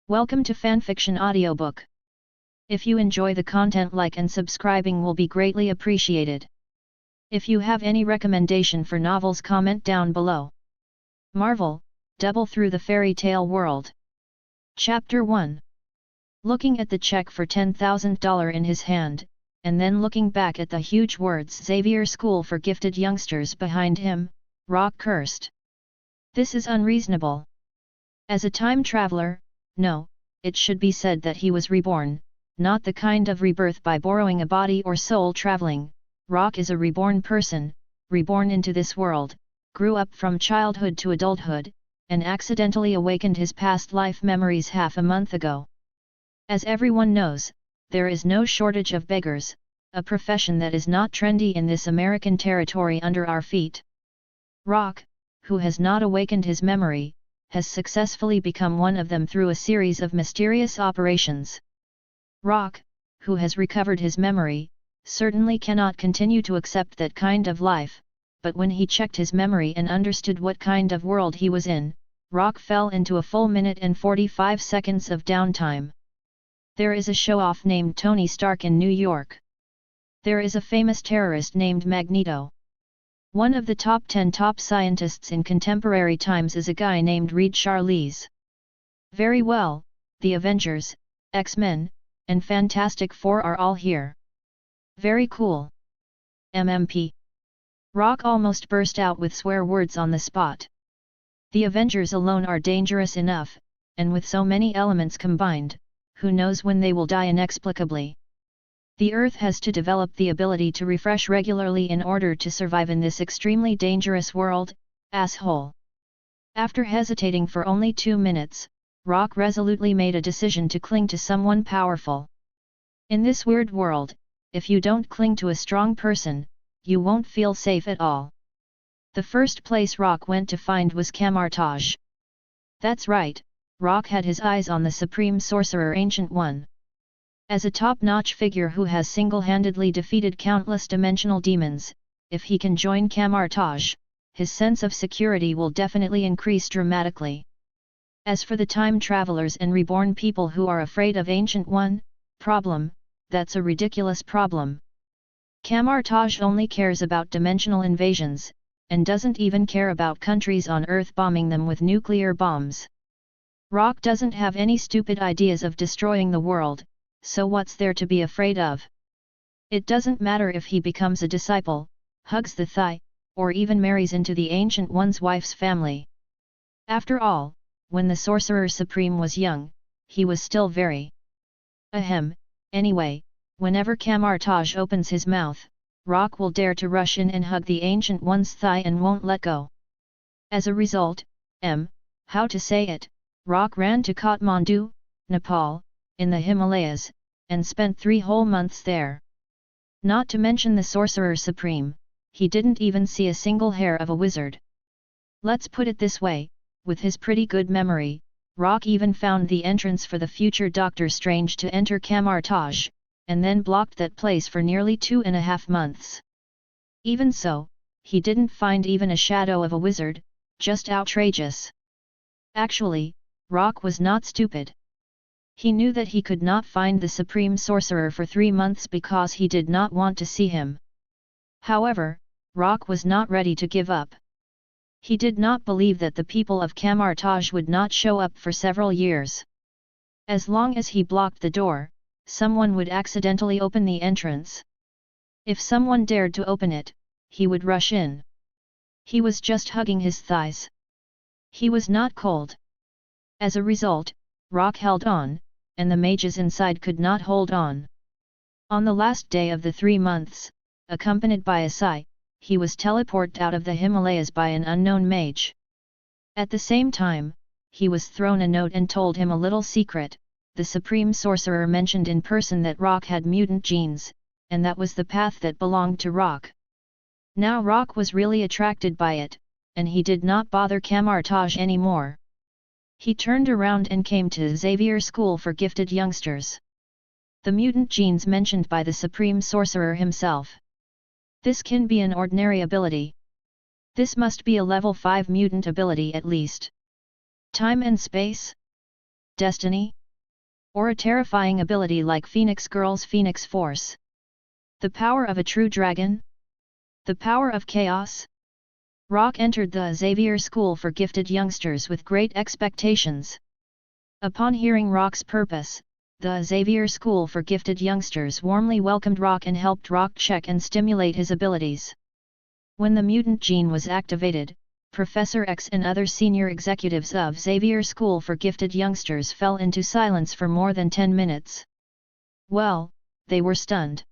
Welcome to Fanfiction Audiobook. If you enjoy the content, like and subscribing will be greatly appreciated. If you have any recommendation for novels, comment down below. Marvel, Double Through the Fairy Tale World. Chapter 1. Looking at the check for $10,000 in his hand, and then looking back at the huge words Xavier School for Gifted Youngsters behind him, Rock cursed. This is unreasonable. As a time traveler, no, it should be said that he was reborn, not the kind of rebirth by borrowing a body or soul traveling. Rock is a reborn person, reborn into this world, grew up from childhood to adulthood, and accidentally awakened his past life memories half a month ago. As everyone knows, there is no shortage of beggars, a profession that is not trendy in this American territory under our feet. Rock, who has not awakened his memory, has successfully become one of them through a series of mysterious operations. Rock, who has recovered his memory, certainly cannot continue to accept that kind of life, but when he checked his memory and understood what kind of world he was in, Rock fell into a full minute and 45 seconds of downtime. There is a show-off named Tony Stark in New York. There is a famous terrorist named Magneto. One of the top 10 top scientists in contemporary times is a guy named Reed Charlize. Very well, the Avengers, X-Men, and Fantastic Four are all here. Very cool. MMP. Rock almost burst out with swear words on the spot. The Avengers alone are dangerous enough, and with so many elements combined, who knows when they will die inexplicably. The Earth has to develop the ability to refresh regularly in order to survive in this extremely dangerous world, asshole. After hesitating for only 2 minutes, Rock resolutely made a decision to cling to someone powerful. In this weird world, if you don't cling to a strong person, you won't feel safe at all. The first place Rock went to find was Kamar-Taj. That's right, Rock had his eyes on the Supreme Sorcerer Ancient One. As a top-notch figure who has single-handedly defeated countless dimensional demons, if he can join Kamar-Taj, his sense of security will definitely increase dramatically. As for the time travelers and reborn people who are afraid of Ancient One, problem, that's a ridiculous problem. Kamar-Taj only cares about dimensional invasions, and doesn't even care about countries on Earth bombing them with nuclear bombs. Rock doesn't have any stupid ideas of destroying the world, so what's there to be afraid of? It doesn't matter if he becomes a disciple, hugs the thigh, or even marries into the Ancient One's wife's family. After all, when the Sorcerer Supreme was young, he was still very ahem. Anyway, whenever Kamar-Taj opens his mouth, Rock will dare to rush in and hug the Ancient One's thigh and won't let go. As a result, how to say it, Rock ran to Kathmandu, Nepal, in the Himalayas, and spent 3 whole months there. Not to mention the Sorcerer Supreme, he didn't even see a single hair of a wizard. Let's put it this way, with his pretty good memory, Rock even found the entrance for the future Doctor Strange to enter Kamar-Taj, and then blocked that place for nearly 2.5 months. Even so, he didn't find even a shadow of a wizard, just outrageous. Actually, Rock was not stupid. He knew that he could not find the Supreme Sorcerer for 3 months because he did not want to see him. However, Rock was not ready to give up. He did not believe that the people of Kamar-Taj would not show up for several years. As long as he blocked the door, someone would accidentally open the entrance. If someone dared to open it, he would rush in. He was just hugging his thighs. He was not cold. As a result, Rock held on, and the mages inside could not hold on. On the last day of the 3 months, accompanied by a Sai, he was teleported out of the Himalayas by an unknown mage. At the same time, he was thrown a note and told him a little secret. The Supreme Sorcerer mentioned in person that Rock had mutant genes, and that was the path that belonged to Rock. Now Rock was really attracted by it, and he did not bother Kamar-Taj anymore. He turned around and came to Xavier School for Gifted Youngsters. The mutant genes mentioned by the Supreme Sorcerer himself. This can be an ordinary ability. This must be a level 5 mutant ability at least. Time and space? Destiny? Or a terrifying ability like Phoenix Girl's Phoenix Force? The power of a true dragon? The power of chaos? Rock entered the Xavier School for Gifted Youngsters with great expectations. Upon hearing Rock's purpose, the Xavier School for Gifted Youngsters warmly welcomed Rock and helped Rock check and stimulate his abilities. When the mutant gene was activated, Professor X and other senior executives of Xavier School for Gifted Youngsters fell into silence for more than 10 minutes. Well, they were stunned.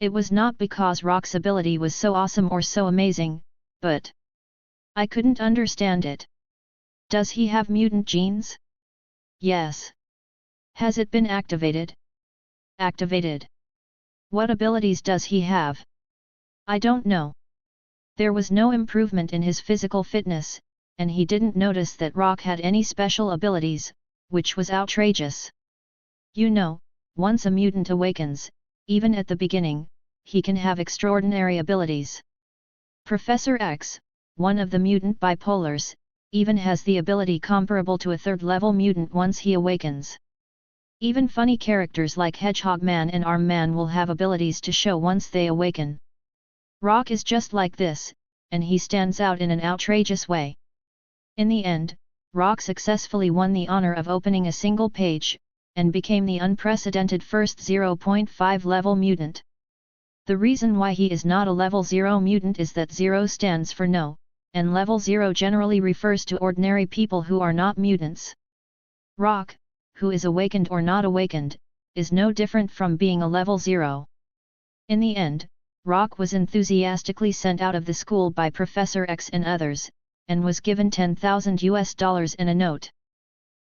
It was not because Rock's ability was so awesome or so amazing, but I couldn't understand it. Does he have mutant genes? Yes. Has it been activated? Activated. What abilities does he have? I don't know. There was no improvement in his physical fitness, and he didn't notice that Rock had any special abilities, which was outrageous. You know, once a mutant awakens, even at the beginning, he can have extraordinary abilities. Professor X, one of the mutant bipolars, even has the ability comparable to a third-level mutant once he awakens. Even funny characters like Hedgehog Man and Arm Man will have abilities to show once they awaken. Rock is just like this, and he stands out in an outrageous way. In the end, Rock successfully won the honor of opening a single page, and became the unprecedented first 0.5 level mutant. The reason why he is not a level 0 mutant is that 0 stands for no, and level 0 generally refers to ordinary people who are not mutants. Rock, who is awakened or not awakened, is no different from being a level 0. In the end, Rock was enthusiastically sent out of the school by Professor X and others, and was given $10,000 in a note.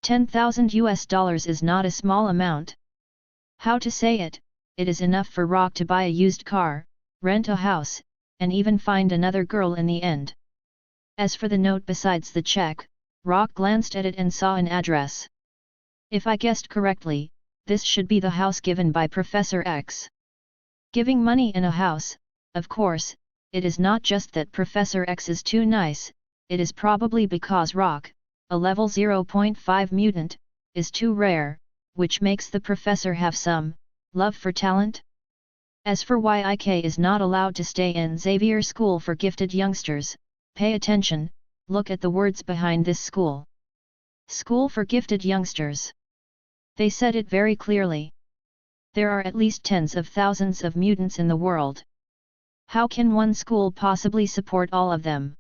$10,000 is not a small amount. How to say it, it is enough for Rock to buy a used car, rent a house, and even find another girl in the end. As for the note besides the check, Rock glanced at it and saw an address. If I guessed correctly, this should be the house given by Professor X. Giving money in a house, of course, it is not just that Professor X is too nice, it is probably because Rock, a level 0.5 mutant, is too rare, which makes the professor have some love for talent. As for why IK is not allowed to stay in Xavier School for Gifted Youngsters, pay attention, look at the words behind this school. School for Gifted Youngsters. They said it very clearly. There are at least tens of thousands of mutants in the world. How can one school possibly support all of them?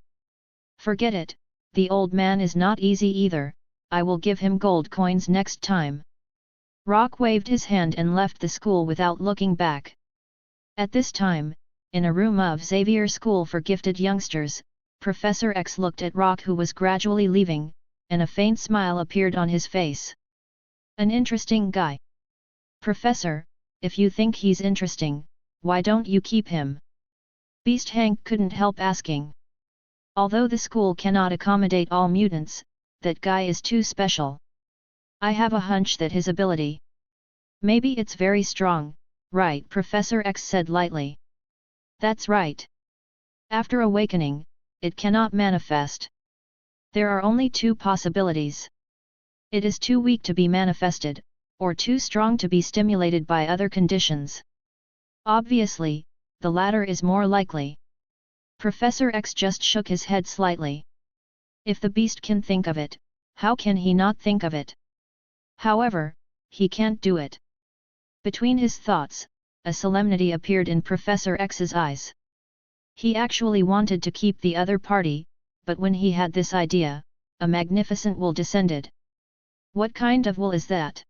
Forget it, the old man is not easy either, I will give him gold coins next time. Rock waved his hand and left the school without looking back. At this time, in a room of Xavier School for Gifted Youngsters, Professor X looked at Rock, who was gradually leaving, and a faint smile appeared on his face. An interesting guy. Professor, if you think he's interesting, why don't you keep him? Beast Hank couldn't help asking. Although the school cannot accommodate all mutants, that guy is too special. I have a hunch that his ability. Maybe it's very strong, right? Professor X said lightly. That's right. After awakening, it cannot manifest. There are only two possibilities. It is too weak to be manifested, or too strong to be stimulated by other conditions. Obviously, the latter is more likely. Professor X just shook his head slightly. If the beast can think of it, how can he not think of it? However, he can't do it. Between his thoughts, a solemnity appeared in Professor X's eyes. He actually wanted to keep the other party, but when he had this idea, a magnificent wool descended. What kind of wool is that?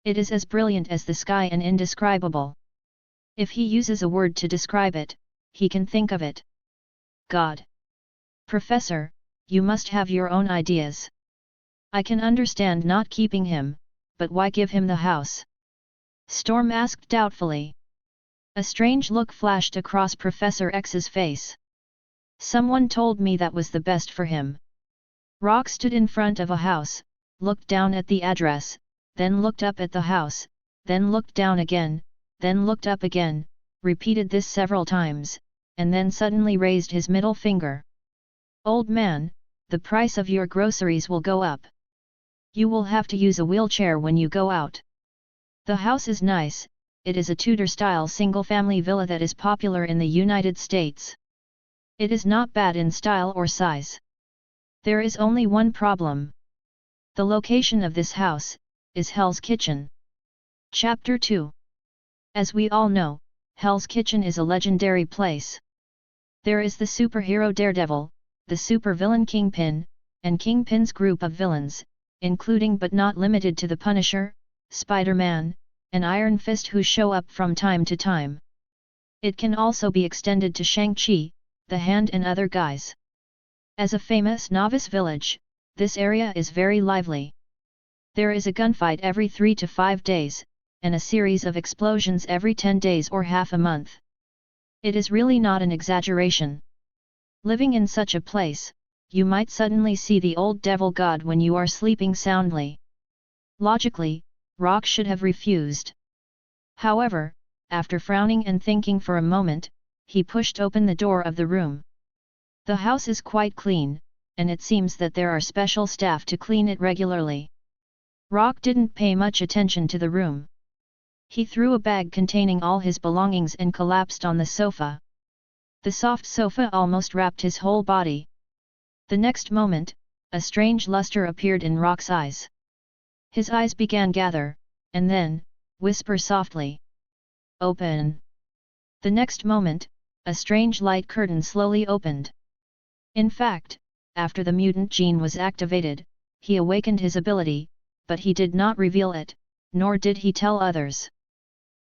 It is as brilliant as the sky and indescribable. If he uses a word to describe it, he can think of it. God! Professor, you must have your own ideas. I can understand not keeping him, but why give him the house? Storm asked doubtfully. A strange look flashed across Professor X's face. Someone told me that was the best for him. Rock stood in front of a house, looked down at the address, then looked up at the house, then looked down again, then looked up again, repeated this several times, and then suddenly raised his middle finger. Old man, the price of your groceries will go up. You will have to use a wheelchair when you go out. The house is nice, it is a Tudor-style single-family villa that is popular in the United States. It is not bad in style or size. There is only one problem. The location of this house is Hell's Kitchen. Chapter 2. As we all know, Hell's Kitchen is a legendary place. There is the superhero Daredevil, the supervillain Kingpin, and Kingpin's group of villains, including but not limited to the Punisher, Spider-Man, and Iron Fist who show up from time to time. It can also be extended to Shang-Chi, the Hand and other guys. As a famous novice village, this area is very lively. There is a gunfight every 3 to 5 days, and a series of explosions every 10 days or half a month. It is really not an exaggeration. Living in such a place, you might suddenly see the old devil god when you are sleeping soundly. Logically, Rock should have refused. However, after frowning and thinking for a moment, he pushed open the door of the room. The house is quite clean, and it seems that there are special staff to clean it regularly. Rock didn't pay much attention to the room. He threw a bag containing all his belongings and collapsed on the sofa. The soft sofa almost wrapped his whole body. The next moment, a strange luster appeared in Rock's eyes. His eyes began gather, and then, whisper softly. Open. The next moment, a strange light curtain slowly opened. In fact, after the mutant gene was activated, he awakened his ability, but he did not reveal it, nor did he tell others.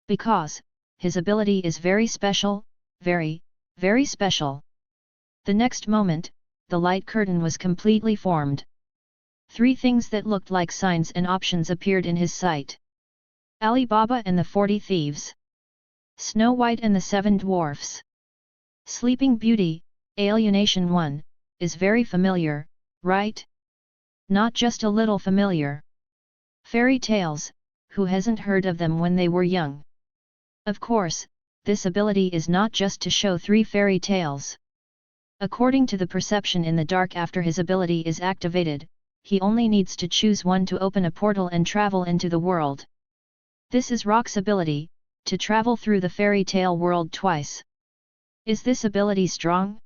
Because, his ability is very special, very, very special. The next moment, the light curtain was completely formed. 3 things that looked like signs and options appeared in his sight. Ali Baba and the 40 Thieves. Snow White and the 7 Dwarfs. Sleeping Beauty, Alienation 1, is very familiar, right? Not just a little familiar. Fairy tales, who hasn't heard of them when they were young? Of course, this ability is not just to show 3 fairy tales. According to the perception in the dark after his ability is activated, he only needs to choose one to open a portal and travel into the world. This is Rock's ability, to travel through the fairy tale world twice. Is this ability strong?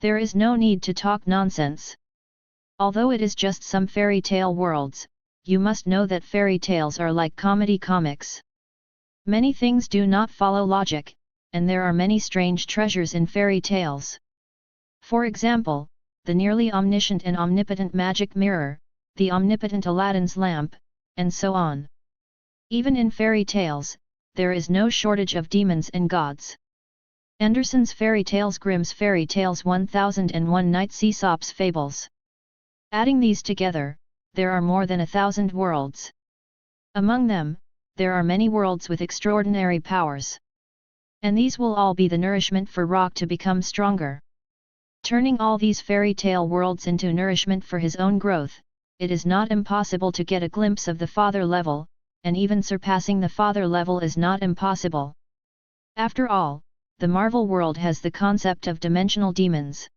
There is no need to talk nonsense. Although it is just some fairy tale worlds, you must know that fairy tales are like comedy comics. Many things do not follow logic, and there are many strange treasures in fairy tales. For example, the nearly omniscient and omnipotent magic mirror, the omnipotent Aladdin's lamp, and so on. Even in fairy tales, there is no shortage of demons and gods. Andersen's Fairy Tales, Grimm's Fairy Tales, 1001 Nights, Aesop's Fables. Adding these together, there are more than 1,000 worlds. Among them, there are many worlds with extraordinary powers. And these will all be the nourishment for Rock to become stronger. Turning all these fairy tale worlds into nourishment for his own growth, it is not impossible to get a glimpse of the father level, and even surpassing the father level is not impossible. After all, the Marvel world has the concept of dimensional demons.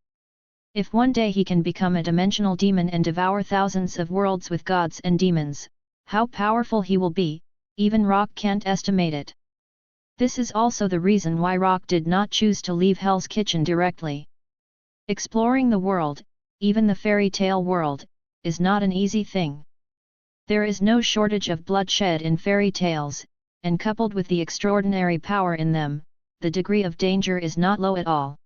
If one day he can become a dimensional demon and devour thousands of worlds with gods and demons, how powerful he will be, even Rock can't estimate it. This is also the reason why Rock did not choose to leave Hell's Kitchen directly. Exploring the world, even the fairy tale world, is not an easy thing. There is no shortage of bloodshed in fairy tales, and coupled with the extraordinary power in them, the degree of danger is not low at all.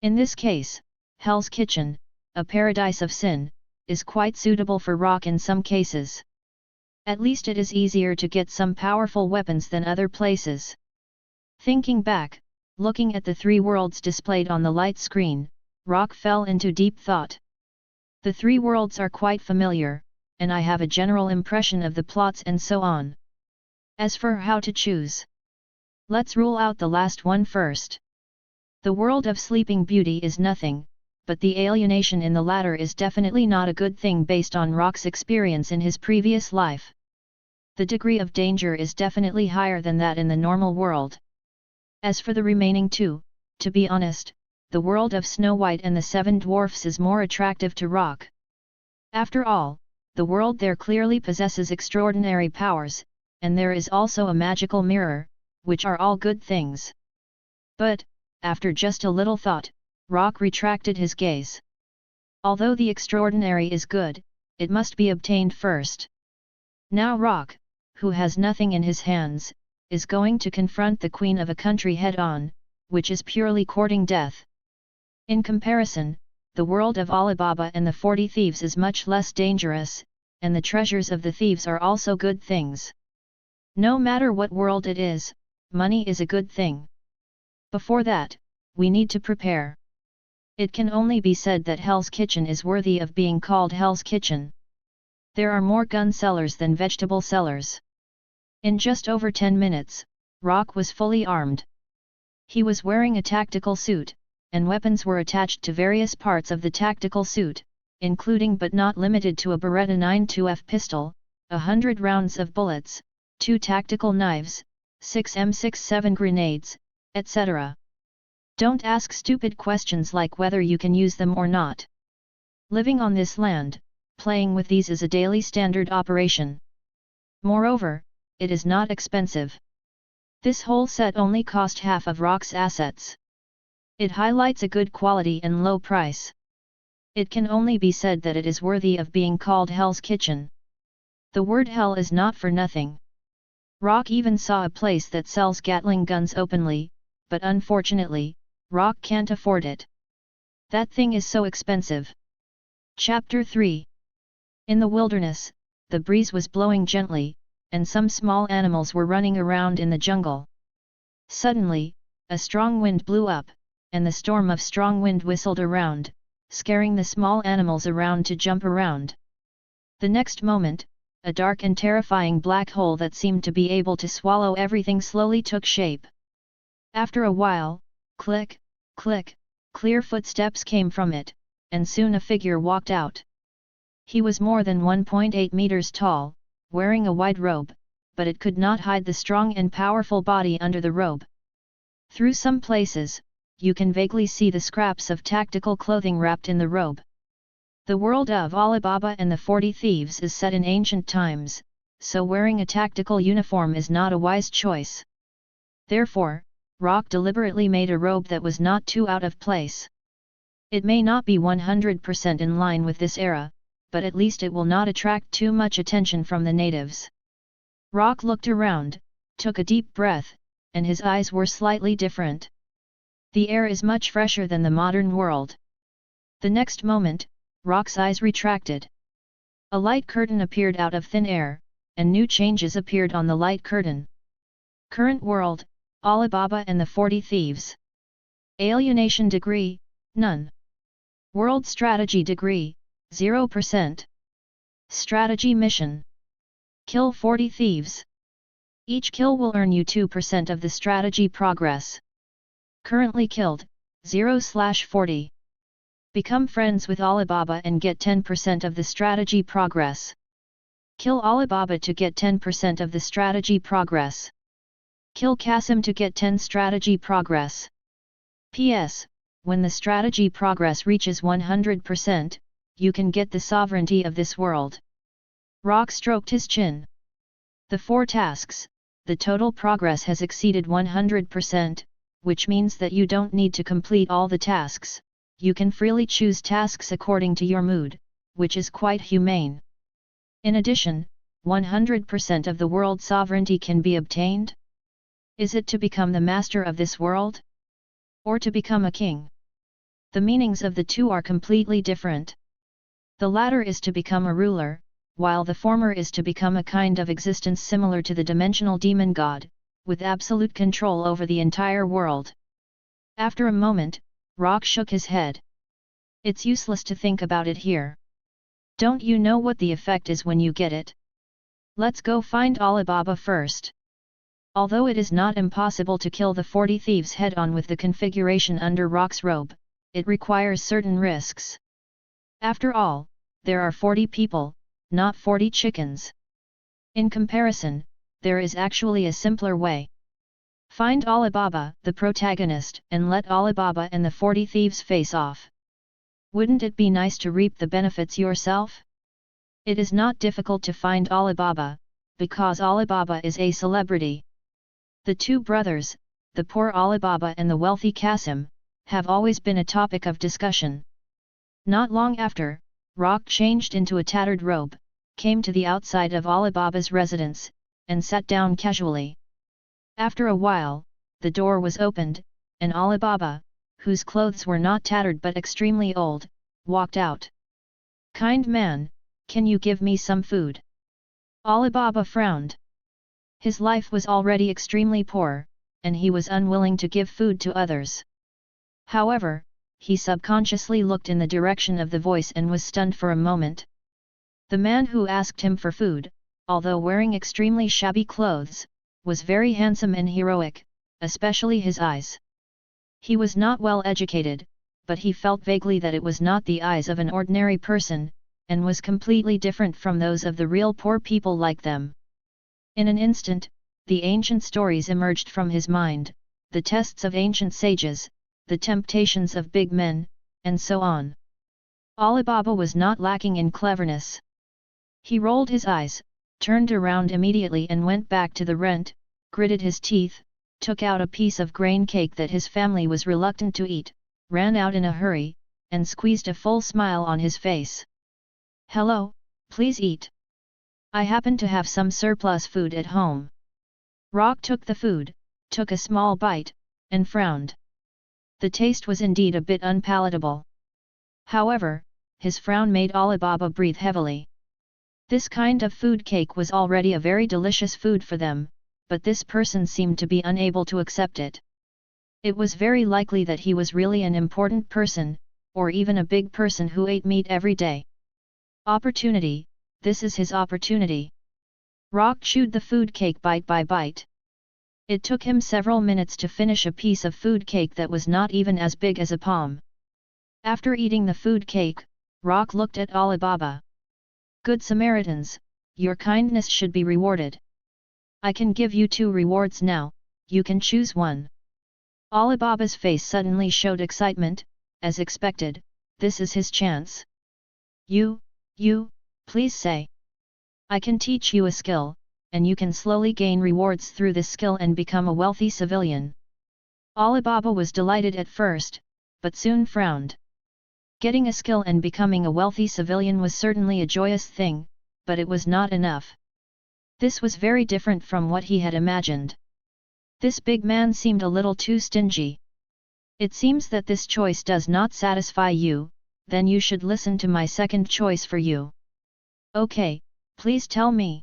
In this case, Hell's Kitchen, a paradise of sin, is quite suitable for Rock in some cases. At least it is easier to get some powerful weapons than other places. Thinking back, looking at the 3 worlds displayed on the light screen, Rock fell into deep thought. The 3 worlds are quite familiar, and I have a general impression of the plots and so on. As for how to choose, let's rule out the last one first. The world of Sleeping Beauty is nothing, but the alienation in the latter is definitely not a good thing based on Rock's experience in his previous life. The degree of danger is definitely higher than that in the normal world. As for the remaining 2, to be honest, the world of Snow White and the 7 Dwarfs is more attractive to Rock. After all, the world there clearly possesses extraordinary powers, and there is also a magical mirror, which are all good things. But, after just a little thought, Rock retracted his gaze. Although the extraordinary is good, it must be obtained first. Now Rock, who has nothing in his hands, is going to confront the queen of a country head-on, which is purely courting death. In comparison, the world of Alibaba and the 40 Thieves is much less dangerous, and the treasures of the thieves are also good things. No matter what world it is, money is a good thing. Before that, we need to prepare. It can only be said that Hell's Kitchen is worthy of being called Hell's Kitchen. There are more gun sellers than vegetable sellers. In just over 10 minutes, Rock was fully armed. He was wearing a tactical suit, and weapons were attached to various parts of the tactical suit, including but not limited to a Beretta 9.2F pistol, 100 rounds of bullets, 2 tactical knives, 6 M67 grenades, etc. Don't ask stupid questions like whether you can use them or not. Living on this land, playing with these is a daily standard operation. Moreover, it is not expensive. This whole set only cost half of Rock's assets. It highlights a good quality and low price. It can only be said that it is worthy of being called Hell's Kitchen. The word hell is not for nothing. Rock even saw a place that sells Gatling guns openly, but unfortunately, Rock can't afford it. That thing is so expensive. Chapter 3. In the wilderness, the breeze was blowing gently, and some small animals were running around in the jungle. Suddenly, a strong wind blew up, and the storm of strong wind whistled around, scaring the small animals around to jump around. The next moment, a dark and terrifying black hole that seemed to be able to swallow everything slowly took shape. After a while, click, click, clear footsteps came from it, and soon a figure walked out. He was more than 1.8 meters tall, wearing a wide robe, but it could not hide the strong and powerful body under the robe. Through some places, you can vaguely see the scraps of tactical clothing wrapped in the robe. The world of Alibaba and the 40 Thieves is set in ancient times, so wearing a tactical uniform is not a wise choice. Therefore, Rock deliberately made a robe that was not too out of place. It may not be 100% in line with this era, but at least it will not attract too much attention from the natives. Rock looked around, took a deep breath, and his eyes were slightly different. The air is much fresher than the modern world. The next moment, Rock's eyes retracted. A light curtain appeared out of thin air, and new changes appeared on the light curtain. Current world, Alibaba and the 40 Thieves. Alienation degree, none. World strategy degree, 0%. Strategy mission. Kill 40 thieves. Each kill will earn you 2% of the strategy progress. Currently killed, 0/40. Become friends with Alibaba and get 10% of the strategy progress. Kill Alibaba to get 10% of the strategy progress. Kill Qasim to get 10 strategy progress. PS, when the strategy progress reaches 100%, you can get the sovereignty of this world. Rock stroked his chin. The 4 tasks, the total progress has exceeded 100%, which means that you don't need to complete all the tasks, you can freely choose tasks according to your mood, which is quite humane. In addition, 100% of the world sovereignty can be obtained. Is it to become the master of this world? Or to become a king? The meanings of the two are completely different. The latter is to become a ruler, while the former is to become a kind of existence similar to the dimensional demon god, with absolute control over the entire world. After a moment, Rock shook his head. It's useless to think about it here. Don't you know what the effect is when you get it? Let's go find Alibaba first. Although it is not impossible to kill the 40 thieves head-on with the configuration under Rock's robe, it requires certain risks. After all, there are 40 people, not 40 chickens. In comparison, there is actually a simpler way. Find Alibaba, the protagonist, and let Alibaba and the 40 thieves face off. Wouldn't it be nice to reap the benefits yourself? It is not difficult to find Alibaba, because Alibaba is a celebrity. The two brothers, the poor Alibaba and the wealthy Qasim, have always been a topic of discussion. Not long after, Rock changed into a tattered robe, came to the outside of Alibaba's residence, and sat down casually. After a while, the door was opened, and Alibaba, whose clothes were not tattered but extremely old, walked out. "Kind man, can you give me some food?" Alibaba frowned. His life was already extremely poor, and he was unwilling to give food to others. However, he subconsciously looked in the direction of the voice and was stunned for a moment. The man who asked him for food, although wearing extremely shabby clothes, was very handsome and heroic, especially his eyes. He was not well educated, but he felt vaguely that it was not the eyes of an ordinary person, and was completely different from those of the real poor people like them. In an instant, the ancient stories emerged from his mind, the tests of ancient sages, the temptations of big men, and so on. Alibaba was not lacking in cleverness. He rolled his eyes, turned around immediately and went back to the rent, gritted his teeth, took out a piece of grain cake that his family was reluctant to eat, ran out in a hurry, and squeezed a full smile on his face. "Hello, please eat. I happen to have some surplus food at home." Rock took the food, took a small bite, and frowned. The taste was indeed a bit unpalatable. However, his frown made Alibaba breathe heavily. This kind of food cake was already a very delicious food for them, but this person seemed to be unable to accept it. It was very likely that he was really an important person, or even a big person who ate meat every day. Opportunity, this is his opportunity. Rock chewed the food cake bite by bite. It took him several minutes to finish a piece of food cake that was not even as big as a palm. After eating the food cake, Rock looked at Alibaba. "Good Samaritans, your kindness should be rewarded. I can give you 2 rewards now, you can choose one." Alibaba's face suddenly showed excitement, as expected, this is his chance. You, please say. I can teach you a skill, and you can slowly gain rewards through this skill and become a wealthy civilian." Alibaba was delighted at first, but soon frowned. Getting a skill and becoming a wealthy civilian was certainly a joyous thing, but it was not enough. This was very different from what he had imagined. This big man seemed a little too stingy. "It seems that this choice does not satisfy you, then you should listen to my second choice for you." "Okay, please tell me."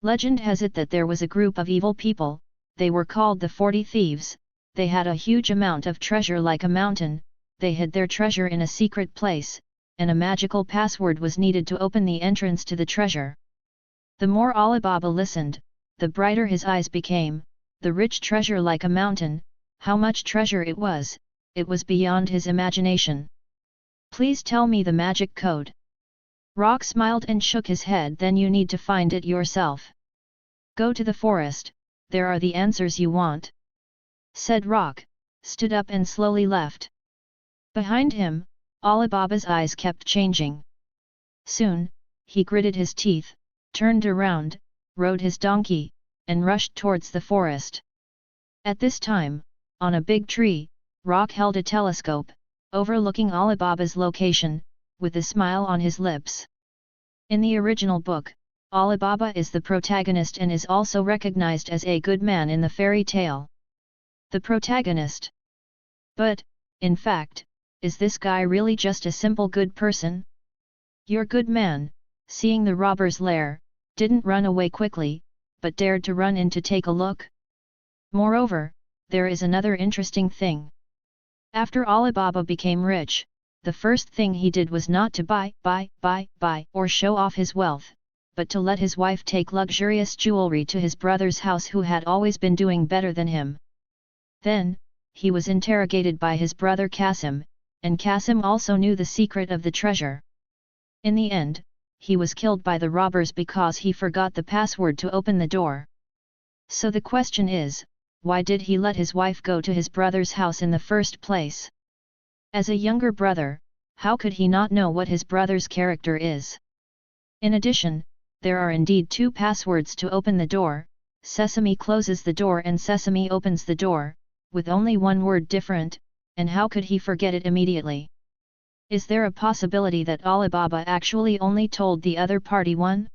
Legend has it that there was a group of evil people, they were called the 40 Thieves, they had a huge amount of treasure like a mountain, they hid their treasure in a secret place, and a magical password was needed to open the entrance to the treasure. The more Alibaba listened, the brighter his eyes became, the rich treasure like a mountain, how much treasure it was beyond his imagination. "Please tell me the magic code." Rock smiled and shook his head. "Then you need to find it yourself. Go to the forest, there are the answers you want," said Rock, stood up and slowly left. Behind him, Alibaba's eyes kept changing. Soon, he gritted his teeth, turned around, rode his donkey, and rushed towards the forest. At this time, on a big tree, Rock held a telescope, overlooking Alibaba's location, with a smile on his lips. In the original book, Alibaba is the protagonist and is also recognized as a good man in the fairy tale. The protagonist. But, in fact, is this guy really just a simple good person? Your good man, seeing the robber's lair, didn't run away quickly, but dared to run in to take a look. Moreover, there is another interesting thing. After Alibaba became rich, the first thing he did was not to buy, or show off his wealth, but to let his wife take luxurious jewelry to his brother's house who had always been doing better than him. Then, he was interrogated by his brother Qasim, and Qasim also knew the secret of the treasure. In the end, he was killed by the robbers because he forgot the password to open the door. So the question is, why did he let his wife go to his brother's house in the first place? As a younger brother, how could he not know what his brother's character is? In addition, there are indeed 2 passwords to open the door: Sesame closes the door and Sesame opens the door, with only one word different, and how could he forget it immediately? Is there a possibility that Alibaba actually only told the other party one?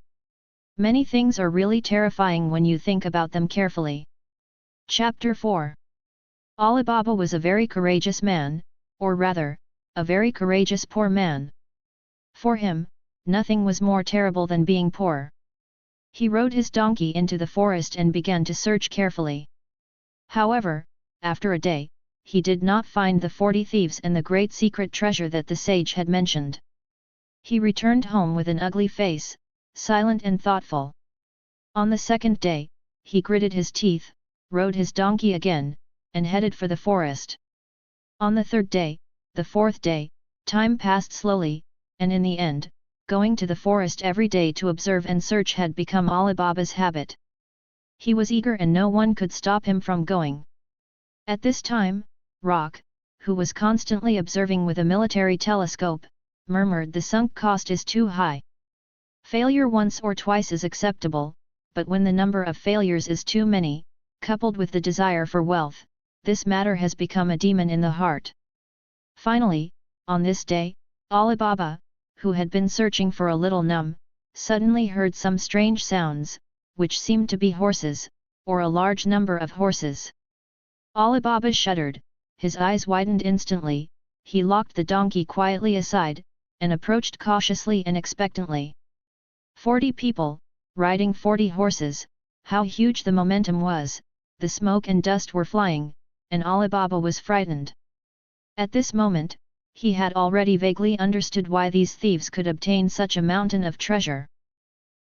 Many things are really terrifying when you think about them carefully. Chapter 4. Alibaba was a very courageous man, or rather, a very courageous poor man. For him, nothing was more terrible than being poor. He rode his donkey into the forest and began to search carefully. However, after a day, he did not find the 40 thieves and the great secret treasure that the sage had mentioned. He returned home with an ugly face, silent and thoughtful. On the second day, he gritted his teeth, rode his donkey again, and headed for the forest. On the third day, the fourth day, time passed slowly, and in the end, going to the forest every day to observe and search had become Alibaba's habit. He was eager and no one could stop him from going. At this time, Rock, who was constantly observing with a military telescope, murmured, "The sunk cost is too high. Failure once or twice is acceptable, but when the number of failures is too many, coupled with the desire for wealth, this matter has become a demon in the heart." Finally, on this day, Alibaba, who had been searching for a little suddenly heard some strange sounds, which seemed to be horses, or a large number of horses. Alibaba shuddered, his eyes widened instantly, he locked the donkey quietly aside, and approached cautiously and expectantly. 40 people, riding 40 horses, how huge the momentum was, the smoke and dust were flying, and Alibaba was frightened. At this moment, he had already vaguely understood why these thieves could obtain such a mountain of treasure.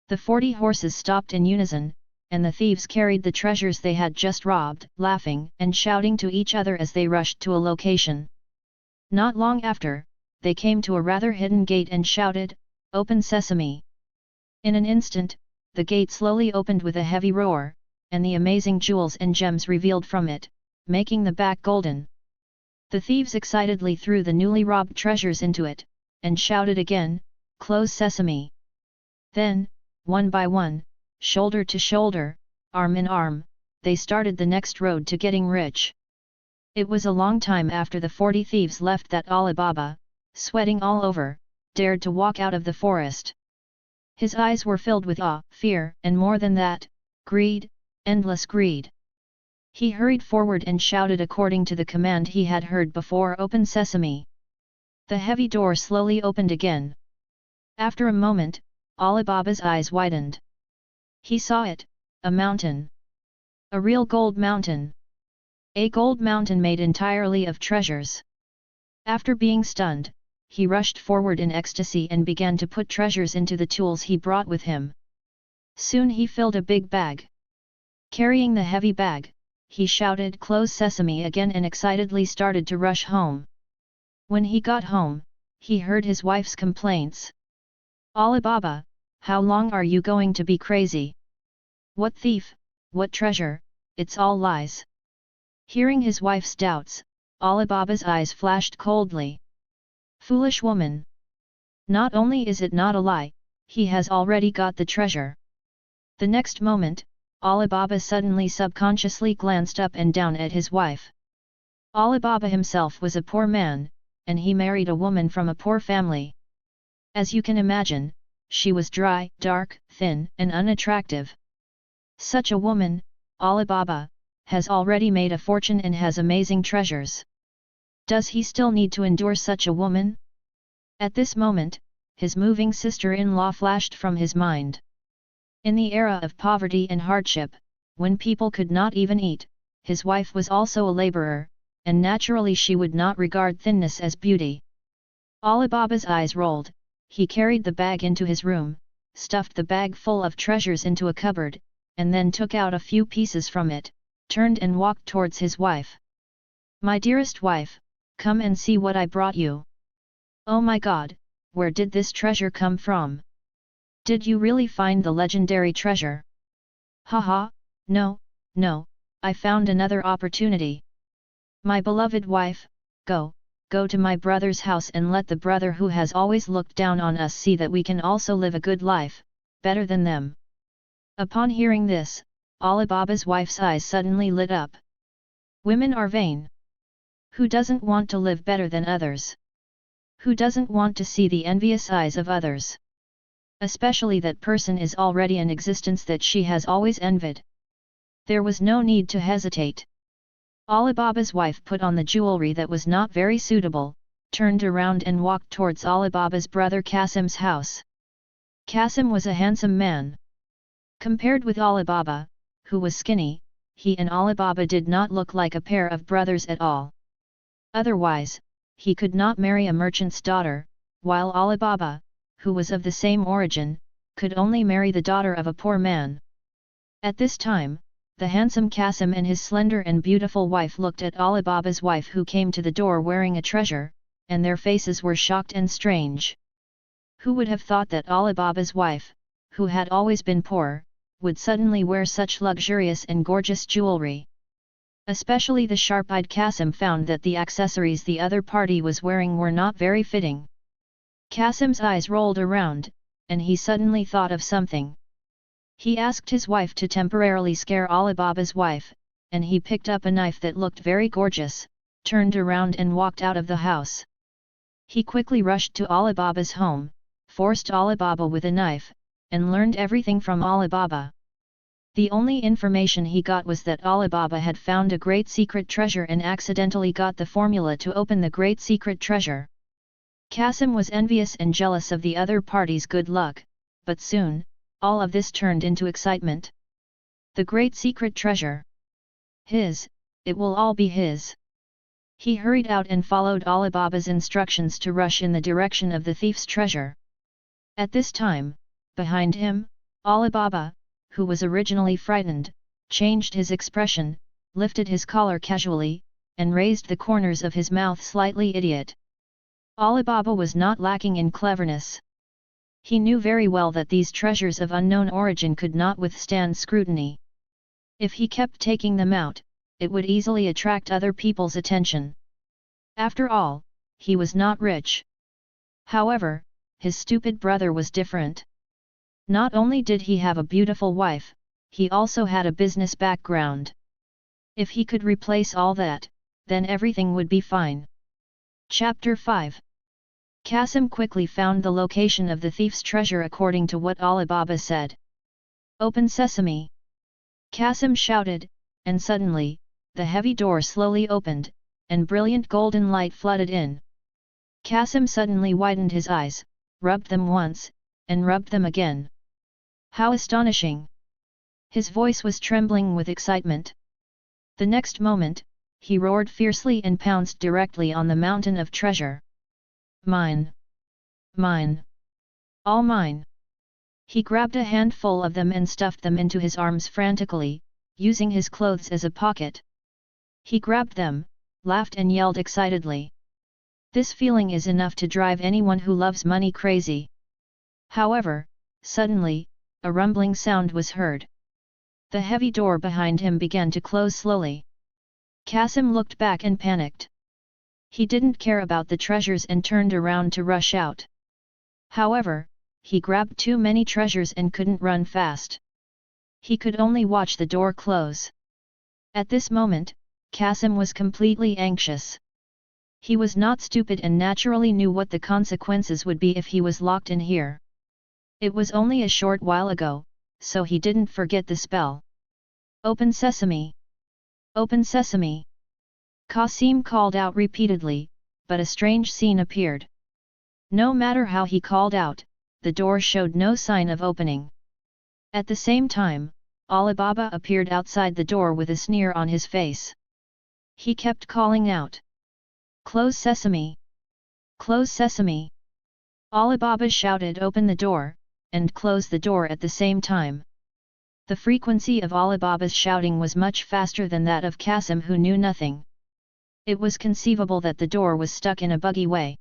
The 40 horses stopped in unison, and the thieves carried the treasures they had just robbed, laughing and shouting to each other as they rushed to a location. Not long after, they came to a rather hidden gate and shouted, "Open sesame!" In an instant, the gate slowly opened with a heavy roar, and the amazing jewels and gems revealed from it, making the back golden. The thieves excitedly threw the newly robbed treasures into it, and shouted again, "Close sesame!" Then, one by one, shoulder to shoulder, arm in arm, they started the next road to getting rich. It was a long time after the 40 thieves left that Alibaba, sweating all over, dared to walk out of the forest. His eyes were filled with awe, fear, and more than that, greed, endless greed. He hurried forward and shouted according to the command he had heard before, "Open sesame!" The heavy door slowly opened again. After a moment, Alibaba's eyes widened. He saw it, a mountain. A real gold mountain. A gold mountain made entirely of treasures. After being stunned, he rushed forward in ecstasy and began to put treasures into the tools he brought with him. Soon he filled a big bag. Carrying the heavy bag, he shouted, "Close sesame!" again and excitedly started to rush home. When he got home, he heard his wife's complaints. "Alibaba, how long are you going to be crazy? What thief, what treasure, it's all lies." Hearing his wife's doubts, Alibaba's eyes flashed coldly. "Foolish woman! Not only is it not a lie, he has already got the treasure." The next moment, Alibaba suddenly subconsciously glanced up and down at his wife. Alibaba himself was a poor man, and he married a woman from a poor family. As you can imagine, she was dry, dark, thin, and unattractive. Such a woman, Alibaba, has already made a fortune and has amazing treasures. Does he still need to endure such a woman? At this moment, his moving sister-in-law flashed from his mind. In the era of poverty and hardship, when people could not even eat, his wife was also a laborer, and naturally she would not regard thinness as beauty. Alibaba's eyes rolled, he carried the bag into his room, stuffed the bag full of treasures into a cupboard, and then took out a few pieces from it, turned and walked towards his wife. "My dearest wife, come and see what I brought you. Oh my God, where did this treasure come from? Did you really find the legendary treasure?" "Haha, no, I found another opportunity. My beloved wife, go, go to my brother's house and let the brother who has always looked down on us see that we can also live a good life, better than them." Upon hearing this, Alibaba's wife's eyes suddenly lit up. Women are vain. Who doesn't want to live better than others? Who doesn't want to see the envious eyes of others? Especially that person is already an existence that she has always envied. There was no need to hesitate. Alibaba's wife put on the jewelry that was not very suitable, turned around and walked towards Alibaba's brother Qasim's house. Qasim was a handsome man. Compared with Alibaba, who was skinny, he and Alibaba did not look like a pair of brothers at all. Otherwise, he could not marry a merchant's daughter, while Alibaba, who was of the same origin, could only marry the daughter of a poor man. At this time, the handsome Qasim and his slender and beautiful wife looked at Alibaba's wife who came to the door wearing a treasure, and their faces were shocked and strange. Who would have thought that Alibaba's wife, who had always been poor, would suddenly wear such luxurious and gorgeous jewelry? Especially the sharp-eyed Qasim found that the accessories the other party was wearing were not very fitting. Qasim's eyes rolled around, and he suddenly thought of something. He asked his wife to temporarily scare Alibaba's wife, and he picked up a knife that looked very gorgeous, turned around and walked out of the house. He quickly rushed to Alibaba's home, forced Alibaba with a knife, and learned everything from Alibaba. The only information he got was that Alibaba had found a great secret treasure and accidentally got the formula to open the great secret treasure. Qasim was envious and jealous of the other party's good luck, but soon, all of this turned into excitement. The great secret treasure. His, it will all be his. He hurried out and followed Alibaba's instructions to rush in the direction of the thief's treasure. At this time, behind him, Alibaba, who was originally frightened, changed his expression, lifted his collar casually, and raised the corners of his mouth slightly. Idiot. Alibaba was not lacking in cleverness. He knew very well that these treasures of unknown origin could not withstand scrutiny. If he kept taking them out, it would easily attract other people's attention. After all, he was not rich. However, his stupid brother was different. Not only did he have a beautiful wife, he also had a business background. If he could replace all that, then everything would be fine. Chapter 5. Qasim quickly found the location of the thief's treasure according to what Alibaba said. "Open sesame!" Qasim shouted, and suddenly, the heavy door slowly opened, and brilliant golden light flooded in. Qasim suddenly widened his eyes, rubbed them once, and rubbed them again. How astonishing! His voice was trembling with excitement. The next moment, he roared fiercely and pounced directly on the mountain of treasure. "Mine! Mine! All mine!" He grabbed a handful of them and stuffed them into his arms frantically, using his clothes as a pocket. He grabbed them, laughed and yelled excitedly. This feeling is enough to drive anyone who loves money crazy. However, suddenly, a rumbling sound was heard. The heavy door behind him began to close slowly. Qasim looked back and panicked. He didn't care about the treasures and turned around to rush out. However, he grabbed too many treasures and couldn't run fast. He could only watch the door close. At this moment, Qasim was completely anxious. He was not stupid and naturally knew what the consequences would be if he was locked in here. It was only a short while ago, so he didn't forget the spell. "Open sesame! Open sesame!" Qasim called out repeatedly, but a strange scene appeared. No matter how he called out, the door showed no sign of opening. At the same time, Alibaba appeared outside the door with a sneer on his face. He kept calling out, "Close sesame! Close sesame!" Alibaba shouted, "Open the door," and close the door at the same time. The frequency of Alibaba's shouting was much faster than that of Qasim, who knew nothing. It was conceivable that the door was stuck in a buggy way.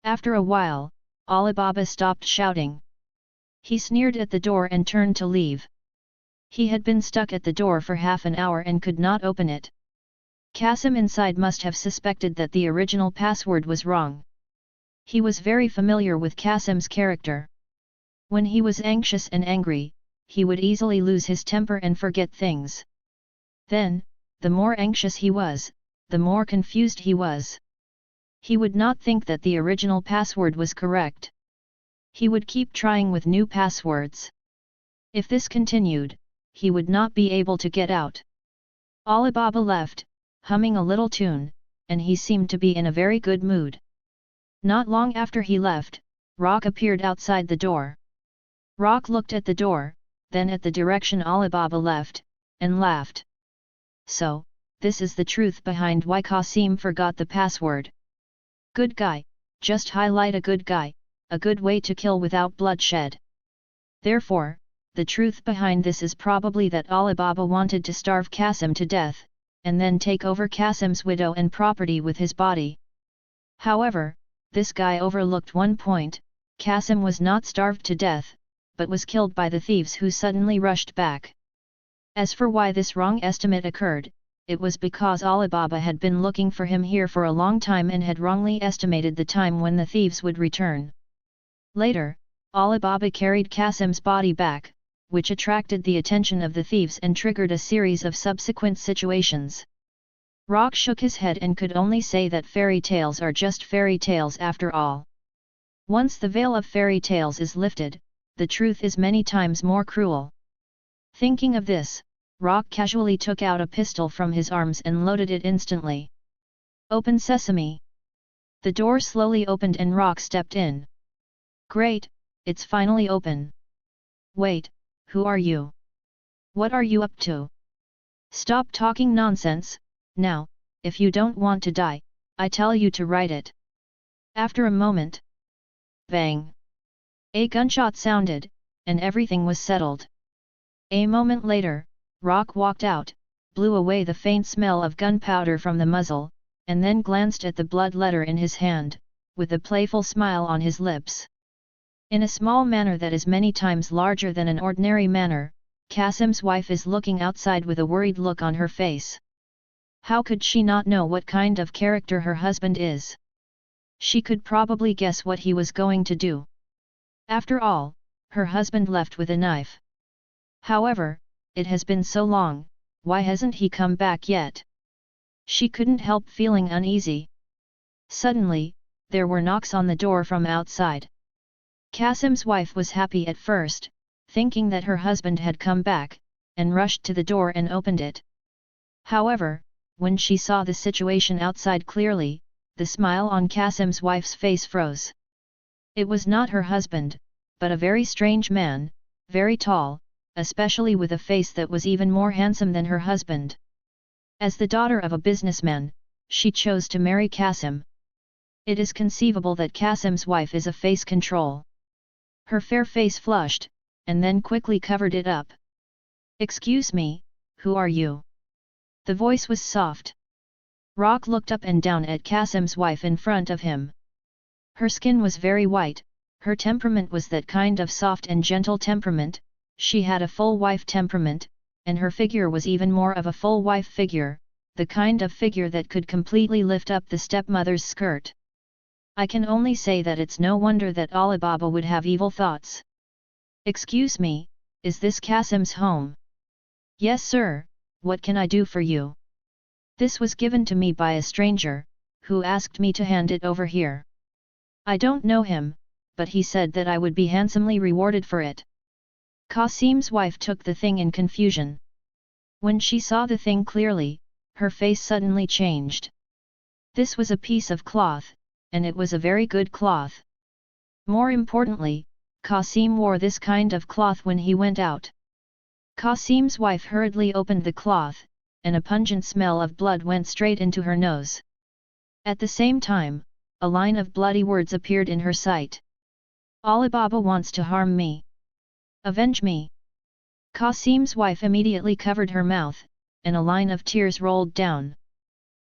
After a while, Alibaba stopped shouting. He sneered at the door and turned to leave. He had been stuck at the door for half an hour and could not open it. Qasim inside must have suspected that the original password was wrong. He was very familiar with Qasim's character. When he was anxious and angry, he would easily lose his temper and forget things. Then, the more anxious he was, the more confused he was. He would not think that the original password was correct. He would keep trying with new passwords. If this continued, he would not be able to get out. Alibaba left, humming a little tune, and he seemed to be in a very good mood. Not long after he left, Rock appeared outside the door. Rock looked at the door, then at the direction Alibaba left, and laughed. So, this is the truth behind why Qasim forgot the password. Good guy, just highlight a good guy, a good way to kill without bloodshed. Therefore, the truth behind this is probably that Alibaba wanted to starve Qasim to death, and then take over Qasim's widow and property with his body. However, this guy overlooked one point: Qasim was not starved to death, but was killed by the thieves who suddenly rushed back. As for why this wrong estimate occurred, it was because Alibaba had been looking for him here for a long time and had wrongly estimated the time when the thieves would return. Later, Alibaba carried Qasim's body back, which attracted the attention of the thieves and triggered a series of subsequent situations. Rock shook his head and could only say that fairy tales are just fairy tales after all. Once the veil of fairy tales is lifted, the truth is many times more cruel. Thinking of this, Rock casually took out a pistol from his arms and loaded it instantly. Open sesame! The door slowly opened and Rock stepped in. Great, it's finally open. Wait, who are you? What are you up to? Stop talking nonsense, now, if you don't want to die, I tell you to write it. After a moment, bang! A gunshot sounded, and everything was settled. A moment later, Rock walked out, blew away the faint smell of gunpowder from the muzzle, and then glanced at the blood letter in his hand, with a playful smile on his lips. In a small manner that is many times larger than an ordinary manner, Qasim's wife is looking outside with a worried look on her face. How could she not know what kind of character her husband is? She could probably guess what he was going to do. After all, her husband left with a knife. However, it has been so long, why hasn't he come back yet? She couldn't help feeling uneasy. Suddenly, there were knocks on the door from outside. Qasim's wife was happy at first, thinking that her husband had come back, and rushed to the door and opened it. However, when she saw the situation outside clearly, the smile on Qasim's wife's face froze. It was not her husband, but a very strange man, very tall, especially with a face that was even more handsome than her husband. As the daughter of a businessman, she chose to marry Qasim. It is conceivable that Qasim's wife is a face control. Her fair face flushed, and then quickly covered it up. Excuse me, who are you? The voice was soft. Rock looked up and down at Qasim's wife in front of him. Her skin was very white, her temperament was that kind of soft and gentle temperament, she had a full wife temperament, and her figure was even more of a full wife figure, the kind of figure that could completely lift up the stepmother's skirt. I can only say that it's no wonder that Alibaba would have evil thoughts. Excuse me, is this Qasim's home? Yes sir, what can I do for you? This was given to me by a stranger, who asked me to hand it over here. I don't know him, but he said that I would be handsomely rewarded for it. Qasim's wife took the thing in confusion. When she saw the thing clearly, her face suddenly changed. This was a piece of cloth, and it was a very good cloth. More importantly, Qasim wore this kind of cloth when he went out. Qasim's wife hurriedly opened the cloth, and a pungent smell of blood went straight into her nose. At the same time, a line of bloody words appeared in her sight. Alibaba wants to harm me. Avenge me. Qasim's wife immediately covered her mouth, and a line of tears rolled down.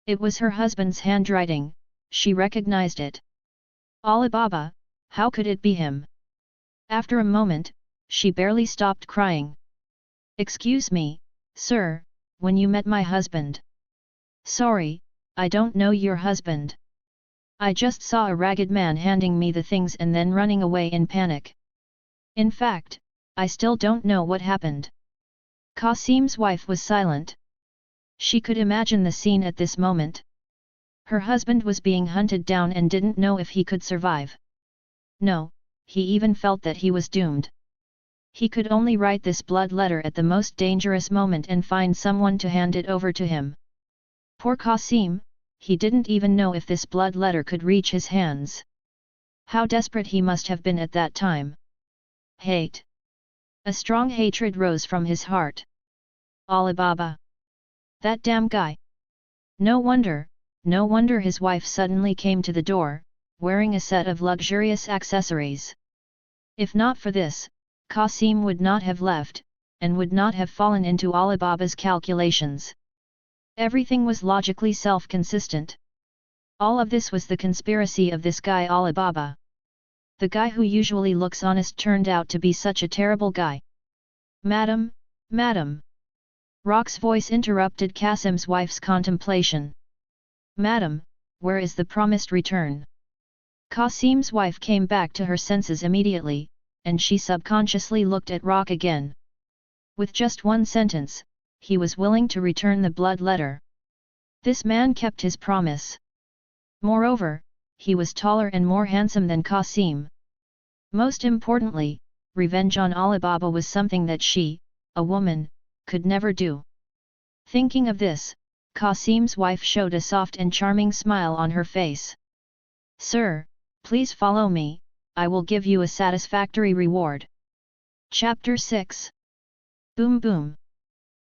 It was her husband's handwriting, she recognized it. Alibaba, how could it be him? After a moment, she barely stopped crying. Excuse me, sir, when you met my husband. Sorry, I don't know your husband. I just saw a ragged man handing me the things and then running away in panic. In fact, I still don't know what happened. Qasim's wife was silent. She could imagine the scene at this moment. Her husband was being hunted down and didn't know if he could survive. No, he even felt that he was doomed. He could only write this blood letter at the most dangerous moment and find someone to hand it over to him. Poor Qasim, he didn't even know if this blood letter could reach his hands. How desperate he must have been at that time. Hate. A strong hatred rose from his heart. Alibaba. That damn guy. No wonder his wife suddenly came to the door, wearing a set of luxurious accessories. If not for this, Qasim would not have left, and would not have fallen into Alibaba's calculations. Everything was logically self-consistent. All of this was the conspiracy of this guy Alibaba. The guy who usually looks honest turned out to be such a terrible guy. Madam, Madam. Rock's voice interrupted Qasim's wife's contemplation. Madam, where is the promised return? Qasim's wife came back to her senses immediately, and she subconsciously looked at Rock again. With just one sentence, he was willing to return the blood letter. This man kept his promise. Moreover, he was taller and more handsome than Qasim. Most importantly, revenge on Alibaba was something that she, a woman, could never do. Thinking of this, Qasim's wife showed a soft and charming smile on her face. Sir, please follow me, I will give you a satisfactory reward. Chapter 6. Boom boom.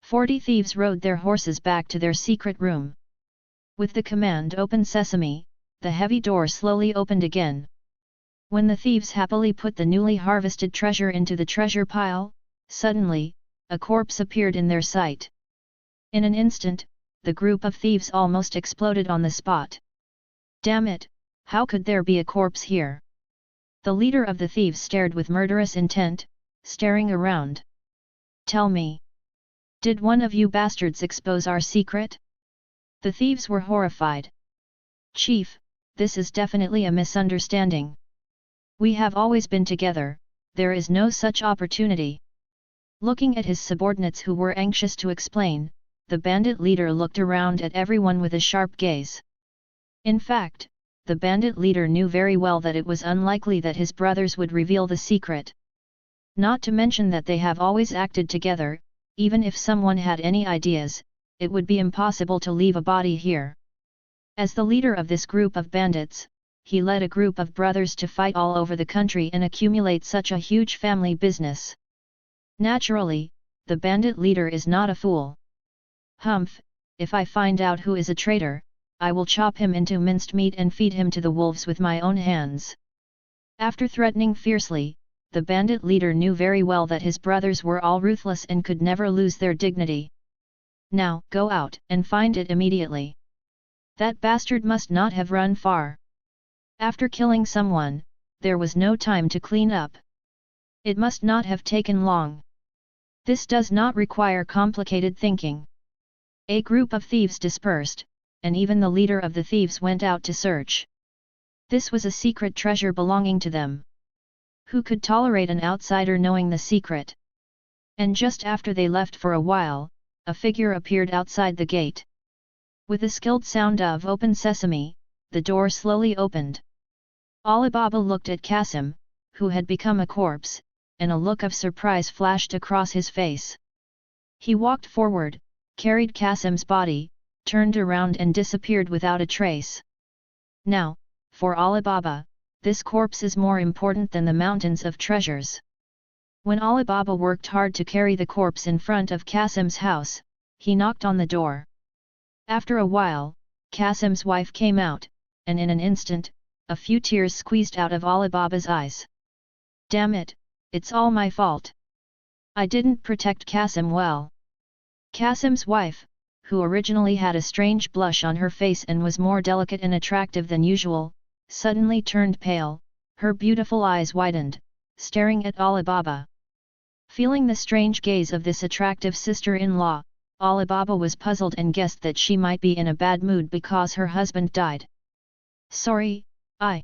40 thieves rode their horses back to their secret room. With the command "Open Sesame," the heavy door slowly opened again. When the thieves happily put the newly harvested treasure into the treasure pile, suddenly, a corpse appeared in their sight. In an instant, the group of thieves almost exploded on the spot. Damn it, how could there be a corpse here? The leader of the thieves stared with murderous intent, staring around. Tell me. Did one of you bastards expose our secret? The thieves were horrified. Chief, this is definitely a misunderstanding. We have always been together, there is no such opportunity. Looking at his subordinates who were anxious to explain, the bandit leader looked around at everyone with a sharp gaze. In fact, the bandit leader knew very well that it was unlikely that his brothers would reveal the secret. Not to mention that they have always acted together, even if someone had any ideas, it would be impossible to leave a body here. As the leader of this group of bandits, he led a group of brothers to fight all over the country and accumulate such a huge family business. Naturally, the bandit leader is not a fool. Humph, if I find out who is a traitor, I will chop him into minced meat and feed him to the wolves with my own hands. After threatening fiercely, the bandit leader knew very well that his brothers were all ruthless and could never lose their dignity. Now, go out and find it immediately. That bastard must not have run far. After killing someone, there was no time to clean up. It must not have taken long. This does not require complicated thinking. A group of thieves dispersed, and even the leader of the thieves went out to search. This was a secret treasure belonging to them. Who could tolerate an outsider knowing the secret? And just after they left for a while, a figure appeared outside the gate. With a skilled sound of "Open Sesame," the door slowly opened. Alibaba looked at Qasim, who had become a corpse, and a look of surprise flashed across his face. He walked forward, carried Qasim's body, turned around and disappeared without a trace. Now, for Alibaba, this corpse is more important than the mountains of treasures. When Alibaba worked hard to carry the corpse in front of Qasim's house, he knocked on the door. After a while, Qasim's wife came out, and in an instant, a few tears squeezed out of Alibaba's eyes. Damn it, it's all my fault. I didn't protect Qasim well. Qasim's wife, who originally had a strange blush on her face and was more delicate and attractive than usual, suddenly turned pale, her beautiful eyes widened, staring at Alibaba. Feeling the strange gaze of this attractive sister-in-law, Alibaba was puzzled and guessed that she might be in a bad mood because her husband died. Sorry, I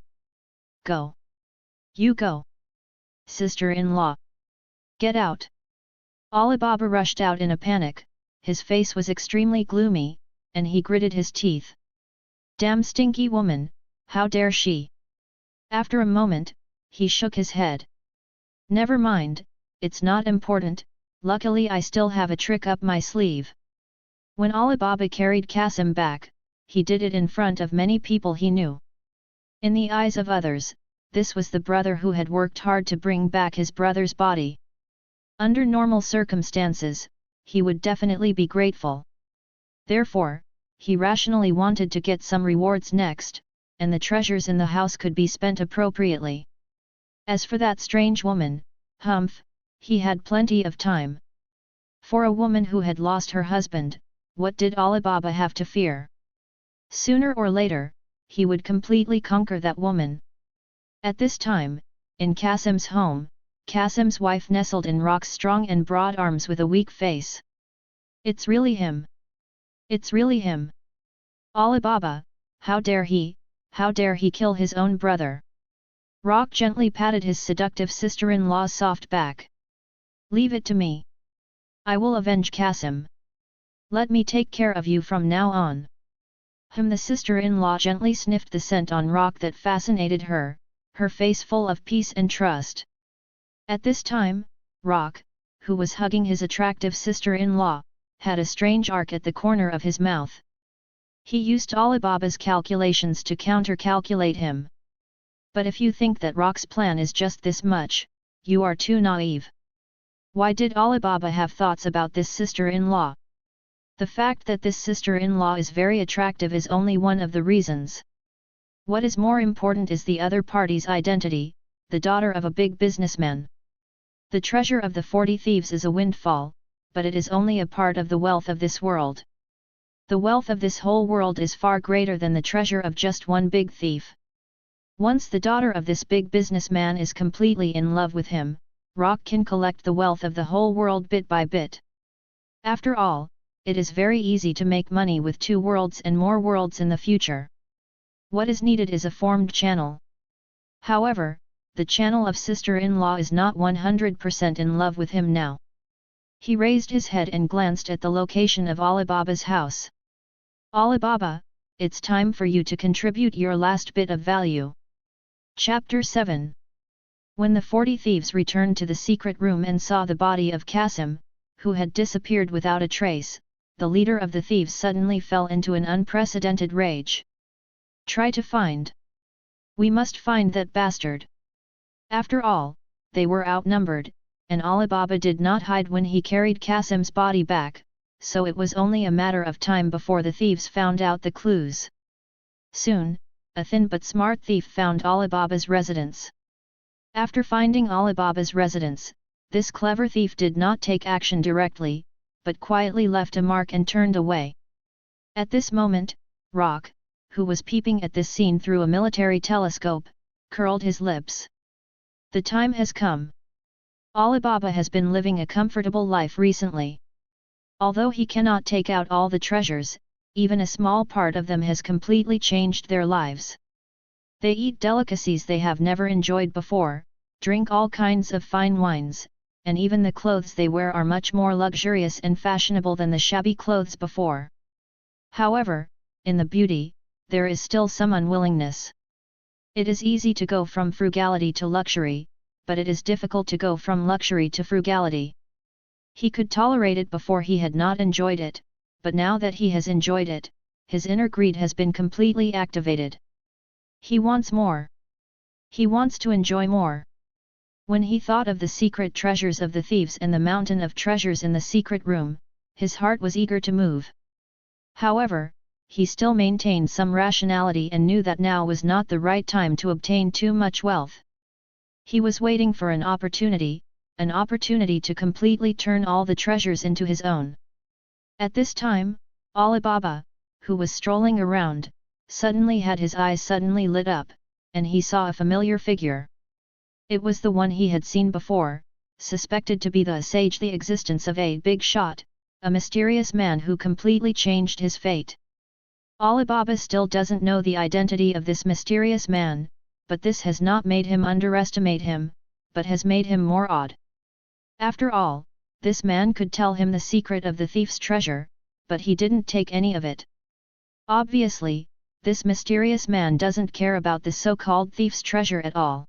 go. You go. Sister-in-law. Get out. Alibaba rushed out in a panic, his face was extremely gloomy, and he gritted his teeth. Damn stinky woman, how dare she? After a moment, he shook his head. Never mind, it's not important, luckily I still have a trick up my sleeve. When Alibaba carried Qasim back, he did it in front of many people he knew. In the eyes of others, this was the brother who had worked hard to bring back his brother's body. Under normal circumstances, he would definitely be grateful. Therefore, he rationally wanted to get some rewards next, and the treasures in the house could be spent appropriately. As for that strange woman, humph, he had plenty of time. For a woman who had lost her husband, what did Alibaba have to fear? Sooner or later, he would completely conquer that woman. At this time, in Qasim's home, Qasim's wife nestled in Rock's strong and broad arms with a weak face. It's really him. It's really him. Alibaba, how dare he kill his own brother? Rock gently patted his seductive sister-in-law's soft back. Leave it to me. I will avenge Qasim. Let me take care of you from now on. The sister-in-law gently sniffed the scent on Rock that fascinated her, her face full of peace and trust. At this time, Rock, who was hugging his attractive sister-in-law, had a strange arc at the corner of his mouth. He used Alibaba's calculations to counter-calculate him. But if you think that Rock's plan is just this much, you are too naive. Why did Alibaba have thoughts about this sister-in-law? The fact that this sister-in-law is very attractive is only one of the reasons. What is more important is the other party's identity, the daughter of a big businessman. The treasure of the 40 Thieves is a windfall, but it is only a part of the wealth of this world. The wealth of this whole world is far greater than the treasure of just one big thief. Once the daughter of this big businessman is completely in love with him, Rock can collect the wealth of the whole world bit by bit. After all, it is very easy to make money with 2 worlds and more worlds in the future. What is needed is a formed channel. However, the channel of sister-in-law is not 100% in love with him now. He raised his head and glanced at the location of Alibaba's house. Alibaba, it's time for you to contribute your last bit of value. Chapter 7. When the 40 Thieves returned to the secret room and saw the body of Qasim, who had disappeared without a trace, the leader of the thieves suddenly fell into an unprecedented rage. Try to find. We must find that bastard. After all, they were outnumbered, and Alibaba did not hide when he carried Qasim's body back, so it was only a matter of time before the thieves found out the clues. Soon, a thin but smart thief found Alibaba's residence. After finding Alibaba's residence, this clever thief did not take action directly, but quietly left a mark and turned away. At this moment, Rock, who was peeping at this scene through a military telescope, curled his lips. The time has come. Alibaba has been living a comfortable life recently. Although he cannot take out all the treasures, even a small part of them has completely changed their lives. They eat delicacies they have never enjoyed before, drink all kinds of fine wines, and even the clothes they wear are much more luxurious and fashionable than the shabby clothes before. However, in the beauty, there is still some unwillingness. It is easy to go from frugality to luxury, but it is difficult to go from luxury to frugality. He could tolerate it before he had not enjoyed it, but now that he has enjoyed it, his inner greed has been completely activated. He wants more. He wants to enjoy more. When he thought of the secret treasures of the thieves and the mountain of treasures in the secret room, his heart was eager to move. However, he still maintained some rationality and knew that now was not the right time to obtain too much wealth. He was waiting for an opportunity to completely turn all the treasures into his own. At this time, Alibaba, who was strolling around, suddenly had his eyes suddenly lit up, and he saw a familiar figure. It was the one he had seen before, suspected to be the sage. The existence of a big shot, a mysterious man who completely changed his fate. Alibaba still doesn't know the identity of this mysterious man, but this has not made him underestimate him, but has made him more awed. After all, this man could tell him the secret of the thief's treasure, but he didn't take any of it. Obviously, this mysterious man doesn't care about the so-called thief's treasure at all.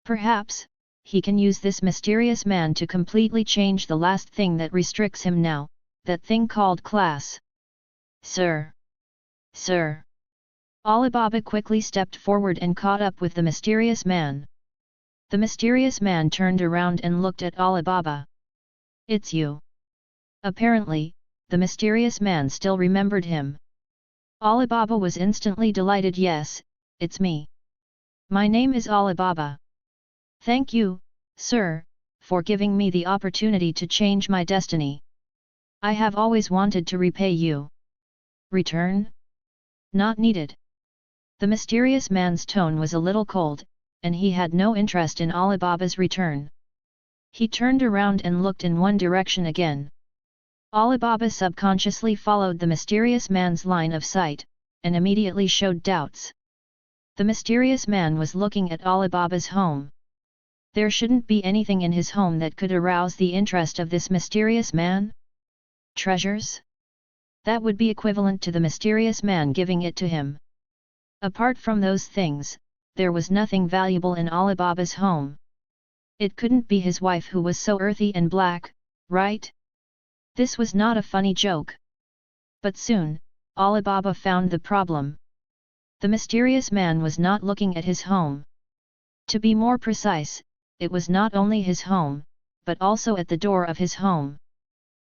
Perhaps, he can use this mysterious man to completely change the last thing that restricts him now, that thing called class. Sir! Sir! Alibaba quickly stepped forward and caught up with the mysterious man. The mysterious man turned around and looked at Alibaba. It's you. Apparently, the mysterious man still remembered him. Alibaba was instantly delighted. Yes, it's me. My name is Alibaba. Thank you, sir, for giving me the opportunity to change my destiny. I have always wanted to repay you. Return? Not needed. The mysterious man's tone was a little cold, and he had no interest in Alibaba's return. He turned around and looked in one direction again. Alibaba subconsciously followed the mysterious man's line of sight, and immediately showed doubts. The mysterious man was looking at Alibaba's home. There shouldn't be anything in his home that could arouse the interest of this mysterious man? Treasures? That would be equivalent to the mysterious man giving it to him. Apart from those things, there was nothing valuable in Alibaba's home. It couldn't be his wife who was so earthy and black, right? This was not a funny joke. But soon, Alibaba found the problem. The mysterious man was not looking at his home. To be more precise, it was not only his home, but also at the door of his home.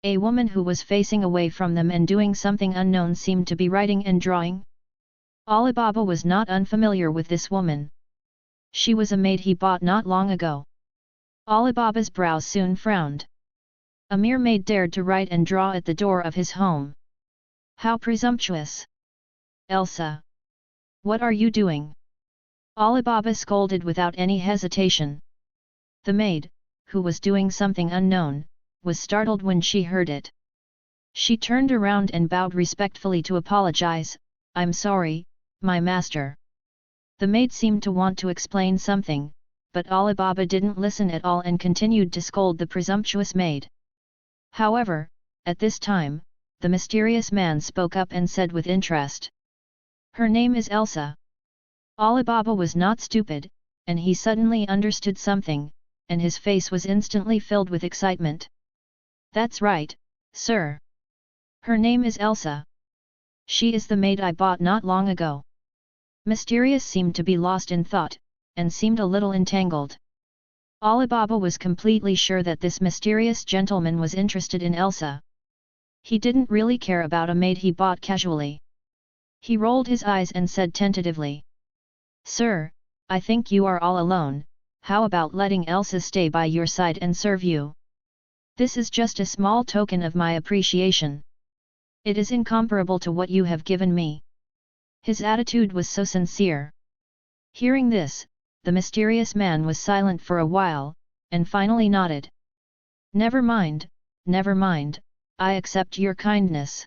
A woman who was facing away from them and doing something unknown seemed to be writing and drawing. Alibaba was not unfamiliar with this woman. She was a maid he bought not long ago. Alibaba's brow soon frowned. A mere maid dared to write and draw at the door of his home. How presumptuous! Elsa! What are you doing? Alibaba scolded without any hesitation. The maid, who was doing something unknown, was startled when she heard it. She turned around and bowed respectfully to apologize. I'm sorry, my master. The maid seemed to want to explain something, but Alibaba didn't listen at all and continued to scold the presumptuous maid. However, at this time, the mysterious man spoke up and said with interest. Her name is Elsa. Alibaba was not stupid, and he suddenly understood something, and his face was instantly filled with excitement. That's right, sir. Her name is Elsa. She is the maid I bought not long ago. Mysterious seemed to be lost in thought, and seemed a little entangled. Alibaba was completely sure that this mysterious gentleman was interested in Elsa. He didn't really care about a maid he bought casually. He rolled his eyes and said tentatively. Sir, I think you are all alone, how about letting Elsa stay by your side and serve you? This is just a small token of my appreciation. It is incomparable to what you have given me. His attitude was so sincere. Hearing this, the mysterious man was silent for a while, and finally nodded. Never mind, I accept your kindness.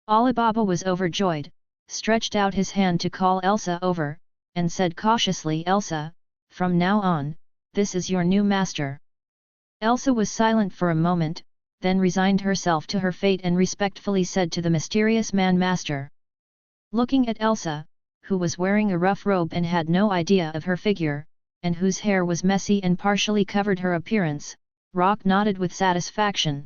Alibaba was overjoyed, stretched out his hand to call Elsa over, and said cautiously, Elsa, from now on, this is your new master. Elsa was silent for a moment, then resigned herself to her fate and respectfully said to the mysterious man, Master. Looking at Elsa, who was wearing a rough robe and had no idea of her figure, and whose hair was messy and partially covered her appearance, Rock nodded with satisfaction.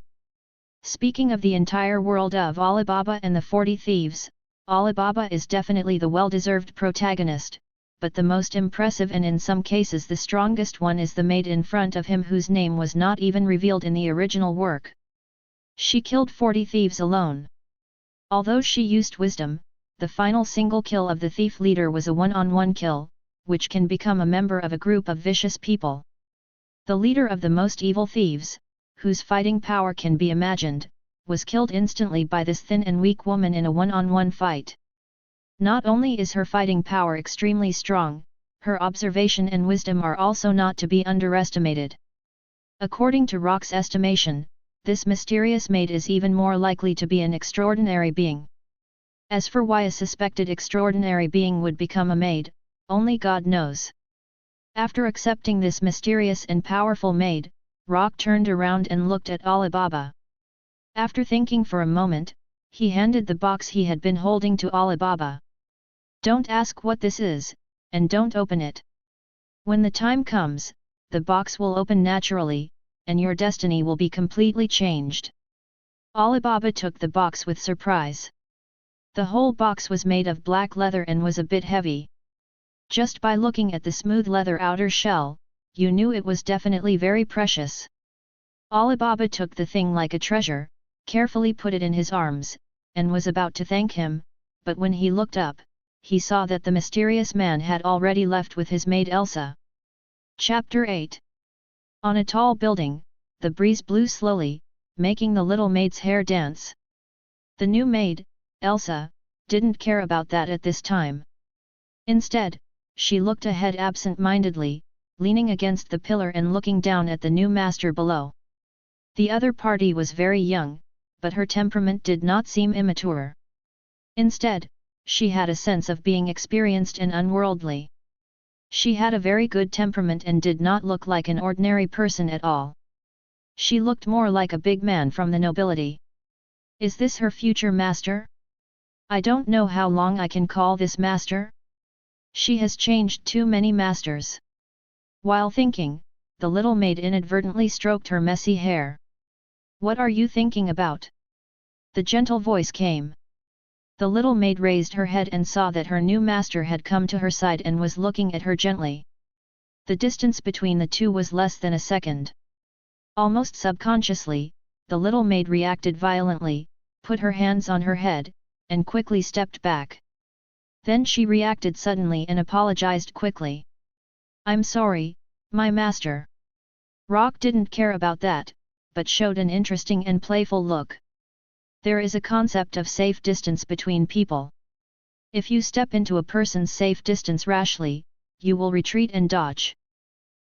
Speaking of the entire world of Alibaba and the 40 Thieves, Alibaba is definitely the well-deserved protagonist, but the most impressive and in some cases the strongest one is the maid in front of him whose name was not even revealed in the original work. She killed 40 thieves alone. Although she used wisdom, the final single kill of the thief leader was a one-on-one kill, which can become a member of a group of vicious people. The leader of the most evil thieves, whose fighting power can be imagined, was killed instantly by this thin and weak woman in a one-on-one fight. Not only is her fighting power extremely strong, her observation and wisdom are also not to be underestimated. According to Rock's estimation, this mysterious maid is even more likely to be an extraordinary being. As for why a suspected extraordinary being would become a maid, only God knows. After accepting this mysterious and powerful maid, Rock turned around and looked at Alibaba. After thinking for a moment, he handed the box he had been holding to Alibaba. Don't ask what this is, and don't open it. When the time comes, the box will open naturally, and your destiny will be completely changed. Alibaba took the box with surprise. The whole box was made of black leather and was a bit heavy. Just by looking at the smooth leather outer shell, you knew it was definitely very precious. Alibaba took the thing like a treasure, carefully put it in his arms, and was about to thank him, but when he looked up, he saw that the mysterious man had already left with his maid Elsa. Chapter 8. On a tall building, the breeze blew slowly, making the little maid's hair dance. The new maid, Elsa, didn't care about that at this time. Instead, she looked ahead absent-mindedly, leaning against the pillar and looking down at the new master below. The other party was very young, but her temperament did not seem immature. Instead, she had a sense of being experienced and unworldly. She had a very good temperament and did not look like an ordinary person at all. She looked more like a big man from the nobility. Is this her future master? I don't know how long I can call this master. She has changed too many masters. While thinking, the little maid inadvertently stroked her messy hair. What are you thinking about? The gentle voice came. The little maid raised her head and saw that her new master had come to her side and was looking at her gently. The distance between the two was less than a second. Almost subconsciously, the little maid reacted violently, put her hands on her head, and quickly stepped back. Then she reacted suddenly and apologized quickly. I'm sorry, my master. Rock didn't care about that, but showed an interesting and playful look. There is a concept of safe distance between people. If you step into a person's safe distance rashly, you will retreat and dodge.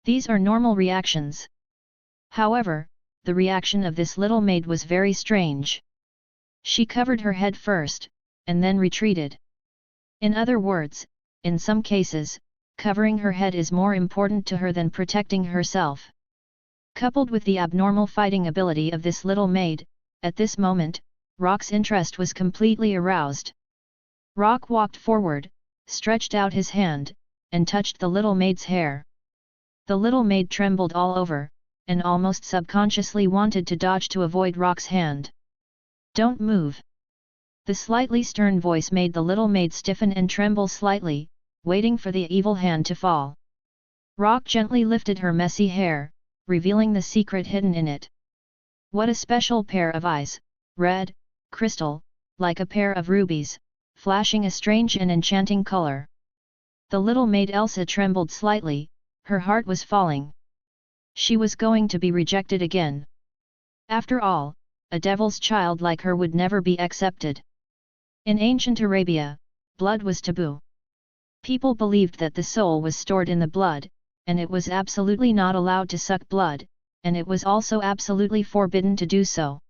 These are normal reactions. However, the reaction of this little maid was very strange. She covered her head first, and then retreated. In other words, in some cases, covering her head is more important to her than protecting herself. Coupled with the abnormal fighting ability of this little maid, at this moment, Rock's interest was completely aroused. Rock walked forward, stretched out his hand, and touched the little maid's hair. The little maid trembled all over, and almost subconsciously wanted to dodge to avoid Rock's hand. Don't move. The slightly stern voice made the little maid stiffen and tremble slightly, waiting for the evil hand to fall. Rock gently lifted her messy hair, revealing the secret hidden in it. What a special pair of eyes, red, crystal, like a pair of rubies, flashing a strange and enchanting color. The little maid Elsa trembled slightly, her heart was falling. She was going to be rejected again. After all, a devil's child like her would never be accepted. In ancient Arabia, blood was taboo. People believed that the soul was stored in the blood, and it was absolutely not allowed to suck blood, and it was also absolutely forbidden to do so.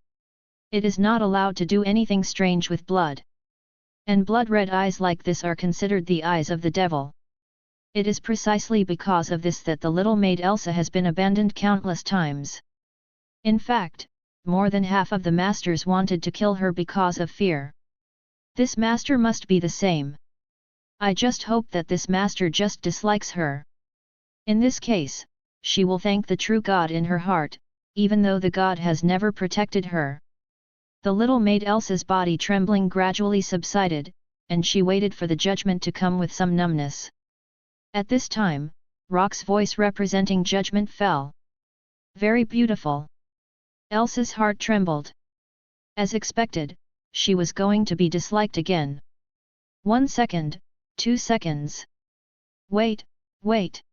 It is not allowed to do anything strange with blood. And blood-red eyes like this are considered the eyes of the devil. It is precisely because of this that the little maid Elsa has been abandoned countless times. In fact, more than half of the masters wanted to kill her because of fear. This master must be the same. I just hope that this master just dislikes her. In this case, she will thank the true God in her heart, even though the God has never protected her. The little maid Elsa's body trembling gradually subsided, and she waited for the judgment to come with some numbness. At this time, Rock's voice representing judgment fell. Very beautiful. Elsa's heart trembled. As expected, she was going to be disliked again. 1 second, 2 seconds. Wait, wait.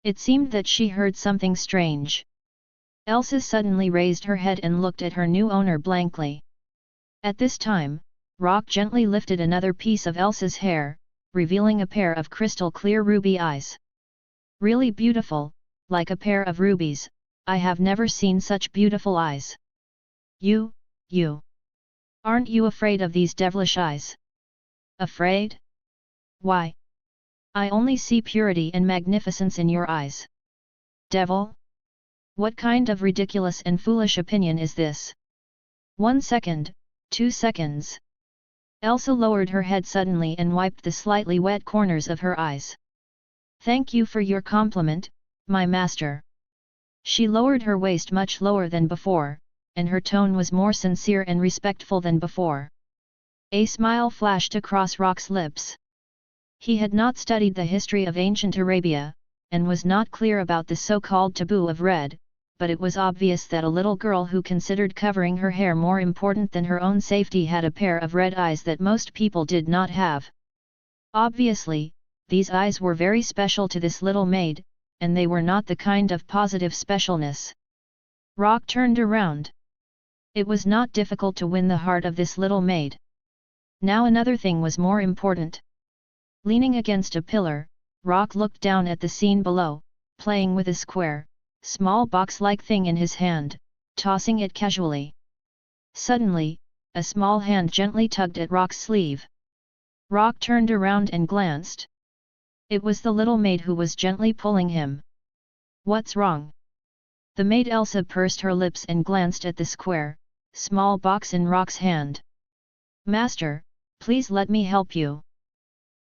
It seemed that she heard something strange. Elsa suddenly raised her head and looked at her new owner blankly. At this time, Rock gently lifted another piece of Elsa's hair, revealing a pair of crystal-clear ruby eyes. Really beautiful, like a pair of rubies. I have never seen such beautiful eyes. You. Aren't you afraid of these devilish eyes? Afraid? Why? I only see purity and magnificence in your eyes. Devil? What kind of ridiculous and foolish opinion is this? 1 second, 2 seconds. Elsa lowered her head suddenly and wiped the slightly wet corners of her eyes. Thank you for your compliment, my master. She lowered her waist much lower than before, and her tone was more sincere and respectful than before. A smile flashed across Rock's lips. He had not studied the history of ancient Arabia, and was not clear about the so-called taboo of red, but it was obvious that a little girl who considered covering her hair more important than her own safety had a pair of red eyes that most people did not have. Obviously, these eyes were very special to this little maid, and they were not the kind of positive specialness. Rock turned around. It was not difficult to win the heart of this little maid. Now another thing was more important. Leaning against a pillar, Rock looked down at the scene below, playing with a square, small box-like thing in his hand, tossing it casually. Suddenly, a small hand gently tugged at Rock's sleeve. Rock turned around and glanced. It was the little maid who was gently pulling him. What's wrong? The maid Elsa pursed her lips and glanced at the square, small box in Rock's hand. Master, please let me help you.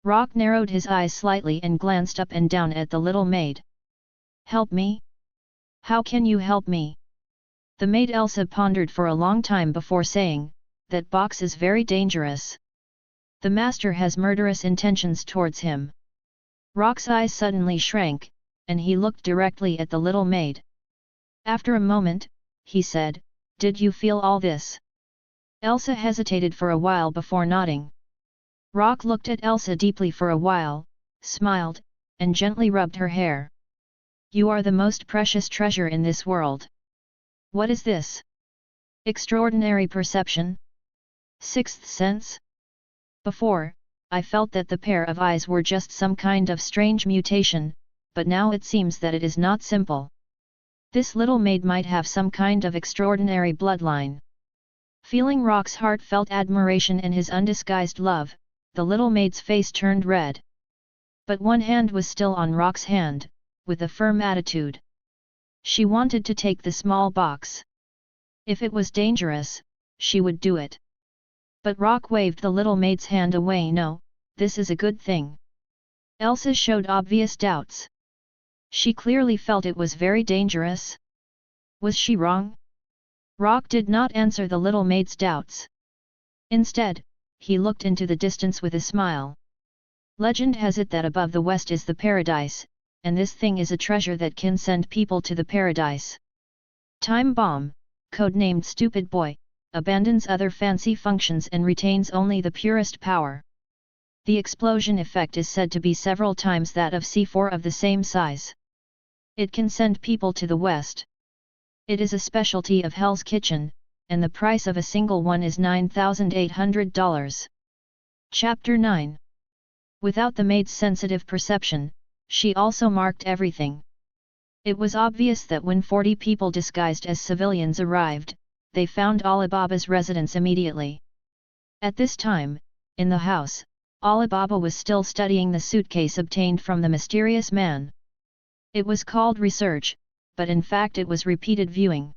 Rock narrowed his eyes slightly and glanced up and down at the little maid. Help me? How can you help me? The maid Elsa pondered for a long time before saying, that box is very dangerous. The master has murderous intentions towards him. Rock's eyes suddenly shrank, and he looked directly at the little maid. After a moment, he said, Did you feel all this? Elsa hesitated for a while before nodding. Rock looked at Elsa deeply for a while, smiled, and gently rubbed her hair. You are the most precious treasure in this world. What is this? Extraordinary perception? Sixth sense? Before, I felt that the pair of eyes were just some kind of strange mutation, but now it seems that it is not simple. This little maid might have some kind of extraordinary bloodline. Feeling Rock's heartfelt admiration and his undisguised love, the little maid's face turned red. But one hand was still on Rock's hand, with a firm attitude. She wanted to take the small box. If it was dangerous, she would do it. But Rock waved the little maid's hand away. No, this is a good thing. Elsa showed obvious doubts. She clearly felt it was very dangerous. Was she wrong? Rock did not answer the little maid's doubts. Instead, he looked into the distance with a smile. Legend has it that above the west is the paradise, and this thing is a treasure that can send people to the paradise. Time Bomb, codenamed Stupid Boy, abandons other fancy functions and retains only the purest power. The explosion effect is said to be several times that of C4 of the same size. It can send people to the west. It is a specialty of Hell's Kitchen, and the price of a single one is $9,800. Chapter 9. Without the maid's sensitive perception, she also marked everything. It was obvious that when 40 people disguised as civilians arrived, they found Alibaba's residence immediately. At this time, in the house, Alibaba was still studying the suitcase obtained from the mysterious man. It was called research, but in fact it was repeated viewing.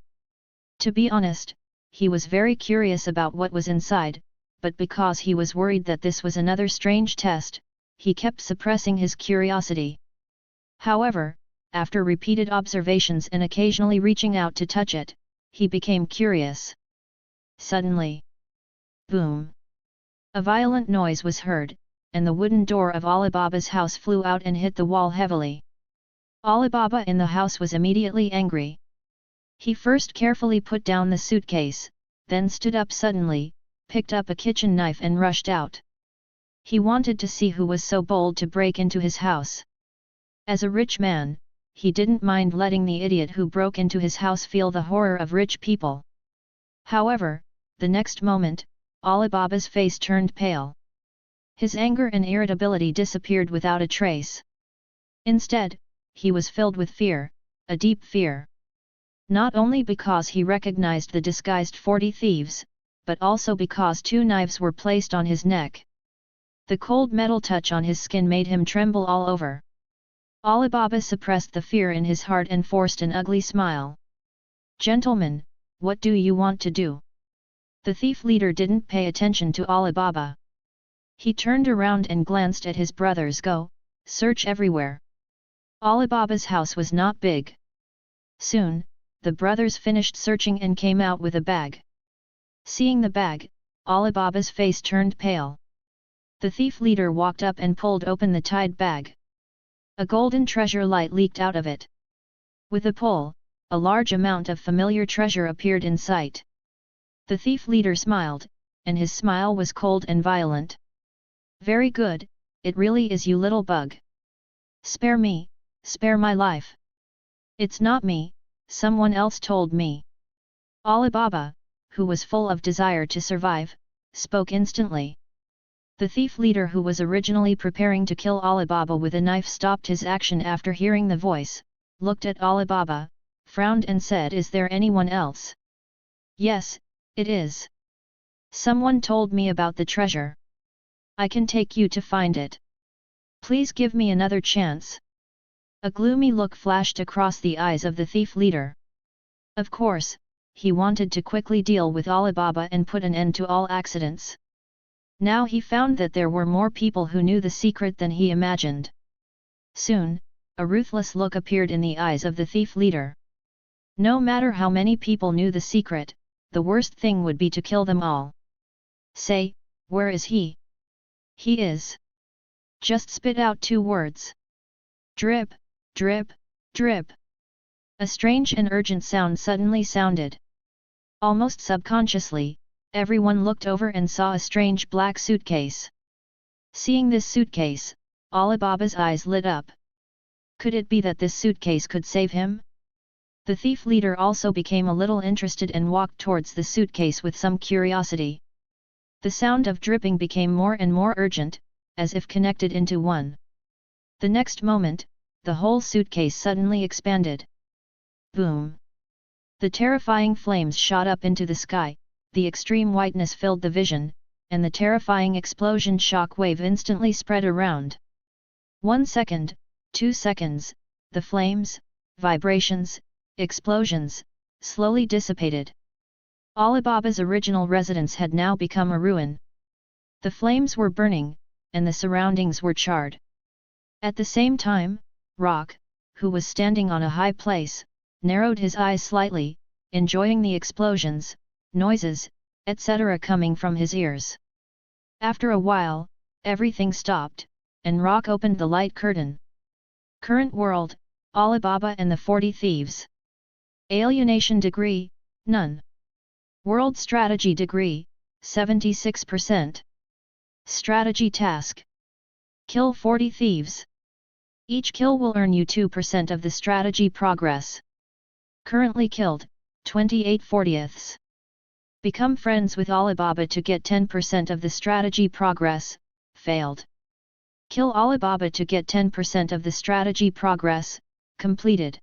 To be honest, he was very curious about what was inside, but because he was worried that this was another strange test, he kept suppressing his curiosity. However, after repeated observations and occasionally reaching out to touch it, he became curious. Suddenly, boom! A violent noise was heard, and the wooden door of Alibaba's house flew out and hit the wall heavily. Alibaba in the house was immediately angry. He first carefully put down the suitcase, then stood up suddenly, picked up a kitchen knife and rushed out. He wanted to see who was so bold to break into his house. As a rich man, he didn't mind letting the idiot who broke into his house feel the horror of rich people. However, the next moment, Alibaba's face turned pale. His anger and irritability disappeared without a trace. Instead, he was filled with fear, a deep fear. Not only because he recognized the disguised 40 thieves, but also because 2 knives were placed on his neck. The cold metal touch on his skin made him tremble all over. Alibaba suppressed the fear in his heart and forced an ugly smile. "Gentlemen, what do you want to do?" The thief leader didn't pay attention to Alibaba. He turned around and glanced at his brothers. "Go, search everywhere." Alibaba's house was not big. Soon, the brothers finished searching and came out with a bag. Seeing the bag, Alibaba's face turned pale. The thief leader walked up and pulled open the tied bag. A golden treasure light leaked out of it. With a pull, a large amount of familiar treasure appeared in sight. The thief leader smiled, and his smile was cold and violent. "Very good, it really is you, little bug. Spare me, spare my life." "It's not me, someone else told me." Alibaba, who was full of desire to survive, spoke instantly. The thief leader, who was originally preparing to kill Alibaba with a knife, stopped his action after hearing the voice, looked at Alibaba, frowned and said, "Is there anyone else?" "Yes, it is. Someone told me about the treasure. I can take you to find it. Please give me another chance." A gloomy look flashed across the eyes of the thief leader. Of course, he wanted to quickly deal with Alibaba and put an end to all accidents. Now he found that there were more people who knew the secret than he imagined. Soon, a ruthless look appeared in the eyes of the thief leader. No matter how many people knew the secret, the worst thing would be to kill them all. "Say, where is he?" "He is." Just spit out 2 words. Drip, drip, drip. A strange and urgent sound suddenly sounded. Almost subconsciously, everyone looked over and saw a strange black suitcase. Seeing this suitcase, Alibaba's eyes lit up. Could it be that this suitcase could save him? The thief leader also became a little interested and walked towards the suitcase with some curiosity. The sound of dripping became more and more urgent, as if connected into one. The next moment, the whole suitcase suddenly expanded. Boom! The terrifying flames shot up into the sky, the extreme whiteness filled the vision, and the terrifying explosion shock wave instantly spread around. 1 second, 2 seconds, the flames, vibrations, explosions, slowly dissipated. Alibaba's original residence had now become a ruin. The flames were burning, and the surroundings were charred. At the same time, Rock, who was standing on a high place, narrowed his eyes slightly, enjoying the explosions, noises, etc. coming from his ears. After a while, everything stopped, and Rock opened the light curtain. Current world, Alibaba and the 40 Thieves. Alienation degree, none. World strategy degree, 76%. Strategy task. Kill 40 thieves. Each kill will earn you 2% of the strategy progress. Currently killed, 28/40. Become friends with Alibaba to get 10% of the strategy progress, failed. Kill Alibaba to get 10% of the strategy progress, completed.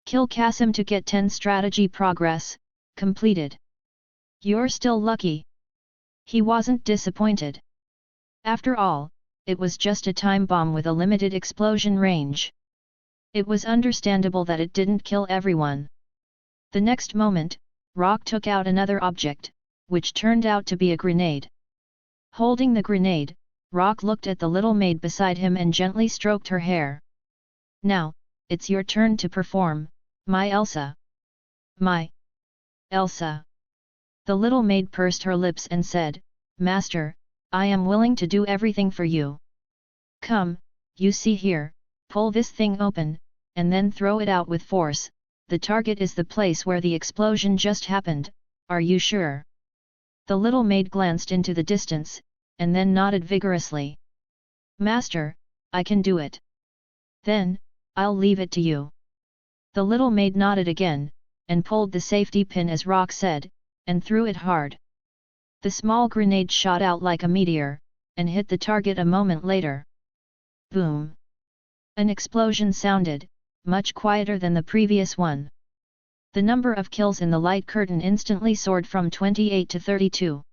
Kill Kasim to get 10 strategy progress, completed. You're still lucky. He wasn't disappointed. After all, it was just a time bomb with a limited explosion range. It was understandable that it didn't kill everyone. The next moment, Rock took out another object, which turned out to be a grenade. Holding the grenade, Rock looked at the little maid beside him and gently stroked her hair. "Now, it's your turn to perform, my Elsa." "My Elsa." The little maid pursed her lips and said, "Master, I am willing to do everything for you. Come, you see here, pull this thing open, and then throw it out with force. The target is the place where the explosion just happened, are you sure?" The little maid glanced into the distance, and then nodded vigorously. "Master, I can do it." "Then, I'll leave it to you." The little maid nodded again, and pulled the safety pin as Rock said, and threw it hard. The small grenade shot out like a meteor, and hit the target a moment later. Boom! An explosion sounded, much quieter than the previous one. The number of kills in the light curtain instantly soared from 28 to 32.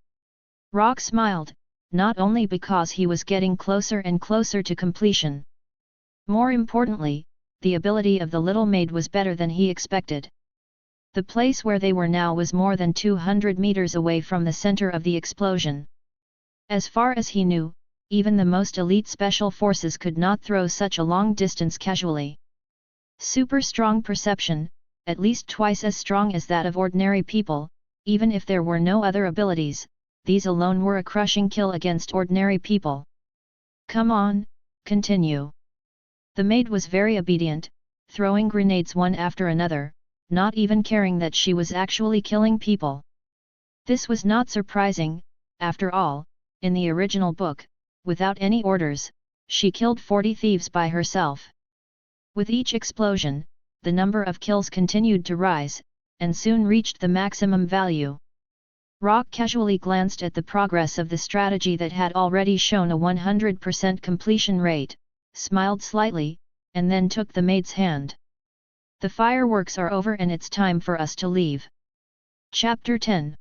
Rock smiled, not only because he was getting closer and closer to completion. More importantly, the ability of the little maid was better than he expected. The place where they were now was more than 200 meters away from the center of the explosion. As far as he knew, even the most elite special forces could not throw such a long distance casually. Super strong perception, at least twice as strong as that of ordinary people, even if there were no other abilities, these alone were a crushing kill against ordinary people. Come on, continue. The maid was very obedient, throwing grenades one after another, not even caring that she was actually killing people. This was not surprising, after all, in the original book, without any orders, she killed 40 thieves by herself. With each explosion, the number of kills continued to rise, and soon reached the maximum value. Rock casually glanced at the progress of the strategy that had already shown a 100% completion rate, smiled slightly, and then took the maid's hand. The fireworks are over and it's time for us to leave. Chapter 10.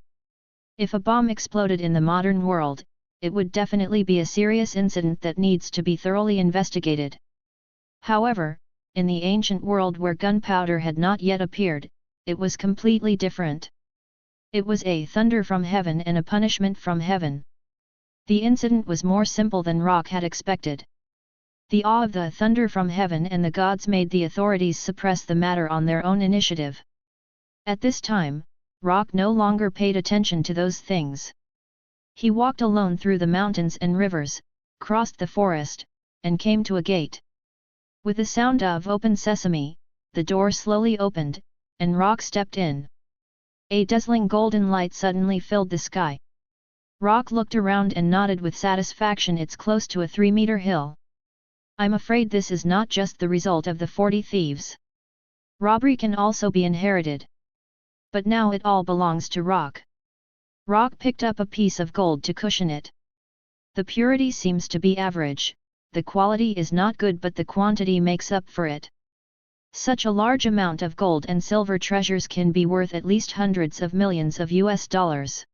If a bomb exploded in the modern world, it would definitely be a serious incident that needs to be thoroughly investigated. However, in the ancient world where gunpowder had not yet appeared, it was completely different. It was a thunder from heaven and a punishment from heaven. The incident was more simple than Rock had expected. The awe of the thunder from heaven and the gods made the authorities suppress the matter on their own initiative. At this time, Rock no longer paid attention to those things. He walked alone through the mountains and rivers, crossed the forest, and came to a gate. With the sound of open sesame, the door slowly opened, and Rock stepped in. A dazzling golden light suddenly filled the sky. Rock looked around and nodded with satisfaction. It's close to a 3-meter hill. I'm afraid this is not just the result of the 40 thieves. Robbery can also be inherited. But now it all belongs to Rock. Rock picked up a piece of gold to cushion it. The purity seems to be average, the quality is not good, but the quantity makes up for it. Such a large amount of gold and silver treasures can be worth at least hundreds of millions of US dollars.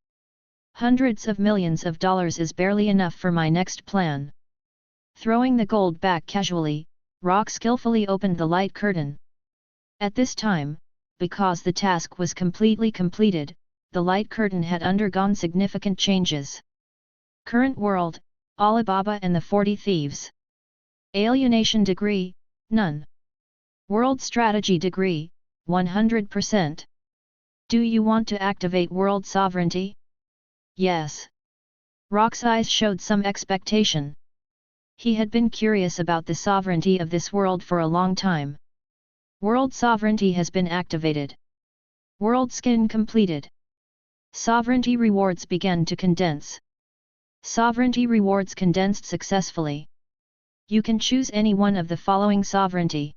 Hundreds of millions of dollars is barely enough for my next plan. Throwing the gold back casually, Rock skillfully opened the light curtain. At this time, because the task was completely completed, the light curtain had undergone significant changes. Current world, Alibaba and the 40 thieves. Alienation degree, none. World strategy degree, 100%. Do you want to activate world sovereignty? Yes. Rock's eyes showed some expectation. He had been curious about the sovereignty of this world for a long time. World sovereignty has been activated. World skin completed. Sovereignty rewards began to condense. Sovereignty rewards condensed successfully. You can choose any one of the following sovereignty.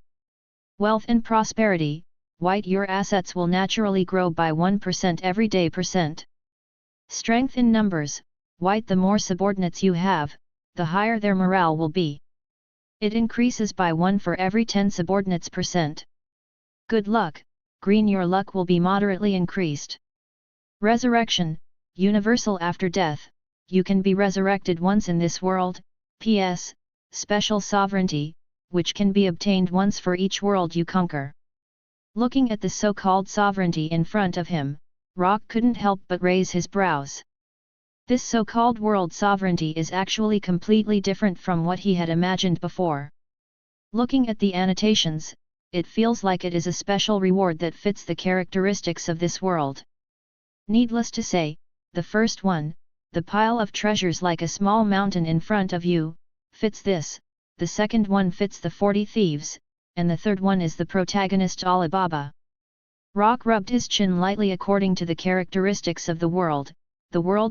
Wealth and prosperity, white. Your assets will naturally grow by 1% every day %. Strength in numbers, white. The more subordinates you have, the higher their morale will be. It increases by 1 for every 10 subordinates %. Good luck, green. Your luck will be moderately increased. Resurrection, universal. After death, you can be resurrected once in this world. P.S. Special sovereignty, which can be obtained once for each world you conquer. Looking at the so-called sovereignty in front of him, Rock couldn't help but raise his brows. This so-called world sovereignty is actually completely different from what he had imagined before. Looking at the annotations, it feels like it is a special reward that fits the characteristics of this world. Needless to say, the first one, the pile of treasures like a small mountain in front of you, fits this. The second one fits the 40 thieves, and the third one is the protagonist Alibaba. Rock rubbed his chin lightly. According to the characteristics of the world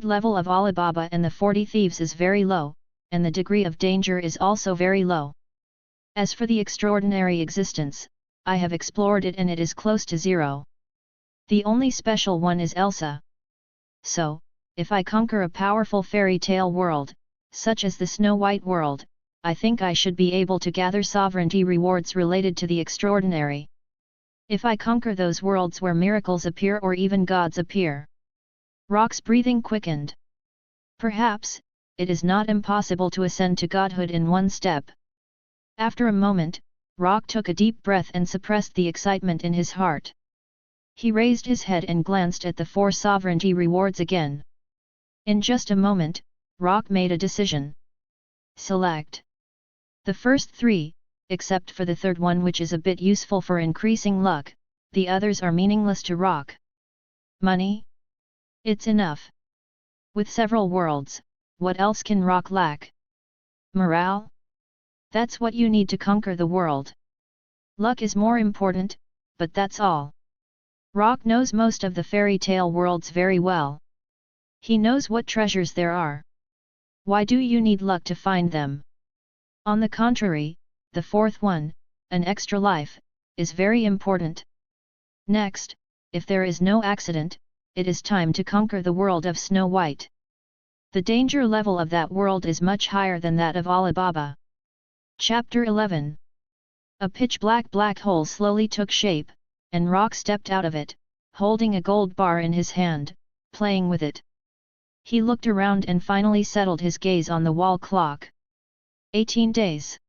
level of Alibaba and the 40 thieves is very low, and the degree of danger is also very low. As for the extraordinary existence, I have explored it and it is close to 0. The only special one is Elsa. So, if I conquer a powerful fairy tale world, such as the Snow White world, I think I should be able to gather sovereignty rewards related to the extraordinary. If I conquer those worlds where miracles appear or even gods appear. Rock's breathing quickened. Perhaps, it is not impossible to ascend to godhood in one step. After a moment, Rock took a deep breath and suppressed the excitement in his heart. He raised his head and glanced at the 4 sovereignty rewards again. In just a moment, Rock made a decision. Select the first 3, except for the third one, which is a bit useful for increasing luck. The others are meaningless to Rock. Money? It's enough. With several worlds, what else can Rock lack? Morale? That's what you need to conquer the world. Luck is more important, but that's all. Rock knows most of the fairy tale worlds very well. He knows what treasures there are. Why do you need luck to find them? On the contrary, the fourth one, an extra life, is very important. Next, if there is no accident, it is time to conquer the world of Snow White. The danger level of that world is much higher than that of Alibaba. Chapter 11. A pitch-black black hole slowly took shape, and Rock stepped out of it, holding a gold bar in his hand, playing with it. He looked around and finally settled his gaze on the wall clock. 18 days.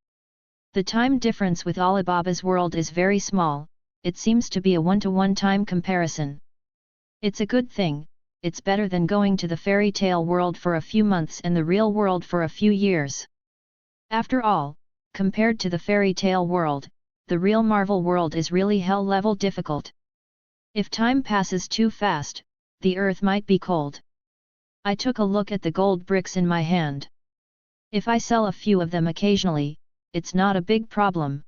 The time difference with Alibaba's world is very small, it seems to be a 1-to-1 time comparison. It's a good thing, it's better than going to the fairy tale world for a few months and the real world for a few years. After all, compared to the fairy tale world, the real Marvel world is really hell-level difficult. If time passes too fast, the earth might be cold. I took a look at the gold bricks in my hand. If I sell a few of them occasionally, it's not a big problem.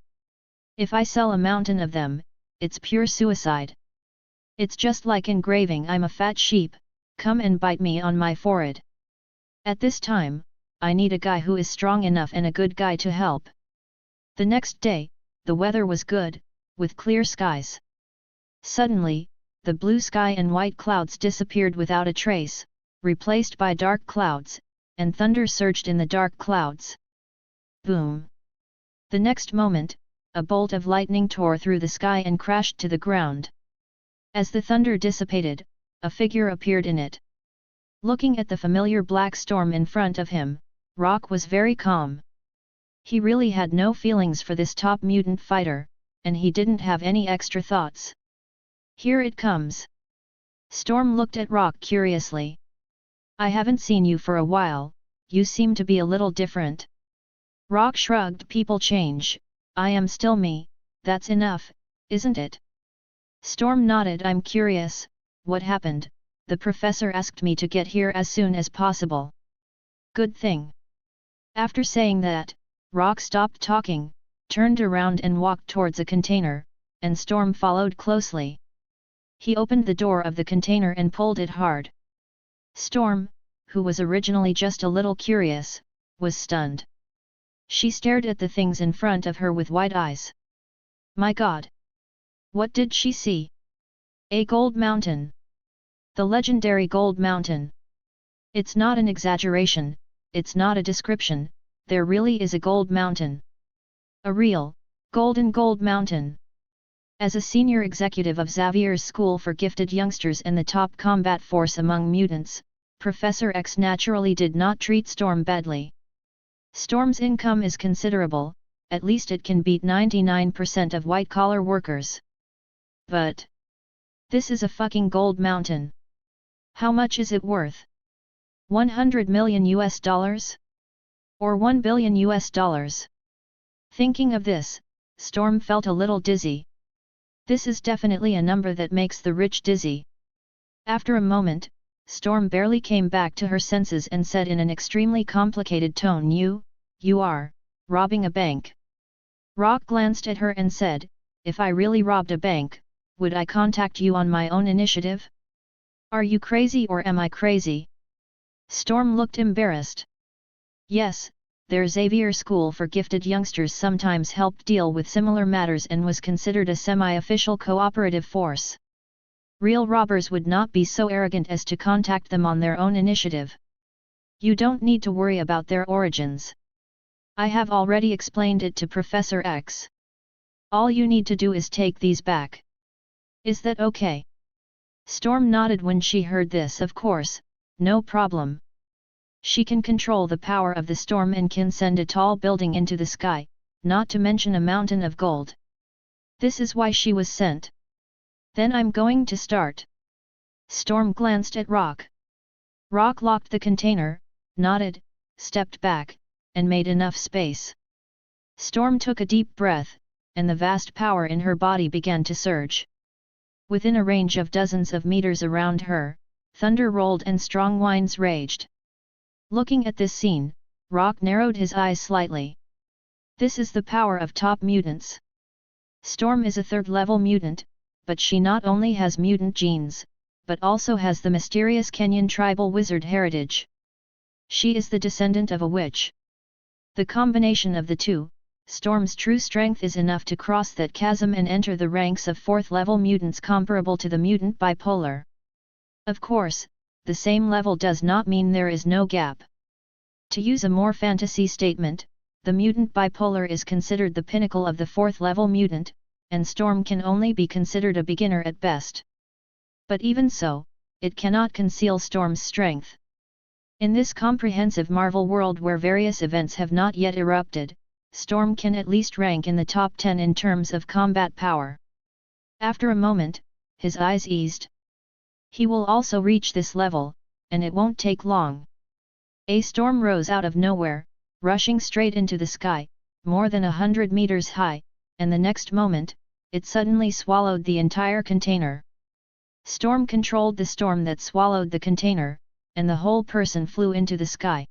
If I sell a mountain of them, it's pure suicide. It's just like engraving I'm a fat sheep, come and bite me on my forehead. At this time, I need a guy who is strong enough and a good guy to help. The next day, the weather was good, with clear skies. Suddenly, the blue sky and white clouds disappeared without a trace, replaced by dark clouds, and thunder surged in the dark clouds. Boom! The next moment, a bolt of lightning tore through the sky and crashed to the ground. As the thunder dissipated, a figure appeared in it. Looking at the familiar black storm in front of him, Rock was very calm. He really had no feelings for this top mutant fighter, and he didn't have any extra thoughts. Here it comes. Storm looked at Rock curiously. I haven't seen you for a while, you seem to be a little different. Rock shrugged. People change, I am still me, that's enough, isn't it? Storm nodded. I'm curious, what happened? The professor asked me to get here as soon as possible. Good thing. After saying that, Rock stopped talking, turned around and walked towards a container, and Storm followed closely. He opened the door of the container and pulled it hard. Storm, who was originally just a little curious, was stunned. She stared at the things in front of her with wide eyes. My God! What did she see? A gold mountain! The legendary gold mountain! It's not an exaggeration, it's not a description, there really is a gold mountain. A real, golden gold mountain. As a senior executive of Xavier's School for Gifted Youngsters and the top combat force among mutants, Professor X naturally did not treat Storm badly. Storm's income is considerable, at least it can beat 99% of white-collar workers. But this is a fucking gold mountain. How much is it worth? 100 million US dollars? Or 1 billion US dollars? Thinking of this, Storm felt a little dizzy. This is definitely a number that makes the rich dizzy. After a moment, Storm barely came back to her senses and said in an extremely complicated tone, You are robbing a bank. Rock glanced at her and said, if I really robbed a bank, would I contact you on my own initiative? Are you crazy or am I crazy? Storm looked embarrassed. Yes, their Xavier School for Gifted Youngsters sometimes helped deal with similar matters and was considered a semi-official cooperative force. Real robbers would not be so arrogant as to contact them on their own initiative. You don't need to worry about their origins. I have already explained it to Professor X. All you need to do is take these back. Is that okay? Storm nodded when she heard this. Of course, no problem. She can control the power of the storm and can send a tall building into the sky, not to mention a mountain of gold. This is why she was sent. Then I'm going to start. Storm glanced at Rock. Rock locked the container, nodded, stepped back, and made enough space. Storm took a deep breath, and the vast power in her body began to surge. Within a range of dozens of meters around her, thunder rolled and strong winds raged. Looking at this scene, Rock narrowed his eyes slightly. This is the power of top mutants. Storm is a third-level mutant, but she not only has mutant genes, but also has the mysterious Kenyan tribal wizard heritage. She is the descendant of a witch. The combination of the two, Storm's true strength is enough to cross that chasm and enter the ranks of fourth-level mutants comparable to the mutant bipolar. Of course, the same level does not mean there is no gap. To use a more fantasy statement, the mutant bipolar is considered the pinnacle of the fourth-level mutant, and Storm can only be considered a beginner at best. But even so, it cannot conceal Storm's strength. In this comprehensive Marvel world where various events have not yet erupted, Storm can at least rank in the top 10 in terms of combat power. After a moment, his eyes eased. He will also reach this level, and it won't take long. A storm rose out of nowhere, rushing straight into the sky, more than 100 meters high, and the next moment, it suddenly swallowed the entire container. Storm controlled the storm that swallowed the container, and the whole person flew into the sky.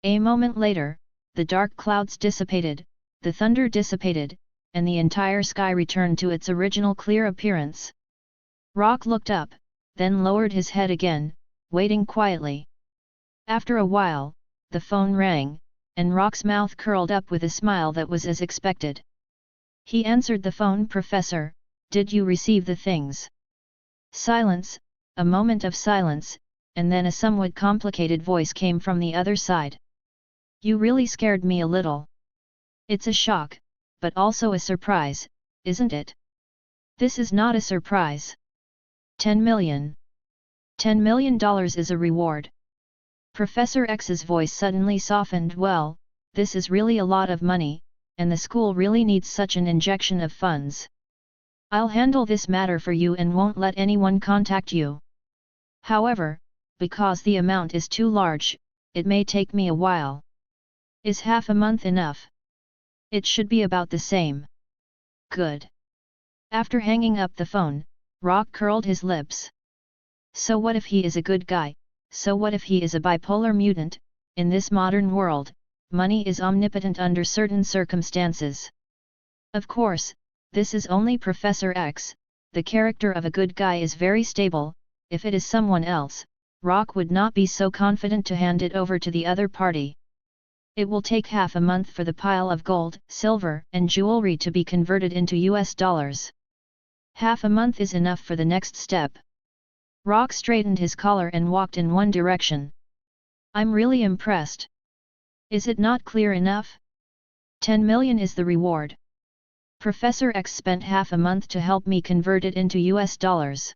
A moment later, the dark clouds dissipated, the thunder dissipated, and the entire sky returned to its original clear appearance. Rock looked up, then lowered his head again, waiting quietly. After a while, the phone rang, and Rock's mouth curled up with a smile that was as expected. He answered the phone. "Professor, did you receive the things?" Silence, a moment of silence, and then a somewhat complicated voice came from the other side. "You really scared me a little. It's a shock, but also a surprise, isn't it?" "This is not a surprise. 10 million. $10 million is a reward." Professor X's voice suddenly softened. "Well, this is really a lot of money, and the school really needs such an injection of funds. I'll handle this matter for you and won't let anyone contact you. However, because the amount is too large, it may take me a while. Is half a month enough?" "It should be about the same." "Good." After hanging up the phone, Rock curled his lips. So what if he is a good guy? So what if he is a bipolar mutant? In this modern world, money is omnipotent under certain circumstances. Of course, this is only Professor X. The character of a good guy is very stable. If it is someone else, Rock would not be so confident to hand it over to the other party. It will take half a month for the pile of gold, silver, and jewelry to be converted into US dollars. Half a month is enough for the next step. Rock straightened his collar and walked in one direction. "I'm really impressed. Is it not clear enough? 10 million is the reward. Professor X spent half a month to help me convert it into US dollars.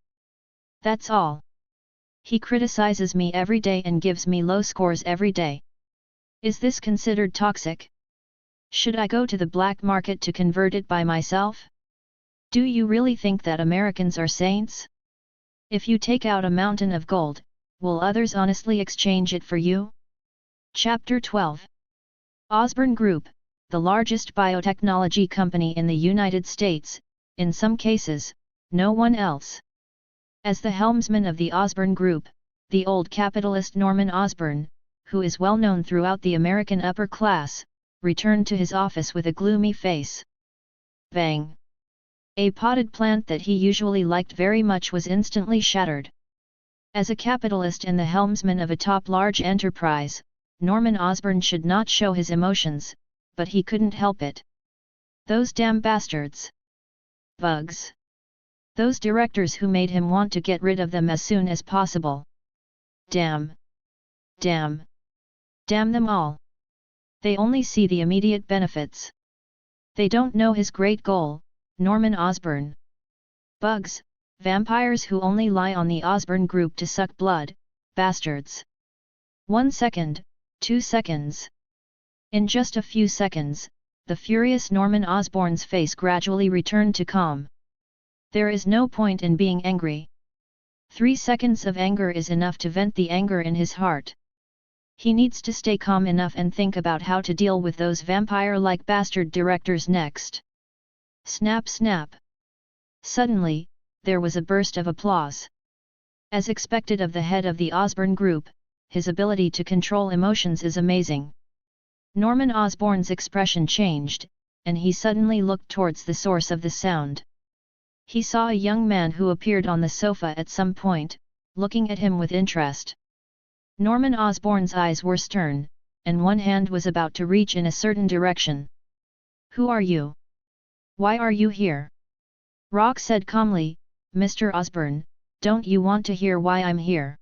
That's all. He criticizes me every day and gives me low scores every day. Is this considered toxic? Should I go to the black market to convert it by myself? Do you really think that Americans are saints? If you take out a mountain of gold, will others honestly exchange it for you?" Chapter 12. Osborne Group, the largest biotechnology company in the United States, in some cases, no one else. As the helmsman of the Osborne Group, the old capitalist Norman Osborn, who is well known throughout the American upper class, returned to his office with a gloomy face. Bang! A potted plant that he usually liked very much was instantly shattered. As a capitalist and the helmsman of a top large enterprise, Norman Osborn should not show his emotions, but he couldn't help it. Those damn bastards! Bugs! Those directors who made him want to get rid of them as soon as possible. Damn! Damn! Damn them all! They only see the immediate benefits. They don't know his great goal, Norman Osborn. Bugs, vampires who only lie on the Osborn group to suck blood, bastards. 1 second, 2 seconds. In just a few seconds, the furious Norman Osborn's face gradually returned to calm. There is no point in being angry. 3 seconds of anger is enough to vent the anger in his heart. He needs to stay calm enough and think about how to deal with those vampire-like bastard directors next. Snap snap. Suddenly, there was a burst of applause. As expected of the head of the Osborn group, his ability to control emotions is amazing. Norman Osborn's expression changed, and he suddenly looked towards the source of the sound. He saw a young man who appeared on the sofa at some point, looking at him with interest. Norman Osborn's eyes were stern, and one hand was about to reach in a certain direction. "Who are you? Why are you here?" Rock said calmly, "Mr. Osborn, don't you want to hear why I'm here?"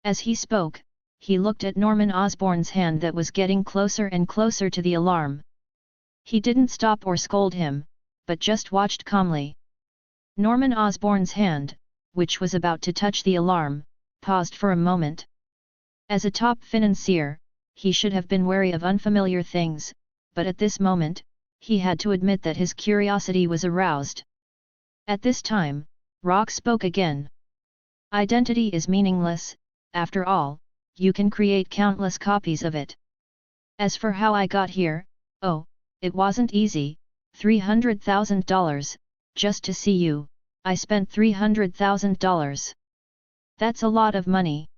As he spoke, he looked at Norman Osborn's hand that was getting closer and closer to the alarm. He didn't stop or scold him, but just watched calmly. Norman Osborn's hand, which was about to touch the alarm, paused for a moment. As a top financier, he should have been wary of unfamiliar things, but at this moment, he had to admit that his curiosity was aroused. At this time, Rock spoke again. "Identity is meaningless, after all, you can create countless copies of it. As for how I got here, oh, it wasn't easy, $300,000, just to see you, I spent $300,000. That's a lot of money."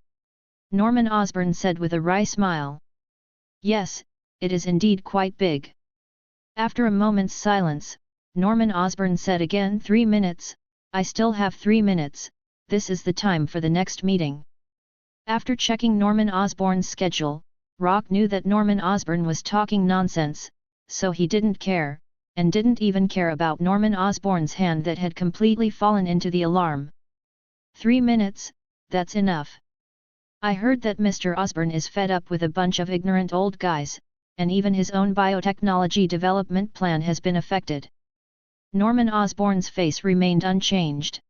Norman Osborn said with a wry smile. "Yes, it is indeed quite big." After a moment's silence, Norman Osborn said again, 3 minutes, I still have 3 minutes, this is the time for the next meeting." After checking Norman Osborn's schedule, Rock knew that Norman Osborn was talking nonsense, so he didn't care, and didn't even care about Norman Osborn's hand that had completely fallen into the alarm. 3 minutes, that's enough. I heard that Mr. Osborn is fed up with a bunch of ignorant old guys, and even his own biotechnology development plan has been affected. Norman Osborn's face remained unchanged.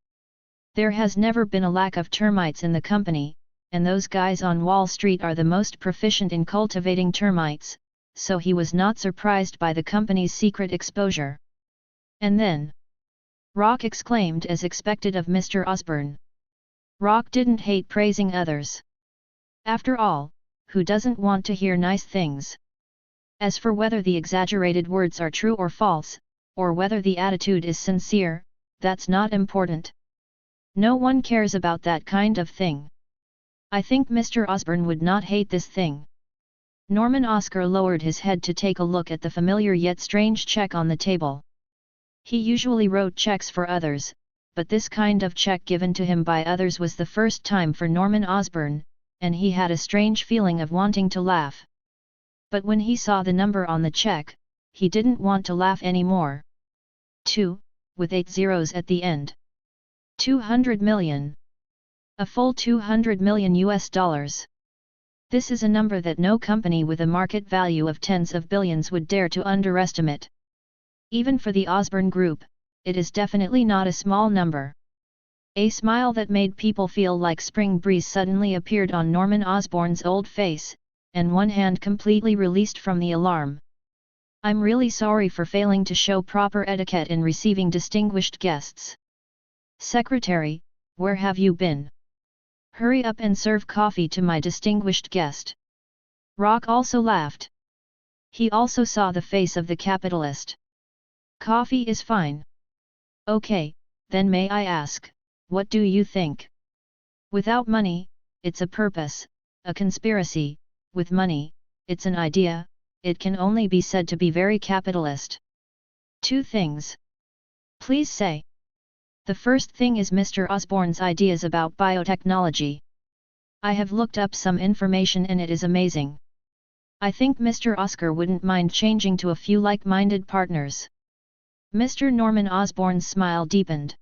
There has never been a lack of termites in the company, and those guys on Wall Street are the most proficient in cultivating termites, so he was not surprised by the company's secret exposure. And then, Rock exclaimed as expected of Mr. Osborn. Rock didn't hate praising others. After all, who doesn't want to hear nice things? As for whether the exaggerated words are true or false, or whether the attitude is sincere, that's not important. No one cares about that kind of thing. I think Mr. Osborn would not hate this thing. Norman Oscar lowered his head to take a look at the familiar yet strange check on the table. He usually wrote checks for others, but this kind of check given to him by others was the first time for Norman Osborn, and he had a strange feeling of wanting to laugh. But when he saw the number on the check, he didn't want to laugh anymore. 2, with 8 zeros at the end. 200 million. A full $200 million US. This is a number that no company with a market value of tens of billions would dare to underestimate. Even for the Osborn Group, it is definitely not a small number. A smile that made people feel like spring breeze suddenly appeared on Norman Osborn's old face, and one hand completely released from the alarm. "I'm really sorry for failing to show proper etiquette in receiving distinguished guests. Secretary, where have you been? Hurry up and serve coffee to my distinguished guest." Rock also laughed. He also saw the face of the capitalist. "Coffee is fine. Okay, then may I ask, what do you think? Without money, it's a purpose, a conspiracy. With money, it's an idea, it can only be said to be very capitalist." 2 things. Please say. The first thing is Mr. Osborn's ideas about biotechnology. I have looked up some information and it is amazing. I think Mr. Oscar wouldn't mind changing to a few like-minded partners. Mr. Norman Osborn's smile deepened.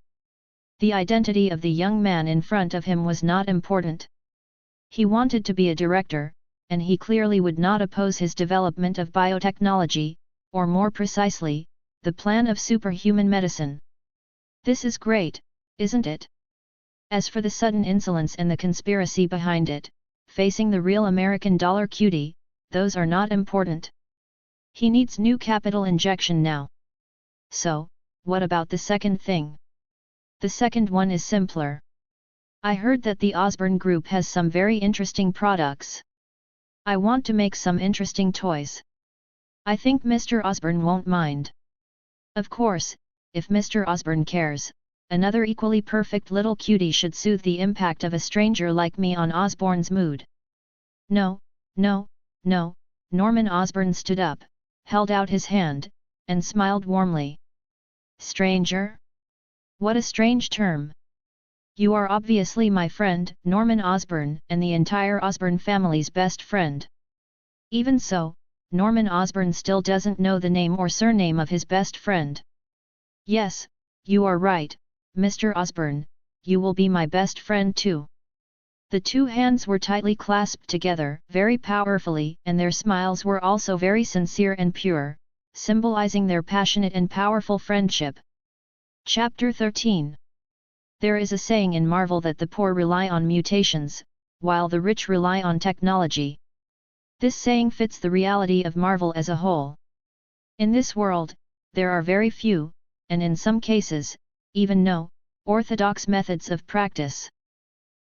The identity of the young man in front of him was not important. He wanted to be a director, and he clearly would not oppose his development of biotechnology, or more precisely, the plan of superhuman medicine. "This is great, isn't it? As for the sudden insolence and the conspiracy behind it, facing the real American dollar cutie, those are not important. He needs new capital injection now. So, what about the second thing? The second one is simpler. I heard that the Osborne Group has some very interesting products. I want to make some interesting toys. I think Mr. Osborne won't mind. Of course, if Mr. Osborne cares, another equally perfect little cutie should soothe the impact of a stranger like me on Osborne's mood. No, no, no, Norman Osborne stood up, held out his hand, and smiled warmly. Stranger? What a strange term. You are obviously my friend, Norman Osborne, and the entire Osborne family's best friend. Even so, Norman Osborne still doesn't know the name or surname of his best friend. Yes, you are right, Mr. Osborne, you will be my best friend too. The two hands were tightly clasped together, very powerfully, and their smiles were also very sincere and pure, symbolizing their passionate and powerful friendship. Chapter 13. There is a saying in Marvel that the poor rely on mutations, while the rich rely on technology. This saying fits the reality of Marvel as a whole. In this world, there are very few, and in some cases, even no, orthodox methods of practice.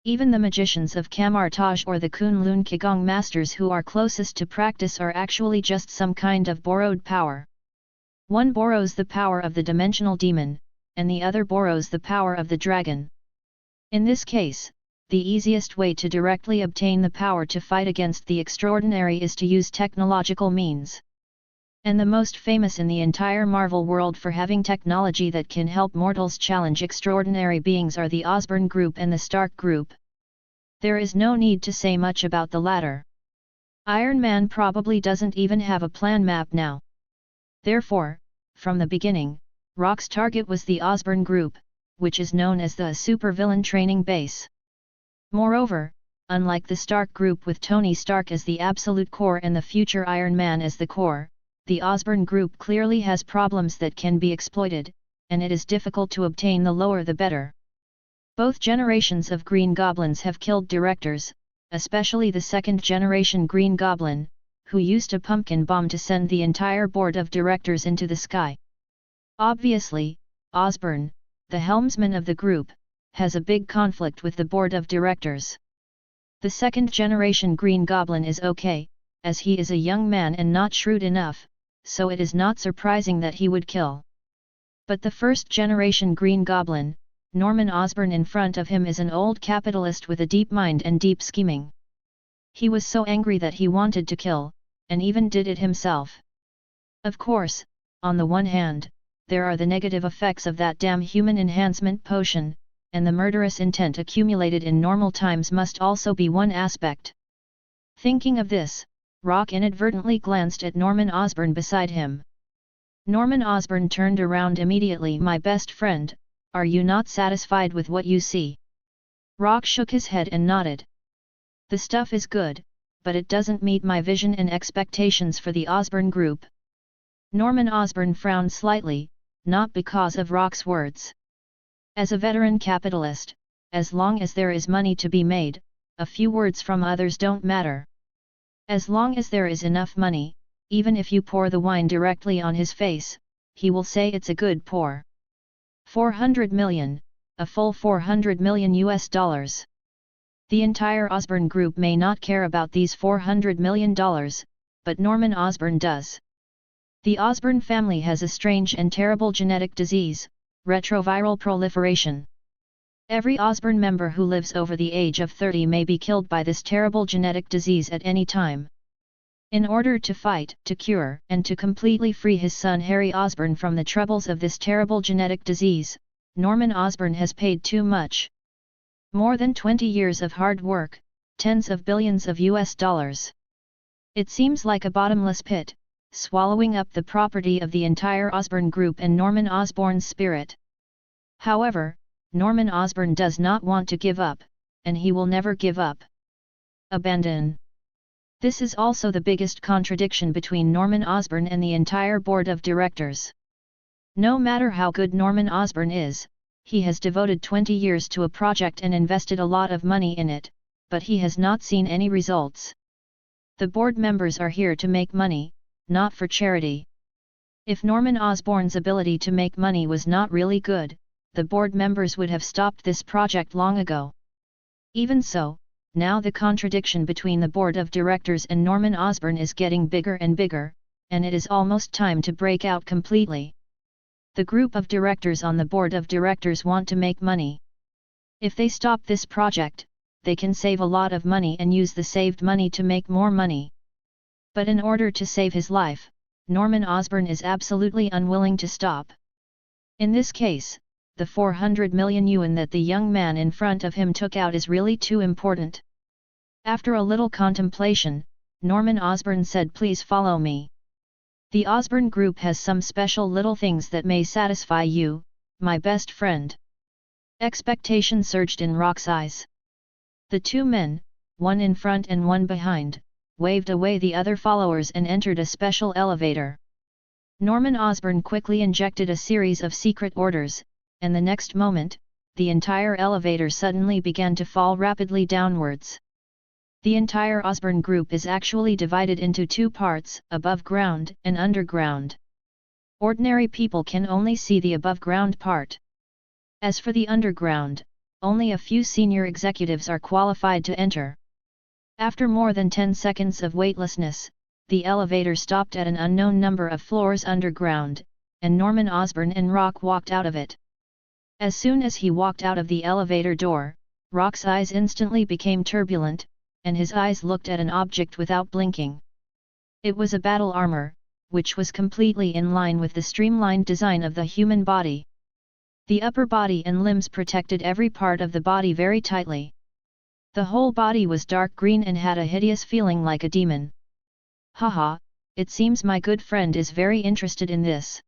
Even the magicians of Kamartaj or the Kunlun Qigong masters who are closest to practice are actually just some kind of borrowed power. One borrows the power of the dimensional demon, and the other borrows the power of the dragon. In this case, the easiest way to directly obtain the power to fight against the extraordinary is to use technological means. And the most famous in the entire Marvel world for having technology that can help mortals challenge extraordinary beings are the Osborne Group and the Stark Group. There is no need to say much about the latter. Iron Man probably doesn't even have a plan map now. Therefore, from the beginning, Rock's target was the Osborne Group, which is known as the supervillain training base. Moreover, unlike the Stark Group with Tony Stark as the absolute core and the future Iron Man as the core, the Osborne Group clearly has problems that can be exploited, and it is difficult to obtain, the lower the better. Both generations of Green Goblins have killed directors, especially the second generation Green Goblin, who used a pumpkin bomb to send the entire board of directors into the sky. Obviously, Osborne, the helmsman of the group, has a big conflict with the board of directors. The second generation Green Goblin is okay, as he is a young man and not shrewd enough, so it is not surprising that he would kill. But the first generation Green Goblin, Norman Osborn, in front of him is an old capitalist with a deep mind and deep scheming. He was so angry that he wanted to kill, and even did it himself. Of course, on the one hand, there are the negative effects of that damn human enhancement potion, and the murderous intent accumulated in normal times must also be one aspect. Thinking of this, Rock inadvertently glanced at Norman Osborn beside him. Norman Osborn turned around immediately. "My best friend, are you not satisfied with what you see?" Rock shook his head and nodded. "The stuff is good, but it doesn't meet my vision and expectations for the Osborne Group." Norman Osborn frowned slightly, not because of Rock's words. As a veteran capitalist, as long as there is money to be made, a few words from others don't matter. As long as there is enough money, even if you pour the wine directly on his face, he will say it's a good pour. 400 million, a full 400 million US dollars. The entire Osborne Group may not care about these $400 million, but Norman Osborn does. The Osborne family has a strange and terrible genetic disease, retroviral proliferation. Every Osborne member who lives over the age of 30 may be killed by this terrible genetic disease at any time. In order to fight, to cure, and to completely free his son Harry Osborn from the troubles of this terrible genetic disease, Norman Osborn has paid too much. More than 20 years of hard work, tens of billions of US dollars. It seems like a bottomless pit, swallowing up the property of the entire Osborne Group and Norman Osborn's spirit. However, Norman Osborn does not want to give up, and he will never give up. Abandon. This is also the biggest contradiction between Norman Osborn and the entire board of directors. No matter how good Norman Osborn is, he has devoted 20 years to a project and invested a lot of money in it, but he has not seen any results. The board members are here to make money, not for charity. If Norman Osborn's ability to make money was not really good, the board members would have stopped this project long ago. Even so, now the contradiction between the board of directors and Norman Osborn is getting bigger and bigger, and it is almost time to break out completely. The group of directors on the board of directors want to make money. If they stop this project, they can save a lot of money and use the saved money to make more money. But in order to save his life, Norman Osborn is absolutely unwilling to stop. In this case, the 400 million yuan that the young man in front of him took out is really too important. After a little contemplation, Norman Osborn said, "Please follow me. The Osborn Group has some special little things that may satisfy you, my best friend." Expectation surged in Rock's eyes. The two men, one in front and one behind, waved away the other followers and entered a special elevator. Norman Osborn quickly injected a series of secret orders, and the next moment, the entire elevator suddenly began to fall rapidly downwards. The entire Osborn Group is actually divided into two parts, above ground and underground. Ordinary people can only see the above ground part. As for the underground, only a few senior executives are qualified to enter. After more than 10 seconds of weightlessness, the elevator stopped at an unknown number of floors underground, and Norman Osborn and Rock walked out of it. As soon as he walked out of the elevator door, Rock's eyes instantly became turbulent, and his eyes looked at an object without blinking. It was a battle armor, which was completely in line with the streamlined design of the human body. The upper body and limbs protected every part of the body very tightly. The whole body was dark green and had a hideous feeling like a demon. "Haha, it seems my good friend is very interested in this.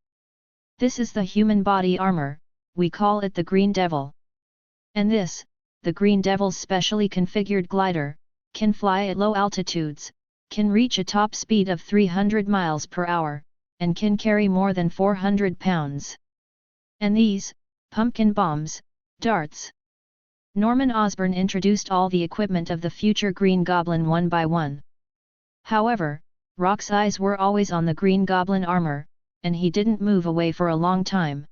This is the human body armor, we call it the Green Devil. And this, the Green Devil's specially configured glider, can fly at low altitudes, can reach a top speed of 300 miles per hour, and can carry more than 400 pounds. And these, pumpkin bombs, darts." Norman Osborn introduced all the equipment of the future Green Goblin one by one. However, Rock's eyes were always on the Green Goblin armor, and he didn't move away for a long time.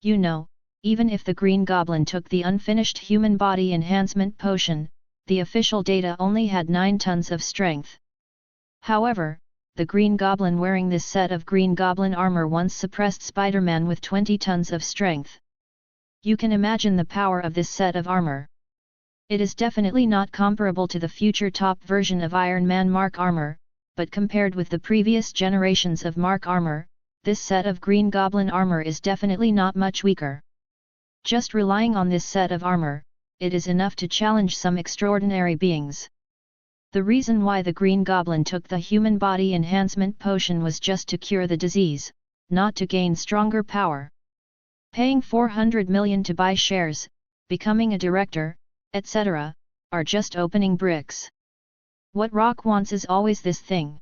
You know, even if the Green Goblin took the unfinished human body enhancement potion, the official data only had 9 tons of strength. However, the Green Goblin wearing this set of Green Goblin armor once suppressed Spider-Man with 20 tons of strength. You can imagine the power of this set of armor. It is definitely not comparable to the future top version of Iron Man Mark armor, but compared with the previous generations of Mark armor, this set of Green Goblin armor is definitely not much weaker. Just relying on this set of armor, it is enough to challenge some extraordinary beings. The reason why the Green Goblin took the human body enhancement potion was just to cure the disease, not to gain stronger power. Paying 400 million to buy shares, becoming a director, etc., are just opening bricks. What Rock wants is always this thing.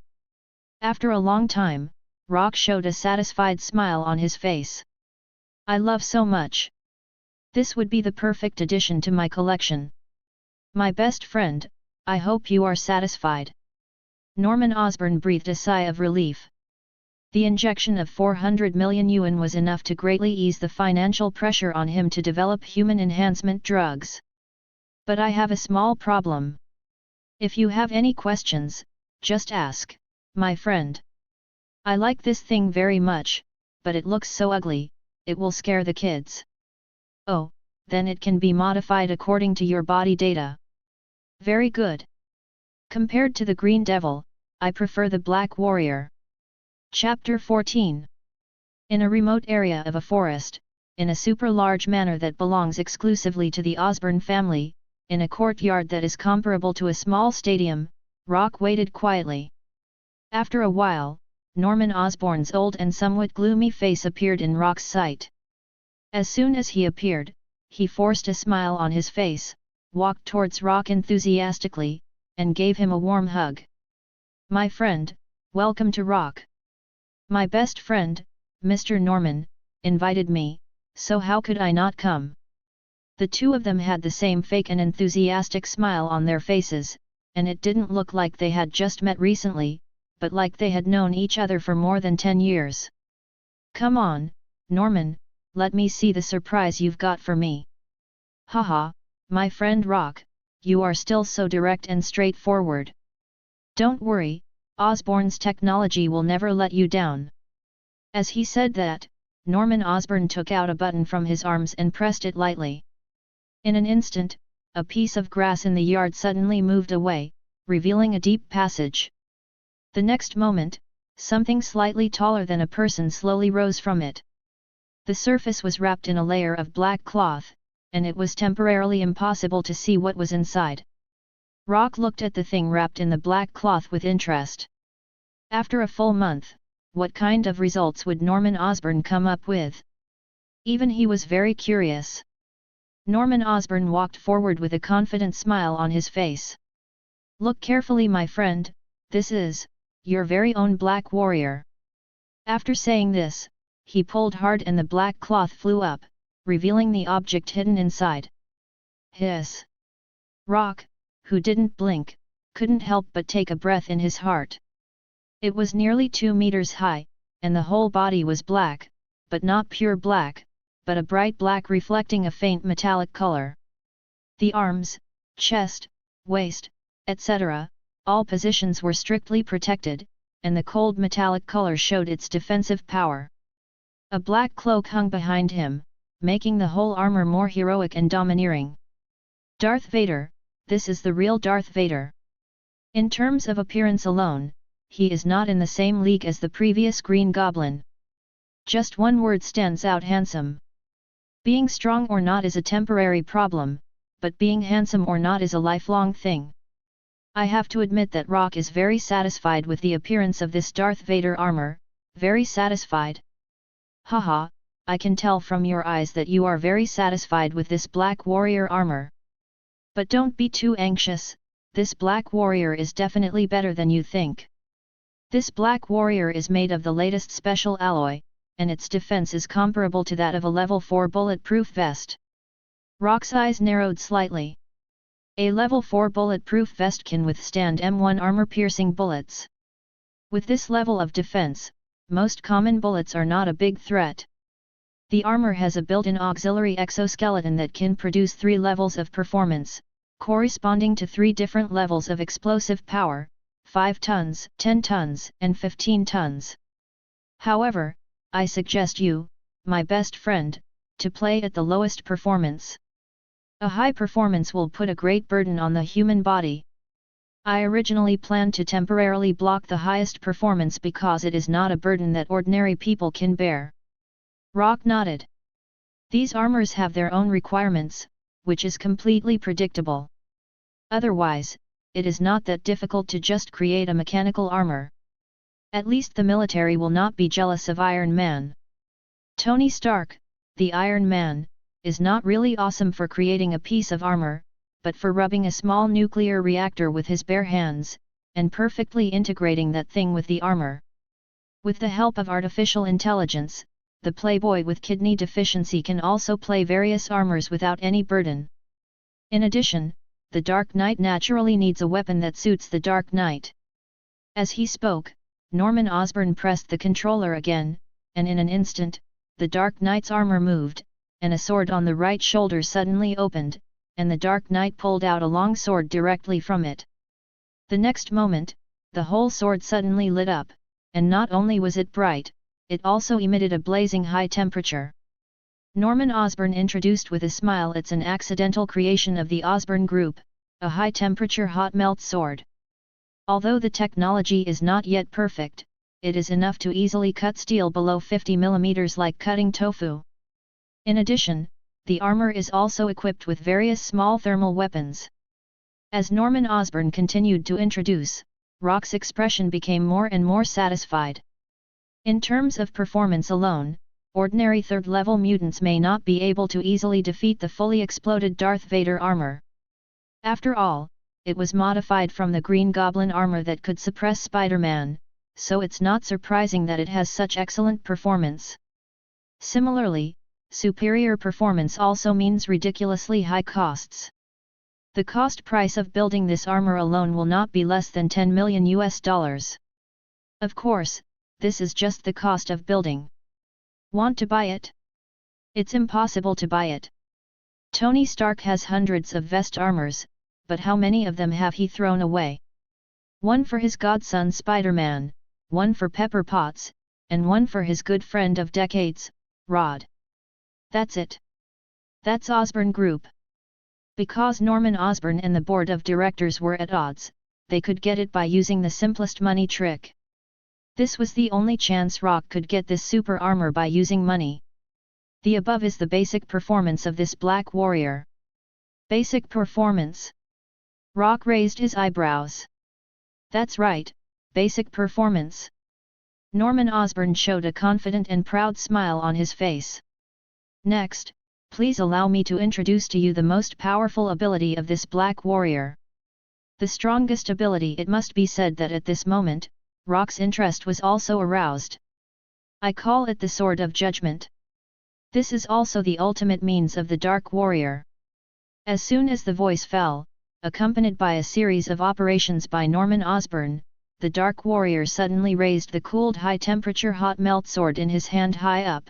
After a long time, Rock showed a satisfied smile on his face. "I love so much. This would be the perfect addition to my collection. My best friend, I hope you are satisfied." Norman Osborn breathed a sigh of relief. The injection of 400 million yuan was enough to greatly ease the financial pressure on him to develop human enhancement drugs. "But I have a small problem. If you have any questions, just ask, my friend. I like this thing very much, but it looks so ugly, it will scare the kids." "Oh, then it can be modified according to your body data." "Very good. Compared to the Green Devil, I prefer the Black Warrior." Chapter 14. In a remote area of a forest, in a super-large manor that belongs exclusively to the Osborn family, in a courtyard that is comparable to a small stadium, Rock waited quietly. After a while, Norman Osborn's old and somewhat gloomy face appeared in Rock's sight. As soon as he appeared, he forced a smile on his face, walked towards Rock enthusiastically, and gave him a warm hug. "My friend, welcome to Rock. My best friend, Mr. Norman, invited me, so how could I not come? The two of them had the same fake and enthusiastic smile on their faces, and it didn't look like they had just met recently, but like they had known each other for more than 10 years. Come on, Norman, let me see the surprise you've got for me. Haha, my friend Rock, you are still so direct and straightforward. Don't worry, Osborne's technology will never let you down. As he said that, Norman Osborn took out a button from his arms and pressed it lightly. In an instant, a piece of grass in the yard suddenly moved away, revealing a deep passage. The next moment, something slightly taller than a person slowly rose from it. The surface was wrapped in a layer of black cloth, and it was temporarily impossible to see what was inside. Rock looked at the thing wrapped in the black cloth with interest. After a full month, what kind of results would Norman Osborn come up with? Even he was very curious. Norman Osborn walked forward with a confident smile on his face. Look carefully, my friend, this is your very own black warrior. After saying this, he pulled hard and the black cloth flew up, revealing the object hidden inside. Hiss! Rock, who didn't blink, couldn't help but take a breath in his heart. It was nearly 2 meters high, and the whole body was black, but not pure black, but a bright black reflecting a faint metallic color. The arms, chest, waist, etc., all positions were strictly protected, and the cold metallic color showed its defensive power. A black cloak hung behind him, making the whole armor more heroic and domineering. Darth Vader, this is the real Darth Vader. In terms of appearance alone, he is not in the same league as the previous Green Goblin. Just one word stands out: handsome. Being strong or not is a temporary problem, but being handsome or not is a lifelong thing. I have to admit that Rock is very satisfied with the appearance of this Darth Vader armor, very satisfied. Haha, I can tell from your eyes that you are very satisfied with this Black Warrior armor. But don't be too anxious, this Black Warrior is definitely better than you think. This Black Warrior is made of the latest special alloy, and its defense is comparable to that of a level 4 bulletproof vest. Rock's eyes narrowed slightly. A level 4 bulletproof vest can withstand M1 armor-piercing bullets. With this level of defense, most common bullets are not a big threat. The armor has a built-in auxiliary exoskeleton that can produce 3 levels of performance, corresponding to 3 different levels of explosive power: 5 tons, 10 tons, and 15 tons. However, I suggest you, my best friend, to play at the lowest performance. A high performance will put a great burden on the human body. I originally planned to temporarily block the highest performance because it is not a burden that ordinary people can bear. Rock nodded. These armors have their own requirements, which is completely predictable. Otherwise, it is not that difficult to just create a mechanical armor. At least the military will not be jealous of Iron Man. Tony Stark, the Iron Man, is not really awesome for creating a piece of armor, but for rubbing a small nuclear reactor with his bare hands, and perfectly integrating that thing with the armor. With the help of artificial intelligence, the playboy with kidney deficiency can also play various armors without any burden. In addition, the Dark Knight naturally needs a weapon that suits the Dark Knight. As he spoke, Norman Osborn pressed the controller again, and in an instant, the Dark Knight's armor moved, and a sword on the right shoulder suddenly opened, and the Dark Knight pulled out a long sword directly from it. The next moment, the whole sword suddenly lit up, and not only was it bright, it also emitted a blazing high temperature. Norman Osborn introduced with a smile, it's an accidental creation of the Osborn Group, a high-temperature hot melt sword. Although the technology is not yet perfect, it is enough to easily cut steel below 50 mm like cutting tofu. In addition, the armor is also equipped with various small thermal weapons. As Norman Osborn continued to introduce, Rock's expression became more and more satisfied. In terms of performance alone, ordinary third-level mutants may not be able to easily defeat the fully exploded Darth Vader armor. After all, it was modified from the Green Goblin armor that could suppress Spider-Man, so it's not surprising that it has such excellent performance. Similarly, superior performance also means ridiculously high costs. The cost price of building this armor alone will not be less than 10 million US dollars. Of course, this is just the cost of building. Want to buy it? It's impossible to buy it. Tony Stark has hundreds of vest armors, but how many of them have he thrown away? One for his godson Spider-Man, one for Pepper Potts, and one for his good friend of decades, Rod. That's it. That's Osborn Group. Because Norman Osborn and the board of directors were at odds, they could get it by using the simplest money trick. This was the only chance Rock could get this super armor by using money. The above is the basic performance of this Black Warrior. Basic performance. Rock raised his eyebrows. That's right, basic performance. Norman Osborn showed a confident and proud smile on his face. Next, please allow me to introduce to you the most powerful ability of this Black Warrior. The strongest ability. It must be said that at this moment, Rock's interest was also aroused. I call it the Sword of Judgment. This is also the ultimate means of the Dark Warrior. As soon as the voice fell, accompanied by a series of operations by Norman Osborn, the Dark Warrior suddenly raised the cooled high-temperature hot melt sword in his hand high up.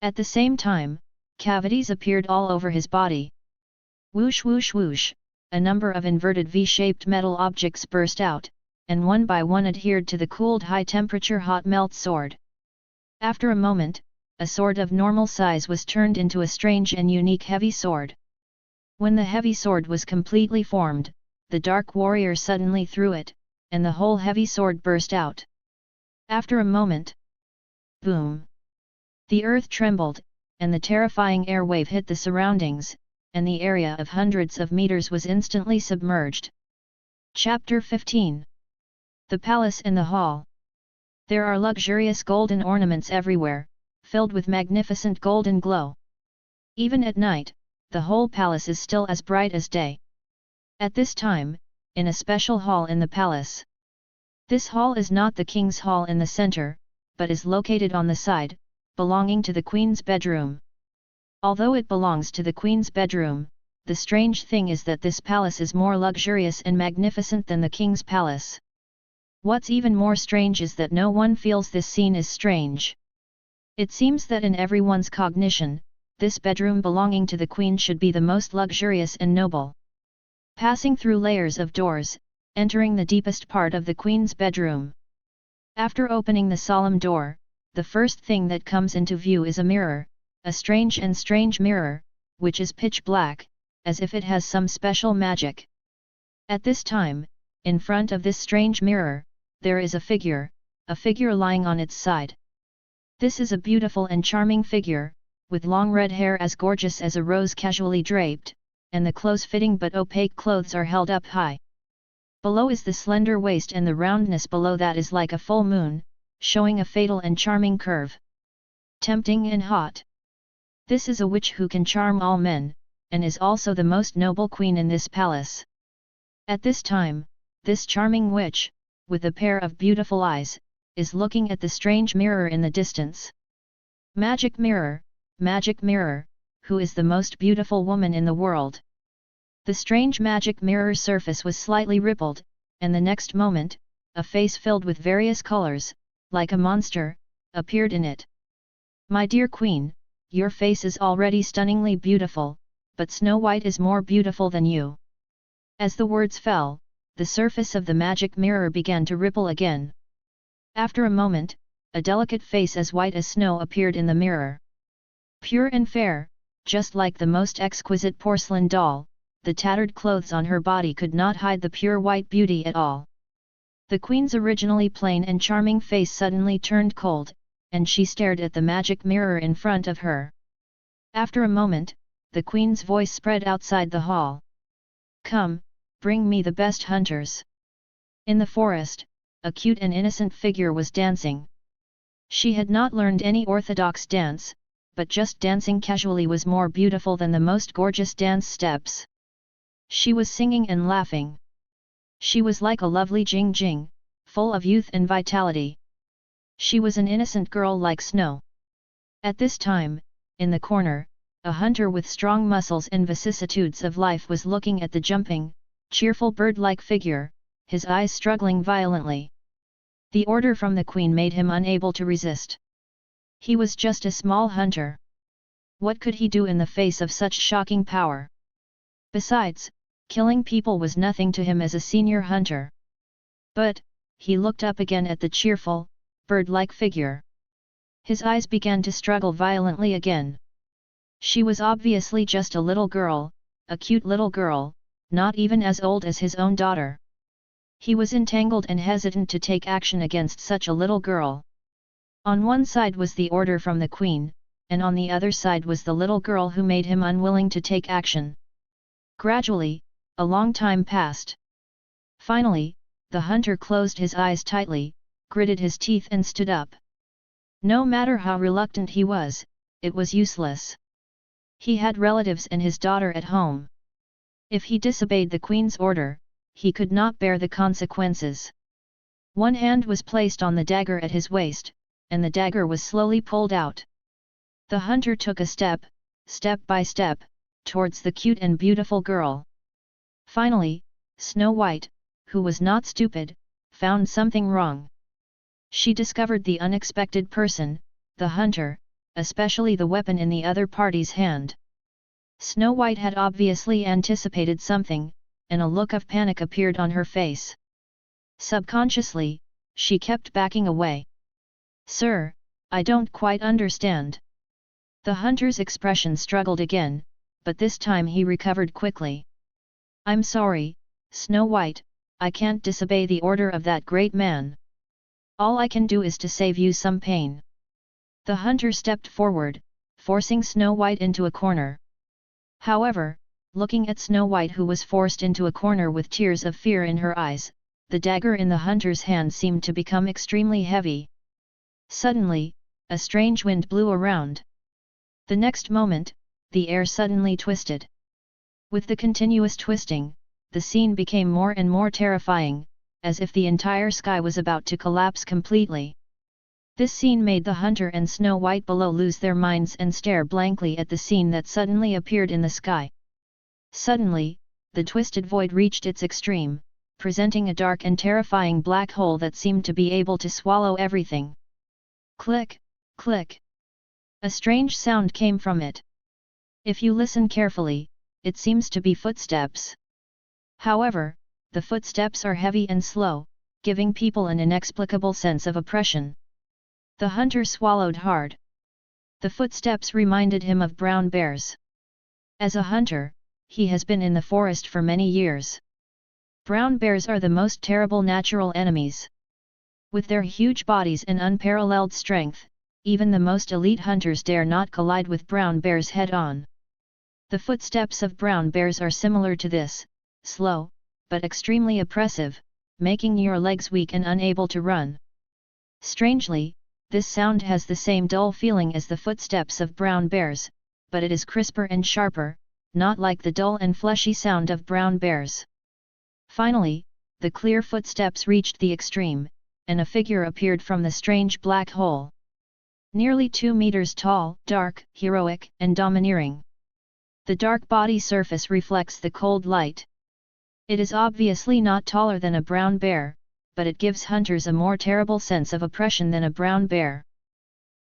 At the same time, cavities appeared all over his body. Whoosh whoosh whoosh, a number of inverted V-shaped metal objects burst out, and one by one adhered to the cooled high-temperature hot melt sword. After a moment, a sword of normal size was turned into a strange and unique heavy sword. When the heavy sword was completely formed, the Dark Warrior suddenly threw it, and the whole heavy sword burst out. After a moment, boom! The earth trembled, and the terrifying air wave hit the surroundings, and the area of hundreds of meters was instantly submerged. Chapter 15. The Palace and the Hall. There are luxurious golden ornaments everywhere, filled with magnificent golden glow. Even at night, the whole palace is still as bright as day. At this time, in a special hall in the palace. This hall is not the king's hall in the center, but is located on the side, belonging to the queen's bedroom. Although it belongs to the queen's bedroom, the strange thing is that this palace is more luxurious and magnificent than the king's palace. What's even more strange is that no one feels this scene is strange. It seems that in everyone's cognition, this bedroom belonging to the queen should be the most luxurious and noble. Passing through layers of doors, entering the deepest part of the queen's bedroom. After opening the solemn door, the first thing that comes into view is a mirror, a strange mirror, which is pitch black, as if it has some special magic. At this time, in front of this strange mirror, there is a figure lying on its side. This is a beautiful and charming figure, with long red hair as gorgeous as a rose casually draped, and the close-fitting but opaque clothes are held up high. Below is the slender waist, and the roundness below that is like a full moon, showing a fatal and charming curve. Tempting and hot. This is a witch who can charm all men, and is also the most noble queen in this palace. At this time, this charming witch, with a pair of beautiful eyes, is looking at the strange mirror in the distance. Magic mirror, who is the most beautiful woman in the world? The strange magic mirror surface was slightly rippled, and the next moment, a face filled with various colors, like a monster, appeared in it. My dear queen, your face is already stunningly beautiful, but Snow White is more beautiful than you. As the words fell, the surface of the magic mirror began to ripple again. After a moment, a delicate face as white as snow appeared in the mirror. Pure and fair, just like the most exquisite porcelain doll, the tattered clothes on her body could not hide the pure white beauty at all. The queen's originally plain and charming face suddenly turned cold, and she stared at the magic mirror in front of her. After a moment, the queen's voice spread outside the hall. Come, bring me the best hunters. In the forest, a cute and innocent figure was dancing. She had not learned any orthodox dance, but just dancing casually was more beautiful than the most gorgeous dance steps. She was singing and laughing. She was like a lovely Jing Jing, full of youth and vitality. She was an innocent girl like snow. At this time, in the corner, a hunter with strong muscles and vicissitudes of life was looking at the jumping, cheerful bird-like figure, his eyes struggling violently. The order from the queen made him unable to resist. He was just a small hunter. What could he do in the face of such shocking power? Besides, killing people was nothing to him as a senior hunter. But, he looked up again at the cheerful, bird-like figure. His eyes began to struggle violently again. She was obviously just a little girl, a cute little girl, not even as old as his own daughter. He was entangled and hesitant to take action against such a little girl. On one side was the order from the queen, and on the other side was the little girl who made him unwilling to take action. Gradually, a long time passed. Finally, the hunter closed his eyes tightly, gritted his teeth and stood up. No matter how reluctant he was, it was useless. He had relatives and his daughter at home. If he disobeyed the queen's order, he could not bear the consequences. One hand was placed on the dagger at his waist, and the dagger was slowly pulled out. The hunter took a step by step, towards the cute and beautiful girl. Finally, Snow White, who was not stupid, found something wrong. She discovered the unexpected person, the hunter, especially the weapon in the other party's hand. Snow White had obviously anticipated something, and a look of panic appeared on her face. Subconsciously, she kept backing away. "Sir, I don't quite understand." The hunter's expression struggled again, but this time he recovered quickly. "I'm sorry, Snow White, I can't disobey the order of that great man. All I can do is to save you some pain." The hunter stepped forward, forcing Snow White into a corner. However, looking at Snow White, who was forced into a corner with tears of fear in her eyes, the dagger in the hunter's hand seemed to become extremely heavy. Suddenly, a strange wind blew around. The next moment, the air suddenly twisted. With the continuous twisting, the scene became more and more terrifying, as if the entire sky was about to collapse completely. This scene made the hunter and Snow White below lose their minds and stare blankly at the scene that suddenly appeared in the sky. Suddenly, the twisted void reached its extreme, presenting a dark and terrifying black hole that seemed to be able to swallow everything. Click, click. A strange sound came from it. If you listen carefully, it seems to be footsteps. However, the footsteps are heavy and slow, giving people an inexplicable sense of oppression. The hunter swallowed hard. The footsteps reminded him of brown bears. As a hunter, he has been in the forest for many years. Brown bears are the most terrible natural enemies. With their huge bodies and unparalleled strength, even the most elite hunters dare not collide with brown bears head-on. The footsteps of brown bears are similar to this, slow, but extremely oppressive, making your legs weak and unable to run. Strangely, this sound has the same dull feeling as the footsteps of brown bears, but it is crisper and sharper, not like the dull and fleshy sound of brown bears. Finally, the clear footsteps reached the extreme, and a figure appeared from the strange black hole. Nearly 2 meters tall, dark, heroic, and domineering. The dark body surface reflects the cold light. It is obviously not taller than a brown bear, but it gives hunters a more terrible sense of oppression than a brown bear.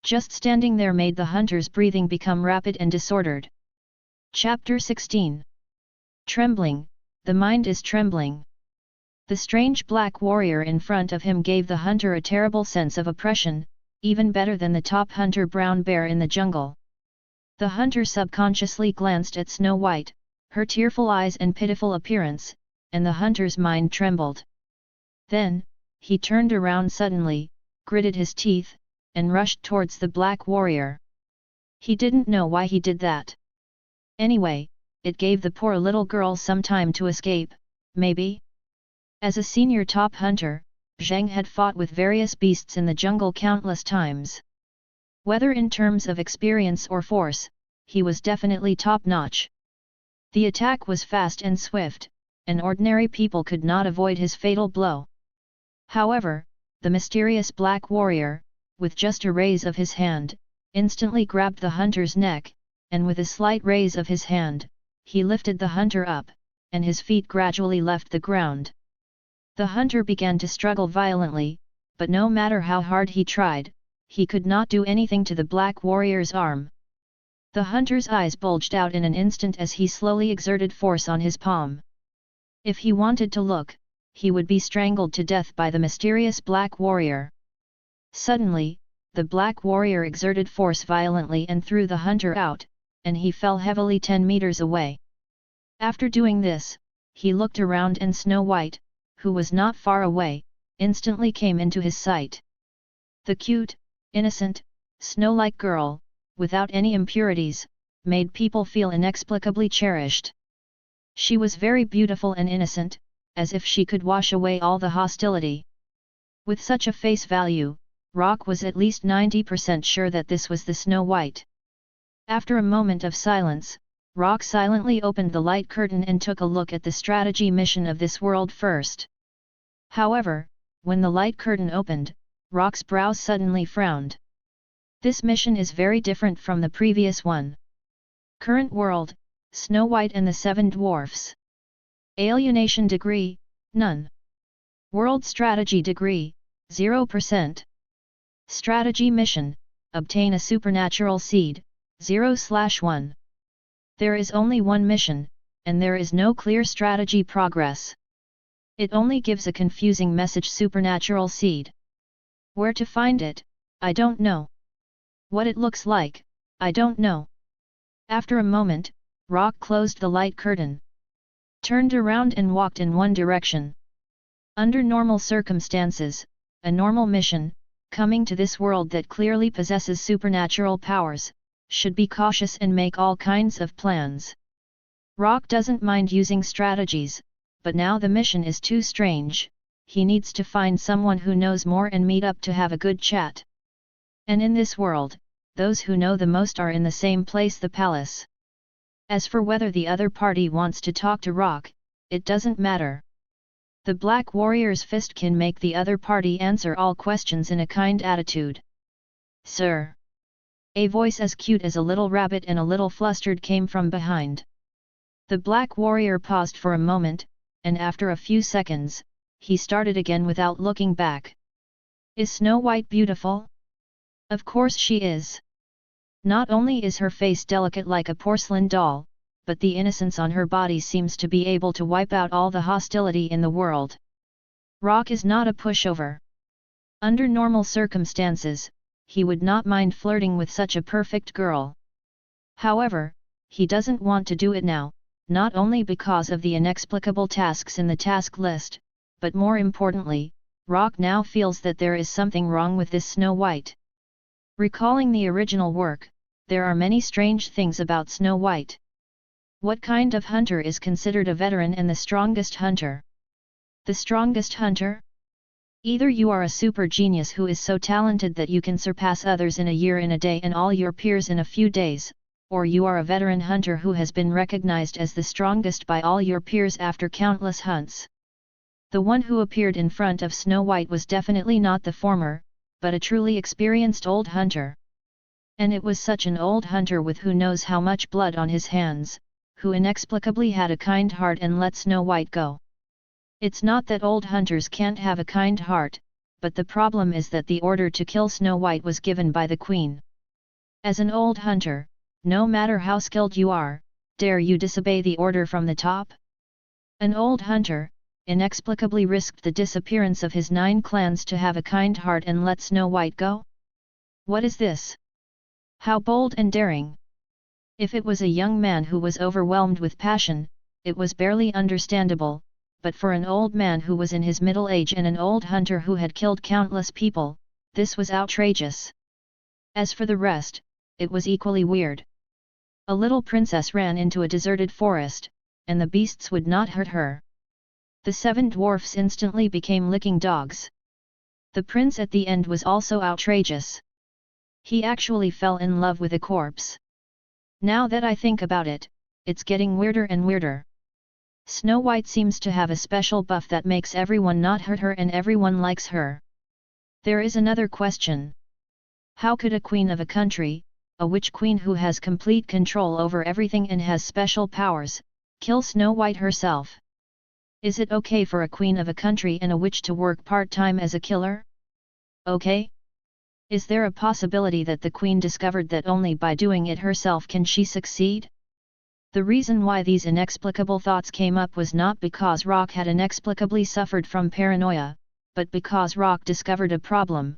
Just standing there made the hunter's breathing become rapid and disordered. Chapter 16. Trembling, the mind is trembling. The strange black warrior in front of him gave the hunter a terrible sense of oppression, even better than the top hunter brown bear in the jungle. The hunter subconsciously glanced at Snow White, her tearful eyes and pitiful appearance, and the hunter's mind trembled. Then, he turned around suddenly, gritted his teeth, and rushed towards the black warrior. He didn't know why he did that. Anyway, it gave the poor little girl some time to escape, maybe? As a senior top hunter, Zhang had fought with various beasts in the jungle countless times. Whether in terms of experience or force, he was definitely top-notch. The attack was fast and swift, and ordinary people could not avoid his fatal blow. However, the mysterious black warrior, with just a raise of his hand, instantly grabbed the hunter's neck, and with a slight raise of his hand, he lifted the hunter up, and his feet gradually left the ground. The hunter began to struggle violently, but no matter how hard he tried, he could not do anything to the black warrior's arm. The hunter's eyes bulged out in an instant as he slowly exerted force on his palm. If he wanted to look, he would be strangled to death by the mysterious black warrior. Suddenly, the black warrior exerted force violently and threw the hunter out, and he fell heavily 10 meters away. After doing this, he looked around and Snow White, who was not far away, instantly came into his sight. The cute, innocent, snow-like girl, without any impurities, made people feel inexplicably cherished. She was very beautiful and innocent, as if she could wash away all the hostility. With such a face value, Rock was at least 90% sure that this was the Snow White. After a moment of silence, Rock silently opened the light curtain and took a look at the strategy mission of this world first. However, when the light curtain opened, Rock's brow suddenly frowned. This mission is very different from the previous one. Current world, Snow White and the Seven Dwarfs. Alienation degree, none. World strategy degree, 0%. Strategy mission, obtain a supernatural seed, 0/1. There is only one mission, and there is no clear strategy progress. It only gives a confusing message: supernatural seed. Where to find it, I don't know. What it looks like, I don't know. After a moment, Rock closed the light curtain, turned around and walked in one direction. Under normal circumstances, a normal mission, coming to this world that clearly possesses supernatural powers, should be cautious and make all kinds of plans. Rock doesn't mind using strategies, but now the mission is too strange. He needs to find someone who knows more and meet up to have a good chat. And in this world, those who know the most are in the same place, the palace. As for whether the other party wants to talk to Rock, it doesn't matter. The Black Warrior's fist can make the other party answer all questions in a kind attitude. "Sir." A voice as cute as a little rabbit and a little flustered came from behind. The Black Warrior paused for a moment, and after a few seconds, he started again without looking back. "Is Snow White beautiful?" "Of course she is. Not only is her face delicate like a porcelain doll, but the innocence on her body seems to be able to wipe out all the hostility in the world. Rock is not a pushover. Under normal circumstances, he would not mind flirting with such a perfect girl. However, he doesn't want to do it now, not only because of the inexplicable tasks in the task list, but more importantly, Rock now feels that there is something wrong with this Snow White. Recalling the original work, there are many strange things about Snow White. What kind of hunter is considered a veteran and the strongest hunter? The strongest hunter? Either you are a super genius who is so talented that you can surpass others in a year, in a day, and all your peers in a few days, or you are a veteran hunter who has been recognized as the strongest by all your peers after countless hunts. The one who appeared in front of Snow White was definitely not the former, but a truly experienced old hunter. And it was such an old hunter with who knows how much blood on his hands, who inexplicably had a kind heart and let Snow White go. It's not that old hunters can't have a kind heart, but the problem is that the order to kill Snow White was given by the queen. As an old hunter, no matter how skilled you are, dare you disobey the order from the top? An old hunter inexplicably risked the disappearance of his 9 clans to have a kind heart and let Snow White go? What is this? How bold and daring! If it was a young man who was overwhelmed with passion, it was barely understandable, but for an old man who was in his middle age and an old hunter who had killed countless people, this was outrageous. As for the rest, it was equally weird. A little princess ran into a deserted forest, and the beasts would not hurt her. The 7 dwarfs instantly became licking dogs. The prince at the end was also outrageous. He actually fell in love with a corpse. Now that I think about it, it's getting weirder and weirder. Snow White seems to have a special buff that makes everyone not hurt her and everyone likes her. There is another question. How could a queen of a country, a witch queen who has complete control over everything and has special powers, kill Snow White herself? Is it okay for a queen of a country and a witch to work part-time as a killer? Okay? Is there a possibility that the queen discovered that only by doing it herself can she succeed? The reason why these inexplicable thoughts came up was not because Rock had inexplicably suffered from paranoia, but because Rock discovered a problem.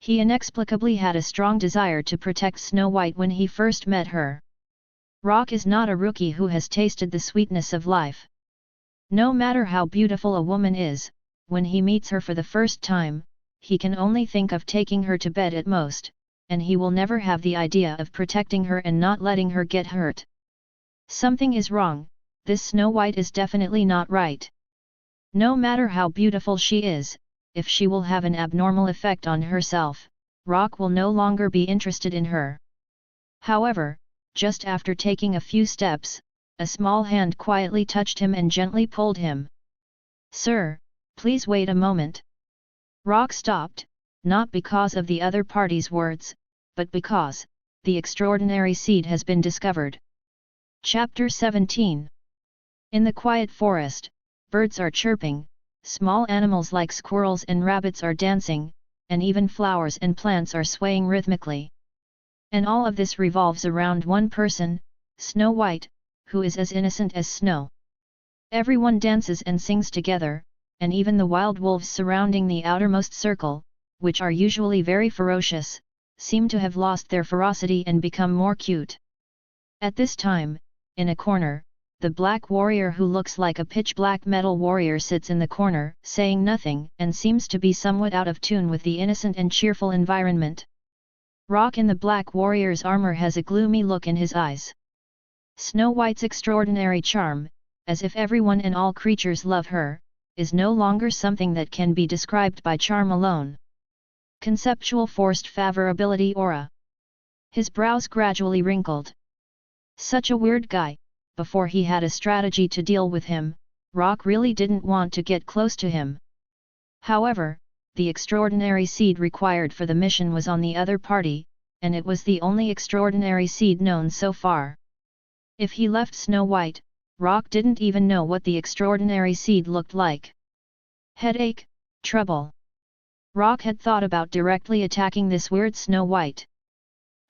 He inexplicably had a strong desire to protect Snow White when he first met her. Rock is not a rookie who has tasted the sweetness of life. No matter how beautiful a woman is, when he meets her for the first time, he can only think of taking her to bed at most, and he will never have the idea of protecting her and not letting her get hurt. Something is wrong, this Snow White is definitely not right. No matter how beautiful she is, if she will have an abnormal effect on herself, Rock will no longer be interested in her. However, just after taking a few steps, a small hand quietly touched him and gently pulled him. "Sir, please wait a moment." Rock stopped, not because of the other party's words, but because the extraordinary seed has been discovered. Chapter 17. In the quiet forest, birds are chirping, small animals like squirrels and rabbits are dancing, and even flowers and plants are swaying rhythmically. And all of this revolves around one person, Snow White, who is as innocent as snow. Everyone dances and sings together, and even the wild wolves surrounding the outermost circle, which are usually very ferocious, seem to have lost their ferocity and become more cute. At this time, in a corner, the black warrior who looks like a pitch-black metal warrior sits in the corner, saying nothing, and seems to be somewhat out of tune with the innocent and cheerful environment. Rock in the black warrior's armor has a gloomy look in his eyes. Snow White's extraordinary charm, as if everyone and all creatures love her, is no longer something that can be described by charm alone. Conceptual forced favorability aura. His brows gradually wrinkled. Such a weird guy. Before he had a strategy to deal with him, Rock really didn't want to get close to him. However, the extraordinary seed required for the mission was on the other party, and it was the only extraordinary seed known so far. If he left Snow White, Rock didn't even know what the extraordinary seed looked like. Headache, trouble. Rock had thought about directly attacking this weird Snow White.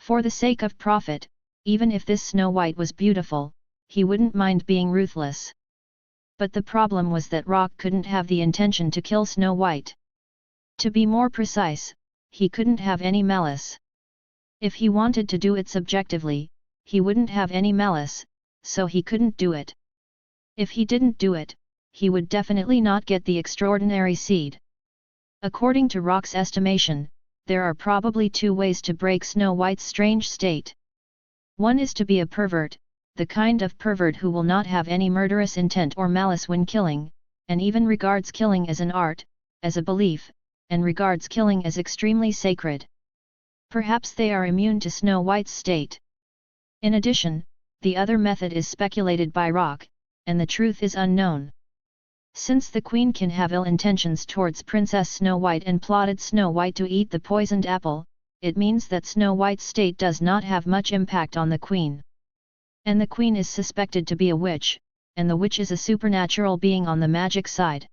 For the sake of profit, even if this Snow White was beautiful, he wouldn't mind being ruthless. But the problem was that Rock couldn't have the intention to kill Snow White. To be more precise, he couldn't have any malice. If he wanted to do it subjectively, he wouldn't have any malice, so he couldn't do it. If he didn't do it, he would definitely not get the extraordinary seed. According to Rock's estimation, there are probably two ways to break Snow White's strange state. One is to be a pervert, the kind of pervert who will not have any murderous intent or malice when killing, and even regards killing as an art, as a belief, and regards killing as extremely sacred. Perhaps they are immune to Snow White's state. In addition, the other method is speculated by Rock, and the truth is unknown. Since the Queen can have ill intentions towards Princess Snow White and plotted Snow White to eat the poisoned apple, it means that Snow White's state does not have much impact on the Queen. And the Queen is suspected to be a witch, and the witch is a supernatural being on the magic side.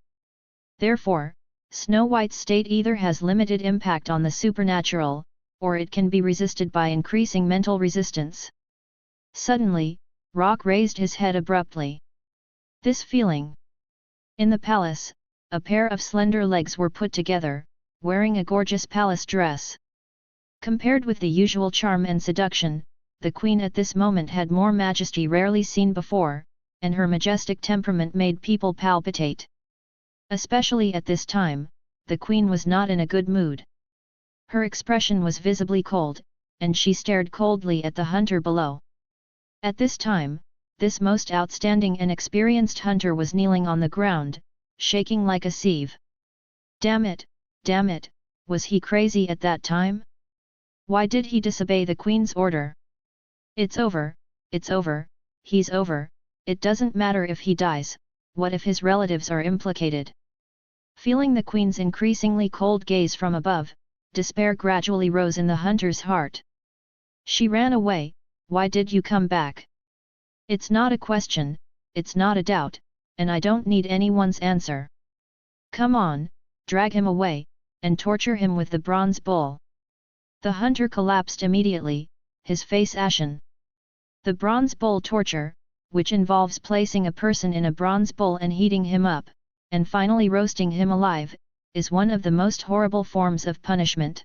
Therefore, Snow White's state either has limited impact on the supernatural, or it can be resisted by increasing mental resistance. Suddenly, Rock raised his head abruptly. This feeling. In the palace, a pair of slender legs were put together, wearing a gorgeous palace dress. Compared with the usual charm and seduction, the Queen at this moment had more majesty rarely seen before, and her majestic temperament made people palpitate. Especially at this time, the Queen was not in a good mood. Her expression was visibly cold, and she stared coldly at the hunter below. At this time, this most outstanding and experienced hunter was kneeling on the ground, shaking like a sieve. Damn it, was he crazy at that time? Why did he disobey the Queen's order? It's over, he's over, it doesn't matter if he dies, what if his relatives are implicated? Feeling the Queen's increasingly cold gaze from above, despair gradually rose in the hunter's heart. She ran away. Why did you come back? It's not a question, it's not a doubt, and I don't need anyone's answer. Come on, drag him away, and torture him with the bronze bull. The hunter collapsed immediately, his face ashen. The bronze bull torture, which involves placing a person in a bronze bowl and heating him up, and finally roasting him alive, is one of the most horrible forms of punishment.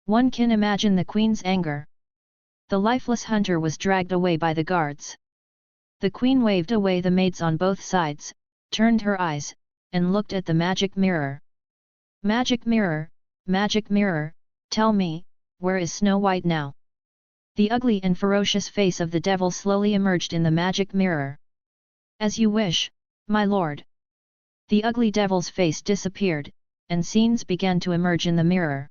One can imagine the queen's anger. The lifeless hunter was dragged away by the guards. The queen waved away the maids on both sides, turned her eyes, and looked at the magic mirror. Magic mirror, tell me, where is Snow White now? The ugly and ferocious face of the devil slowly emerged in the magic mirror. As you wish, my lord. The ugly devil's face disappeared, and scenes began to emerge in the mirror.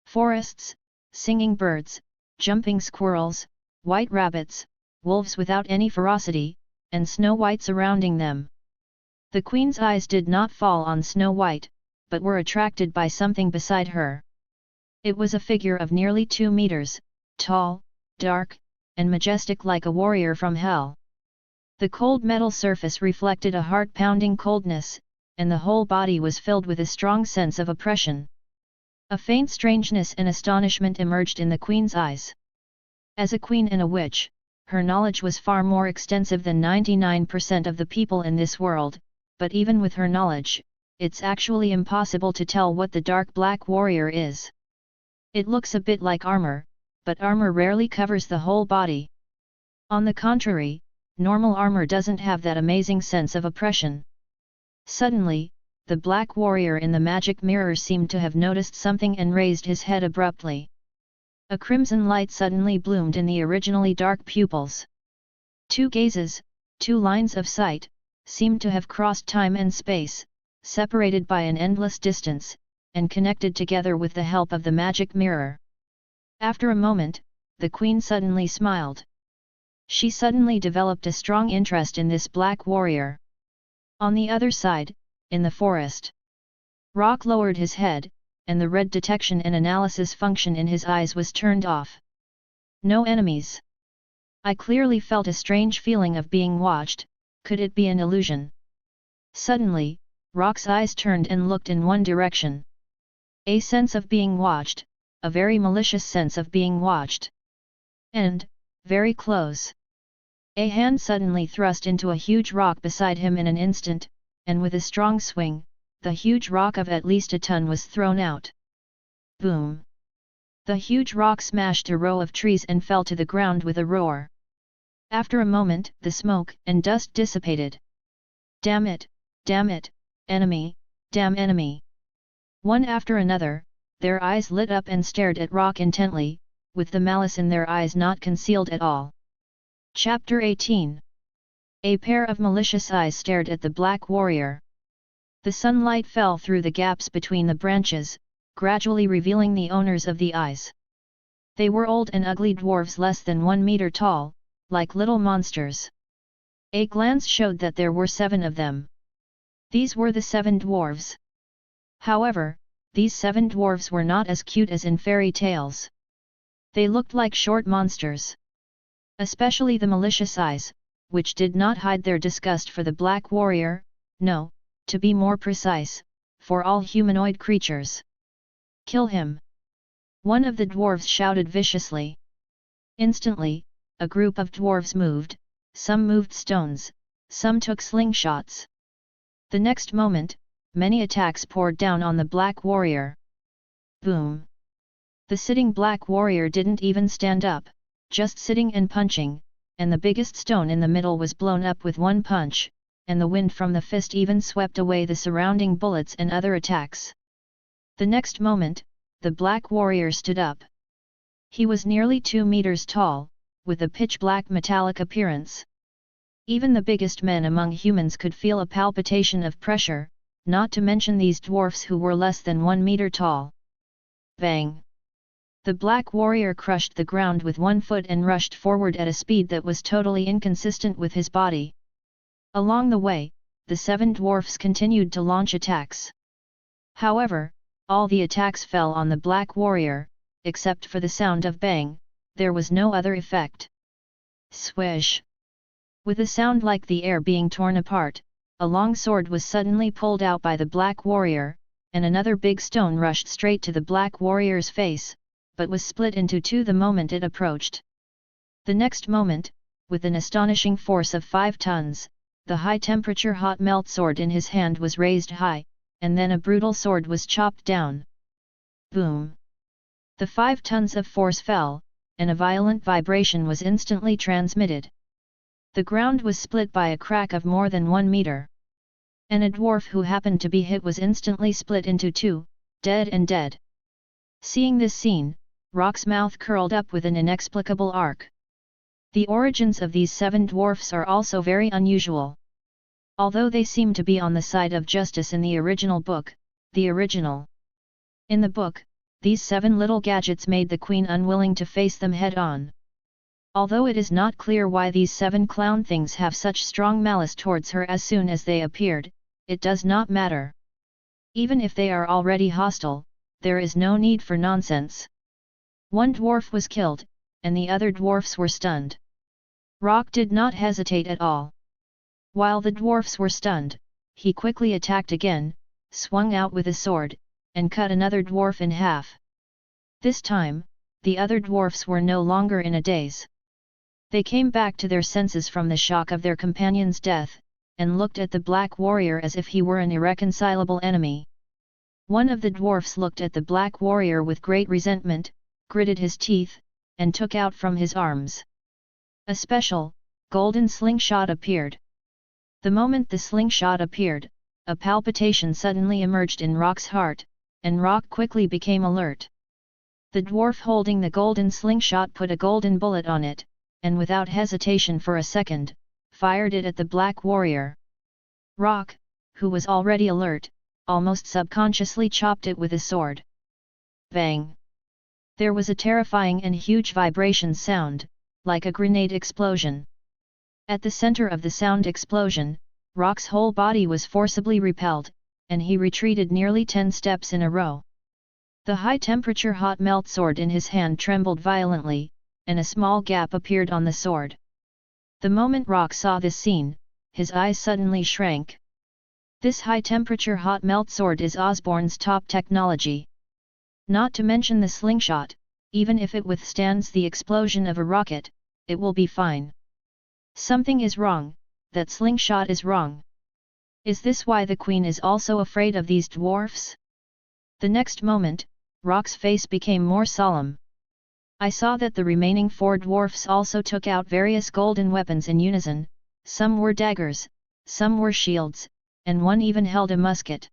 Forests, singing birds, jumping squirrels, white rabbits, wolves without any ferocity, and Snow White surrounding them. The queen's eyes did not fall on Snow White, but were attracted by something beside her. It was a figure of nearly 2 meters, tall, dark, and majestic like a warrior from hell. The cold metal surface reflected a heart-pounding coldness, and the whole body was filled with a strong sense of oppression. A faint strangeness and astonishment emerged in the queen's eyes. As a queen and a witch, her knowledge was far more extensive than 99% of the people in this world, but even with her knowledge, it's actually impossible to tell what the dark black warrior is. It looks a bit like armor, but armor rarely covers the whole body. On the contrary, normal armor doesn't have that amazing sense of oppression. Suddenly, the black warrior in the magic mirror seemed to have noticed something and raised his head abruptly. A crimson light suddenly bloomed in the originally dark pupils. 2 gazes, 2 lines of sight, seemed to have crossed time and space, separated by an endless distance, and connected together with the help of the magic mirror. After a moment, the queen suddenly smiled. She suddenly developed a strong interest in this black warrior. On the other side, in the forest, Rock lowered his head, and the red detection and analysis function in his eyes was turned off. No enemies. I clearly felt a strange feeling of being watched. Could it be an illusion? Suddenly, Rock's eyes turned and looked in one direction. A sense of being watched, a very malicious sense of being watched. And, very close. A hand suddenly thrust into a huge rock beside him in an instant, and with a strong swing, the huge rock of at least a ton was thrown out. Boom! The huge rock smashed a row of trees and fell to the ground with a roar. After a moment, the smoke and dust dissipated. Damn it, enemy, damn enemy! One after another, their eyes lit up and stared at Rock intently, with the malice in their eyes not concealed at all. Chapter 18. A pair of malicious eyes stared at the black warrior. The sunlight fell through the gaps between the branches, gradually revealing the owners of the eyes. They were old and ugly dwarves less than 1 meter tall, like little monsters. A glance showed that there were 7 of them. These were the 7 dwarves. However, these 7 dwarves were not as cute as in fairy tales. They looked like short monsters. Especially the malicious eyes, which did not hide their disgust for the black warrior, no, to be more precise, for all humanoid creatures. Kill him! One of the dwarves shouted viciously. Instantly, a group of dwarves moved, some moved stones, some took slingshots. The next moment, many attacks poured down on the black warrior. Boom! The sitting black warrior didn't even stand up, just sitting and punching, and the biggest stone in the middle was blown up with one punch, and the wind from the fist even swept away the surrounding bullets and other attacks. The next moment, the black warrior stood up. He was nearly 2 meters tall, with a pitch-black metallic appearance. Even the biggest men among humans could feel a palpitation of pressure, not to mention these dwarfs who were less than 1 meter tall. Bang! The black warrior crushed the ground with one foot and rushed forward at a speed that was totally inconsistent with his body. Along the way, the 7 dwarfs continued to launch attacks. However, all the attacks fell on the Black Warrior, except for the sound of bang, there was no other effect. Swish! With a sound like the air being torn apart, a long sword was suddenly pulled out by the Black Warrior, and another big stone rushed straight to the Black Warrior's face, but was split into two the moment it approached. The next moment, with an astonishing force of 5 tons, the high-temperature hot melt sword in his hand was raised high, and then a brutal sword was chopped down. Boom! The 5 tons of force fell, and a violent vibration was instantly transmitted. The ground was split by a crack of more than 1 meter. And a dwarf who happened to be hit was instantly split into two, dead and dead. Seeing this scene, Rock's mouth curled up with an inexplicable arc. The origins of these 7 dwarfs are also very unusual. Although they seem to be on the side of justice in the original book, In the book, these 7 little gadgets made the queen unwilling to face them head-on. Although it is not clear why these 7 clown things have such strong malice towards her as soon as they appeared, it does not matter. Even if they are already hostile, there is no need for nonsense. One dwarf was killed, and the other dwarfs were stunned. Rock did not hesitate at all. While the dwarfs were stunned, he quickly attacked again, swung out with a sword, and cut another dwarf in half. This time, the other dwarfs were no longer in a daze. They came back to their senses from the shock of their companion's death, and looked at the Black Warrior as if he were an irreconcilable enemy. One of the dwarfs looked at the Black Warrior with great resentment, gritted his teeth, and took out from his arms a special, golden slingshot appeared. The moment the slingshot appeared, a palpitation suddenly emerged in Rock's heart, and Rock quickly became alert. The dwarf holding the golden slingshot put a golden bullet on it, and without hesitation for a second, fired it at the Black Warrior. Rock, who was already alert, almost subconsciously chopped it with a sword. Bang! There was a terrifying and huge vibration sound, like a grenade explosion. At the center of the sound explosion, Rock's whole body was forcibly repelled, and he retreated nearly 10 steps in a row. The high-temperature hot melt sword in his hand trembled violently, and a small gap appeared on the sword. The moment Rock saw this scene, his eyes suddenly shrank. This high-temperature hot melt sword is Osborne's top technology. Not to mention the slingshot, even if it withstands the explosion of a rocket, it will be fine. Something is wrong, that slingshot is wrong. Is this why the queen is also afraid of these dwarfs? The next moment, Rock's face became more solemn. I saw that the remaining 4 dwarfs also took out various golden weapons in unison, some were daggers, some were shields, and one even held a musket.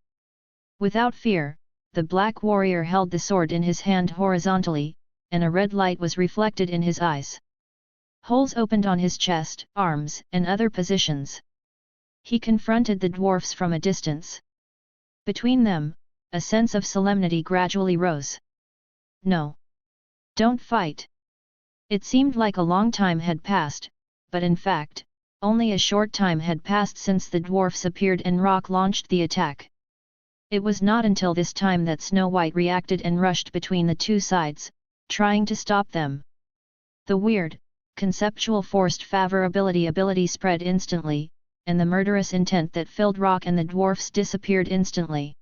Without fear, the Black Warrior held the sword in his hand horizontally, and a red light was reflected in his eyes. Holes opened on his chest, arms, and other positions. He confronted the dwarfs from a distance. Between them, a sense of solemnity gradually rose. No! Don't fight! It seemed like a long time had passed, but in fact, only a short time had passed since the dwarfs appeared and Rock launched the attack. It was not until this time that Snow White reacted and rushed between the two sides, trying to stop them. The weird, conceptual forced favorability ability spread instantly, and the murderous intent that filled Rock and the dwarfs disappeared instantly.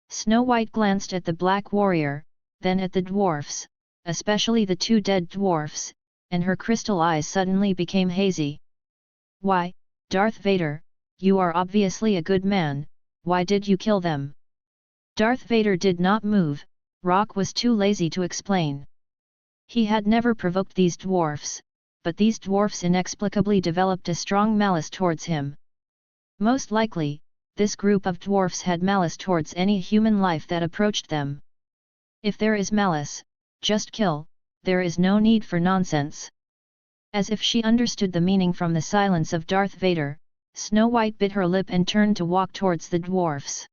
Snow White glanced at the Black Warrior, then at the dwarfs, especially the 2 dead dwarfs, and her crystal eyes suddenly became hazy. Why, Darth Vader, you are obviously a good man, why did you kill them? Darth Vader did not move, Rock was too lazy to explain. He had never provoked these dwarfs, but these dwarfs inexplicably developed a strong malice towards him. Most likely, this group of dwarfs had malice towards any human life that approached them. If there is malice, just kill, there is no need for nonsense. As if she understood the meaning from the silence of Darth Vader, Snow White bit her lip and turned to walk towards the dwarfs.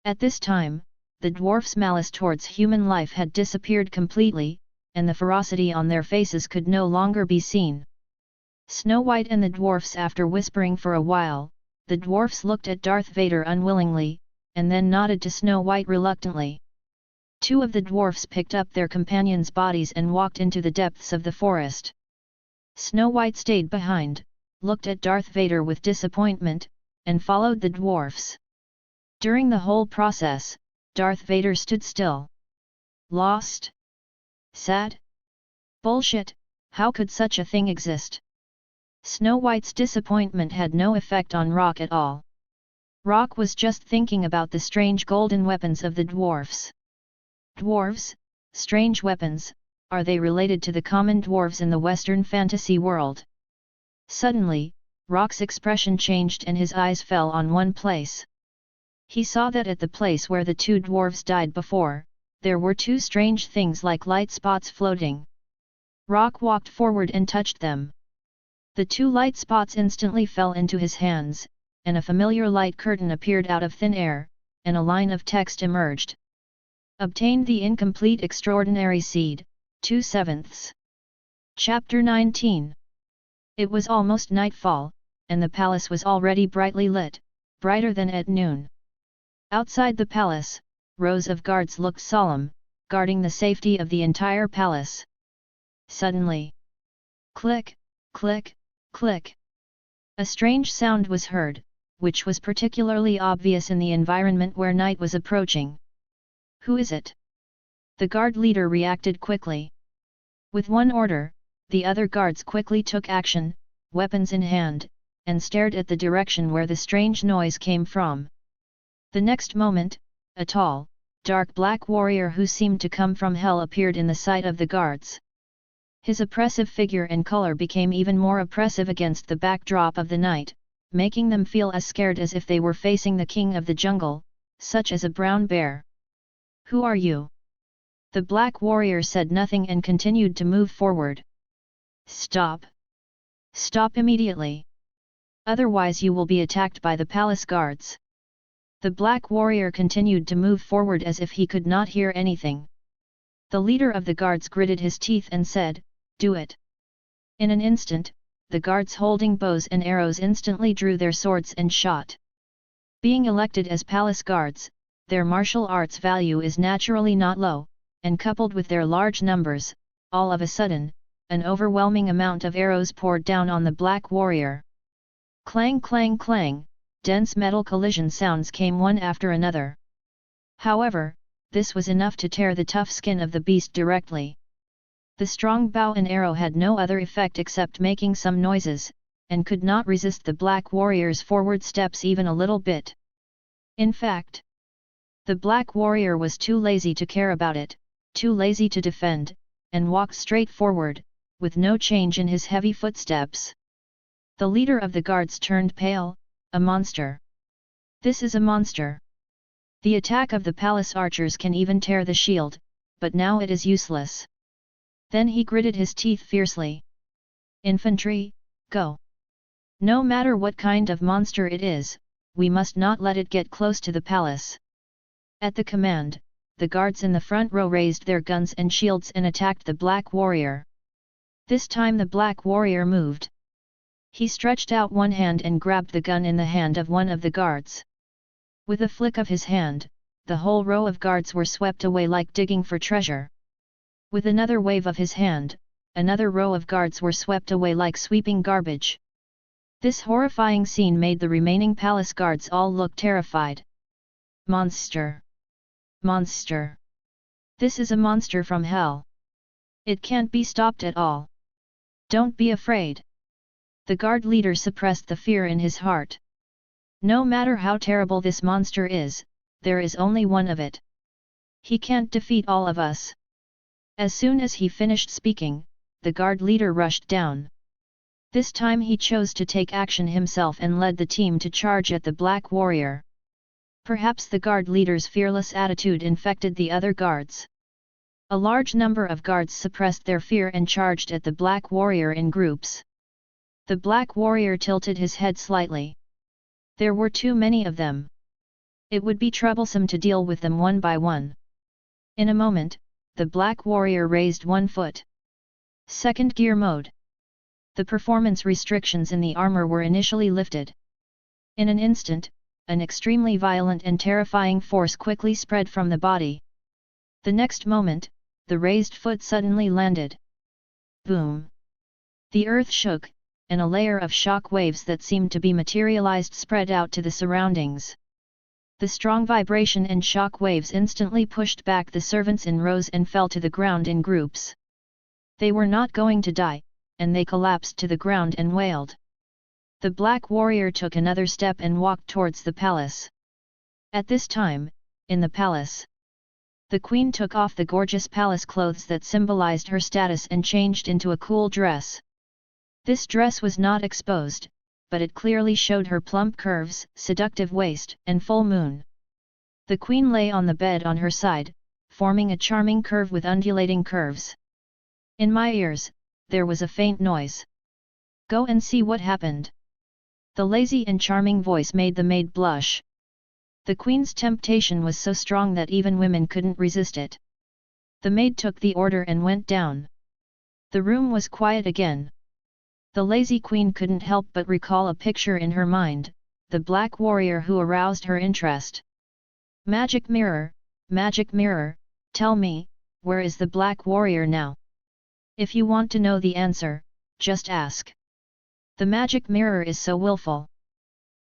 At this time, the dwarfs' malice towards human life had disappeared completely, and the ferocity on their faces could no longer be seen. Snow White and the dwarfs, after whispering for a while, the dwarfs looked at Darth Vader unwillingly, and then nodded to Snow White reluctantly. Two of the dwarfs picked up their companions' bodies and walked into the depths of the forest. Snow White stayed behind, looked at Darth Vader with disappointment, and followed the dwarfs. During the whole process, Darth Vader stood still. Lost? Sad? Bullshit, how could such a thing exist? Snow White's disappointment had no effect on Rock at all. Rock was just thinking about the strange golden weapons of the dwarfs. Dwarves, strange weapons, are they related to the common dwarves in the Western fantasy world? Suddenly, Rock's expression changed and his eyes fell on one place. He saw that at the place where the two dwarves died before, there were two strange things like light spots floating. Rock walked forward and touched them. The two light spots instantly fell into his hands, and a familiar light curtain appeared out of thin air, and a line of text emerged. Obtained the incomplete extraordinary seed, 2/7. Chapter 19. It was almost nightfall, and the palace was already brightly lit, brighter than at noon. Outside the palace, rows of guards looked solemn, guarding the safety of the entire palace. Suddenly, click, click, click. A strange sound was heard, which was particularly obvious in the environment where night was approaching. Who is it? The guard leader reacted quickly. With one order, the other guards quickly took action, weapons in hand, and stared at the direction where the strange noise came from. The next moment, a tall, dark black warrior who seemed to come from hell appeared in the sight of the guards. His oppressive figure and color became even more oppressive against the backdrop of the night, making them feel as scared as if they were facing the king of the jungle, such as a brown bear. Who are you? The black warrior said nothing and continued to move forward. Stop! Stop immediately! Otherwise you will be attacked by the palace guards. The black warrior continued to move forward as if he could not hear anything. The leader of the guards gritted his teeth and said, "Do it." In an instant, the guards holding bows and arrows instantly drew their swords and shot. Being elected as palace guards, their martial arts value is naturally not low, and coupled with their large numbers, all of a sudden, an overwhelming amount of arrows poured down on the black warrior. Clang clang clang, dense metal collision sounds came one after another. However, this was enough to tear the tough skin of the beast directly. The strong bow and arrow had no other effect except making some noises, and could not resist the black warrior's forward steps even a little bit. In fact, the black warrior was too lazy to care about it, too lazy to defend, and walked straight forward, with no change in his heavy footsteps. The leader of the guards turned pale. A monster. This is a monster. The attack of the palace archers can even tear the shield, but now it is useless. Then he gritted his teeth fiercely. Infantry, go! No matter what kind of monster it is, we must not let it get close to the palace. At the command, the guards in the front row raised their guns and shields and attacked the black warrior. This time the black warrior moved. He stretched out one hand and grabbed the gun in the hand of one of the guards. With a flick of his hand, the whole row of guards were swept away like digging for treasure. With another wave of his hand, another row of guards were swept away like sweeping garbage. This horrifying scene made the remaining palace guards all look terrified. Monster! Monster! This is a monster from hell. It can't be stopped at all. Don't be afraid. The guard leader suppressed the fear in his heart. No matter how terrible this monster is, there is only one of it. He can't defeat all of us. As soon as he finished speaking, the guard leader rushed down. This time he chose to take action himself and led the team to charge at the black warrior. Perhaps the guard leader's fearless attitude infected the other guards. A large number of guards suppressed their fear and charged at the black warrior in groups. The black warrior tilted his head slightly. There were too many of them. It would be troublesome to deal with them one by one. In a moment, the black warrior raised one foot. Second gear mode. The performance restrictions in the armor were initially lifted. In an instant, an extremely violent and terrifying force quickly spread from the body. The next moment, the raised foot suddenly landed. Boom! The earth shook, and a layer of shock waves that seemed to be materialized spread out to the surroundings. The strong vibration and shock waves instantly pushed back the servants in rows and fell to the ground in groups. They were not going to die, and they collapsed to the ground and wailed. The black warrior took another step and walked towards the palace. At this time, in the palace, the queen took off the gorgeous palace clothes that symbolized her status and changed into a cool dress. This dress was not exposed, but it clearly showed her plump curves, seductive waist, and full moon. The queen lay on the bed on her side, forming a charming curve with undulating curves. In my ears, there was a faint noise. Go and see what happened. The lazy and charming voice made the maid blush. The queen's temptation was so strong that even women couldn't resist it. The maid took the order and went down. The room was quiet again. The lazy queen couldn't help but recall a picture in her mind, the black warrior who aroused her interest. Magic mirror, tell me, where is the black warrior now? If you want to know the answer, just ask. The magic mirror is so willful.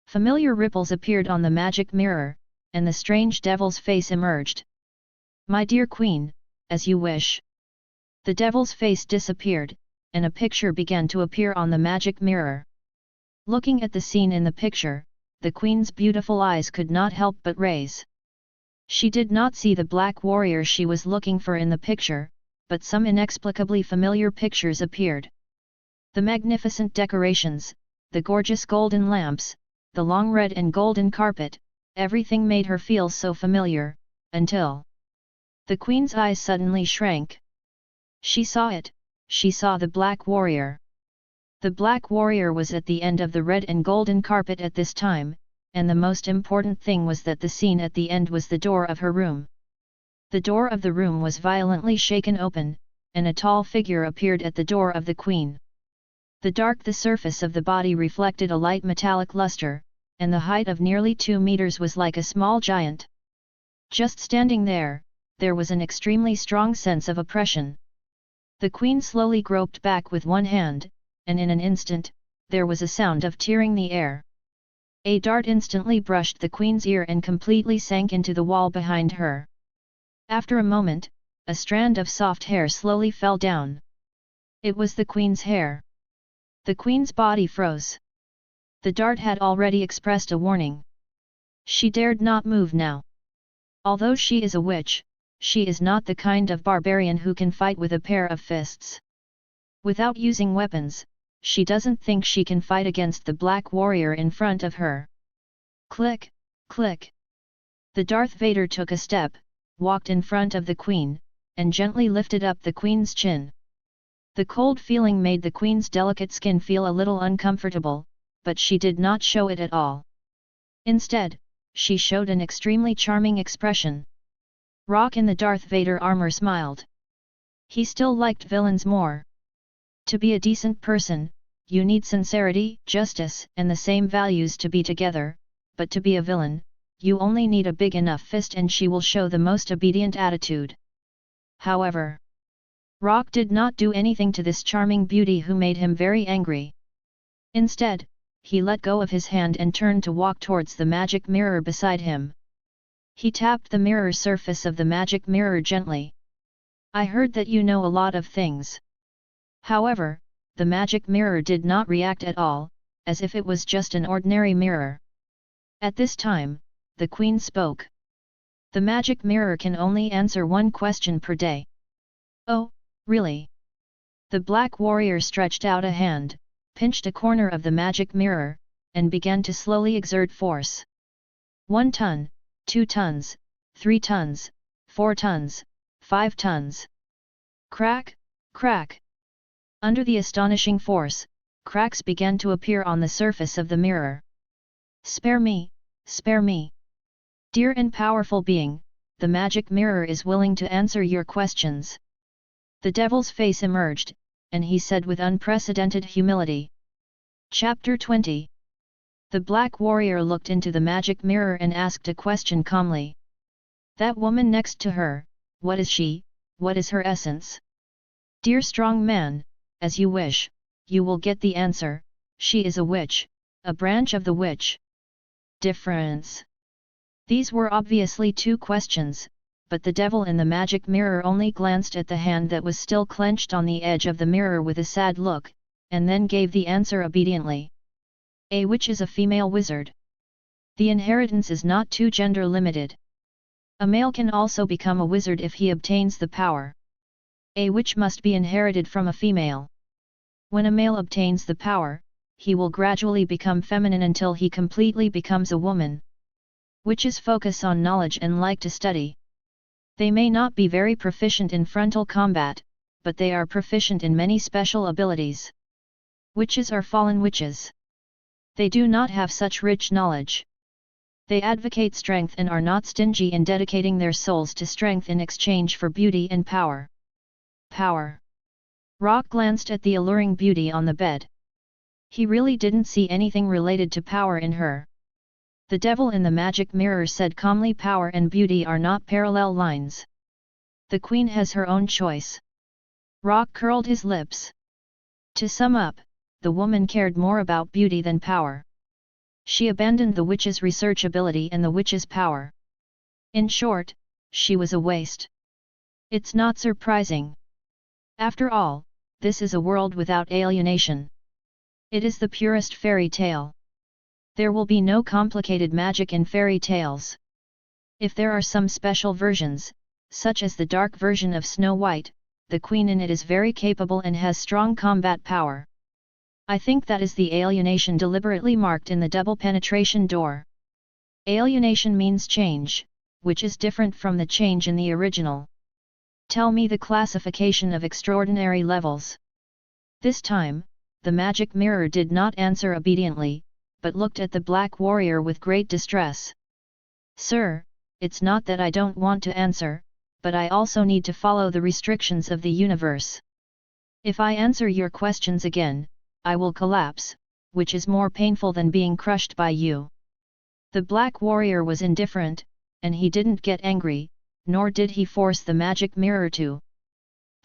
Familiar ripples appeared on the magic mirror, and the strange devil's face emerged. My dear queen, as you wish. The devil's face disappeared, and a picture began to appear on the magic mirror. Looking at the scene in the picture, the queen's beautiful eyes could not help but raise. She did not see the black warrior she was looking for in the picture, but some inexplicably familiar pictures appeared. The magnificent decorations, the gorgeous golden lamps, the long red and golden carpet, everything made her feel so familiar, until the queen's eyes suddenly shrank. She saw it. She saw the black warrior. The black warrior was at the end of the red and golden carpet at this time, and the most important thing was that the scene at the end was the door of her room. The door of the room was violently shaken open, and a tall figure appeared at the door of the queen. The surface of the body reflected a light metallic luster, and the height of nearly 2 meters was like a small giant. Just standing there, there was an extremely strong sense of oppression. The queen slowly groped back with one hand, and in an instant, there was a sound of tearing the air. A dart instantly brushed the queen's ear and completely sank into the wall behind her. After a moment, a strand of soft hair slowly fell down. It was the queen's hair. The queen's body froze. The dart had already expressed a warning. She dared not move now. Although she is a witch, she is not the kind of barbarian who can fight with a pair of fists. Without using weapons, she doesn't think she can fight against the black warrior in front of her. Click, click. The Darth Vader took a step, walked in front of the queen, and gently lifted up the queen's chin. The cold feeling made the queen's delicate skin feel a little uncomfortable, but she did not show it at all. Instead, she showed an extremely charming expression. Rock in the Darth Vader armor smiled. He still liked villains more. To be a decent person, you need sincerity, justice, and the same values to be together, but to be a villain, you only need a big enough fist and she will show the most obedient attitude. However, Rock did not do anything to this charming beauty who made him very angry. Instead, he let go of his hand and turned to walk towards the magic mirror beside him. He tapped the mirror surface of the magic mirror gently. I heard that you know a lot of things. However, the magic mirror did not react at all, as if it was just an ordinary mirror. At this time, the queen spoke. The magic mirror can only answer one question per day. Oh, really? The black warrior stretched out a hand, pinched a corner of the magic mirror, and began to slowly exert force. 1 ton, 2 tons, 3 tons, 4 tons, 5 tons. Crack, crack. Under the astonishing force, cracks began to appear on the surface of the mirror. Spare me, spare me. Dear and powerful being, the magic mirror is willing to answer your questions. The devil's face emerged, and he said with unprecedented humility. Chapter 20. The black warrior looked into the magic mirror and asked a question calmly. That woman next to her, What is she? What is her essence? Dear strong man, as you wish, you will get the answer. She is a witch, a branch of the witch. Difference. These were obviously two questions, but the devil in the magic mirror only glanced at the hand that was still clenched on the edge of the mirror with a sad look, and then gave the answer obediently. A witch is a female wizard. The inheritance is not too gender limited. A male can also become a wizard if he obtains the power. A witch must be inherited from a female. When a male obtains the power, he will gradually become feminine until he completely becomes a woman. Witches focus on knowledge and like to study. They may not be very proficient in frontal combat, but they are proficient in many special abilities. Witches are fallen witches. They do not have such rich knowledge. They advocate strength and are not stingy in dedicating their souls to strength in exchange for beauty and power. Power. Rock glanced at the alluring beauty on the bed. He really didn't see anything related to power in her. The devil in the magic mirror said calmly, power and beauty are not parallel lines. The queen has her own choice. Rock curled his lips. To sum up, the woman cared more about beauty than power. She abandoned the witch's research ability and the witch's power. In short, she was a waste. It's not surprising. After all, this is a world without alienation. It is the purest fairy tale. There will be no complicated magic in fairy tales. If there are some special versions, such as the dark version of Snow White, the queen in it is very capable and has strong combat power. I think that is the alienation deliberately marked in the double penetration door. Alienation means change, which is different from the change in the original. Tell me the classification of extraordinary levels. This time, the magic mirror did not answer obediently, but looked at the black warrior with great distress. Sir, it's not that I don't want to answer, but I also need to follow the restrictions of the universe. If I answer your questions again, I will collapse, which is more painful than being crushed by you. The black warrior was indifferent, and he didn't get angry, nor did he force the magic mirror to.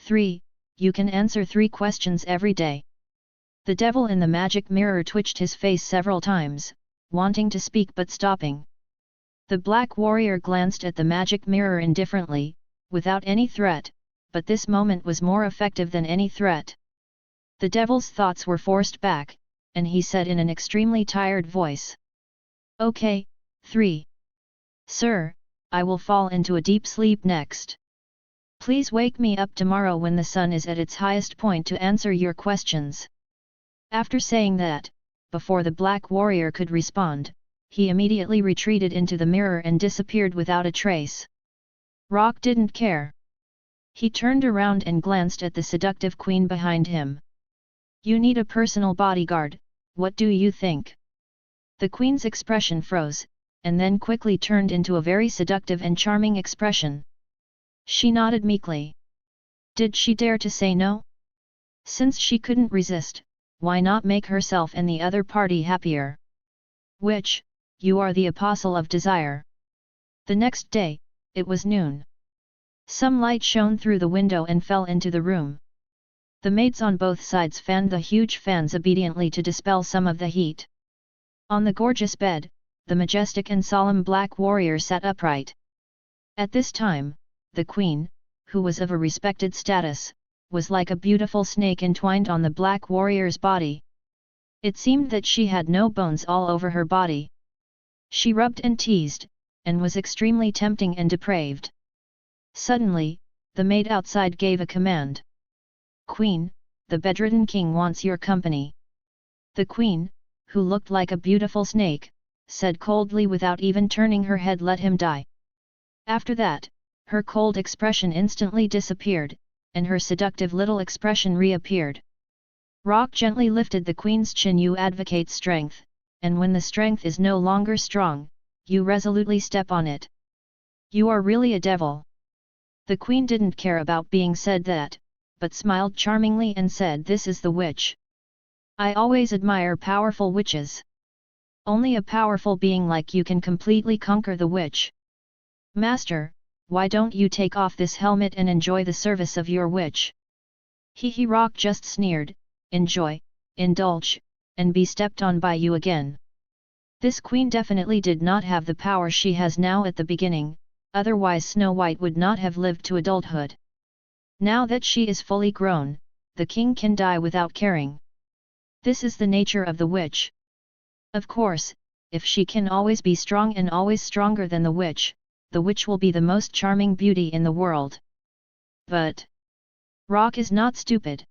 3. You can answer 3 questions every day. The devil in the magic mirror twitched his face several times, wanting to speak but stopping. The black warrior glanced at the magic mirror indifferently, without any threat, but this moment was more effective than any threat. The devil's thoughts were forced back, and he said in an extremely tired voice. Okay, 3. Sir, I will fall into a deep sleep next. Please wake me up tomorrow when the sun is at its highest point to answer your questions. After saying that, before the black warrior could respond, he immediately retreated into the mirror and disappeared without a trace. Rock didn't care. He turned around and glanced at the seductive queen behind him. You need a personal bodyguard, what do you think? The queen's expression froze, and then quickly turned into a very seductive and charming expression. She nodded meekly. Did she dare to say no? Since she couldn't resist, why not make herself and the other party happier? Witch, you are the apostle of desire. The next day, it was noon. Some light shone through the window and fell into the room. The maids on both sides fanned the huge fans obediently to dispel some of the heat. On the gorgeous bed, the majestic and solemn black warrior sat upright. At this time, the queen, who was of a respected status, was like a beautiful snake entwined on the black warrior's body. It seemed that she had no bones all over her body. She rubbed and teased, and was extremely tempting and depraved. Suddenly, the maid outside gave a command. Queen, the bedridden king wants your company. The queen, who looked like a beautiful snake, said coldly without even turning her head, let him die. After that, her cold expression instantly disappeared, and her seductive little expression reappeared. Rock gently lifted the queen's chin. You advocate strength, and when the strength is no longer strong, you resolutely step on it. You are really a devil. The queen didn't care about being said that, but smiled charmingly and said, this is the witch. I always admire powerful witches. Only a powerful being like you can completely conquer the witch. Master, why don't you take off this helmet and enjoy the service of your witch? Rock just sneered, enjoy, indulge, and be stepped on by you again. This queen definitely did not have the power she has now at the beginning, otherwise Snow White would not have lived to adulthood. Now that she is fully grown, the king can die without caring. This is the nature of the witch. Of course, if she can always be strong and always stronger than the witch will be the most charming beauty in the world. But Rock is not stupid.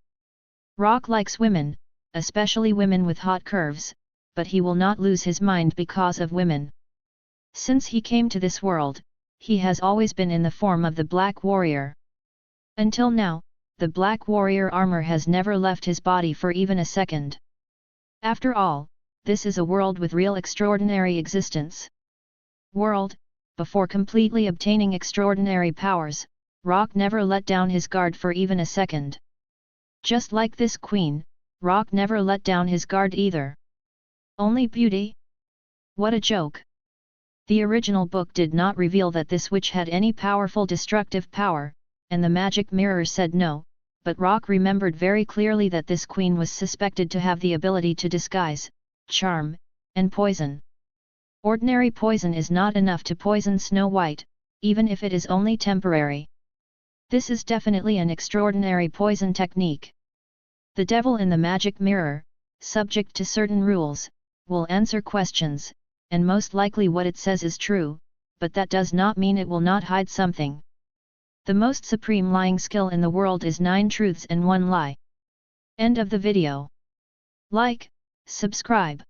Rock likes women, especially women with hot curves, but he will not lose his mind because of women. Since he came to this world, he has always been in the form of the Black Warrior. Until now, the Black Warrior armor has never left his body for even a second. After all, this is a world with real extraordinary existence. Before completely obtaining extraordinary powers, Rock never let down his guard for even a second. Just like this queen, Rock never let down his guard either. Only beauty? What a joke! The original book did not reveal that this witch had any powerful destructive power, and the magic mirror said no, but Rock remembered very clearly that this queen was suspected to have the ability to disguise, charm, and poison. Ordinary poison is not enough to poison Snow White, even if it is only temporary. This is definitely an extraordinary poison technique. The devil in the magic mirror, subject to certain rules, will answer questions, and most likely what it says is true, but that does not mean it will not hide something. The most supreme lying skill in the world is 9 truths and 1 lie. End of the video. Like, subscribe.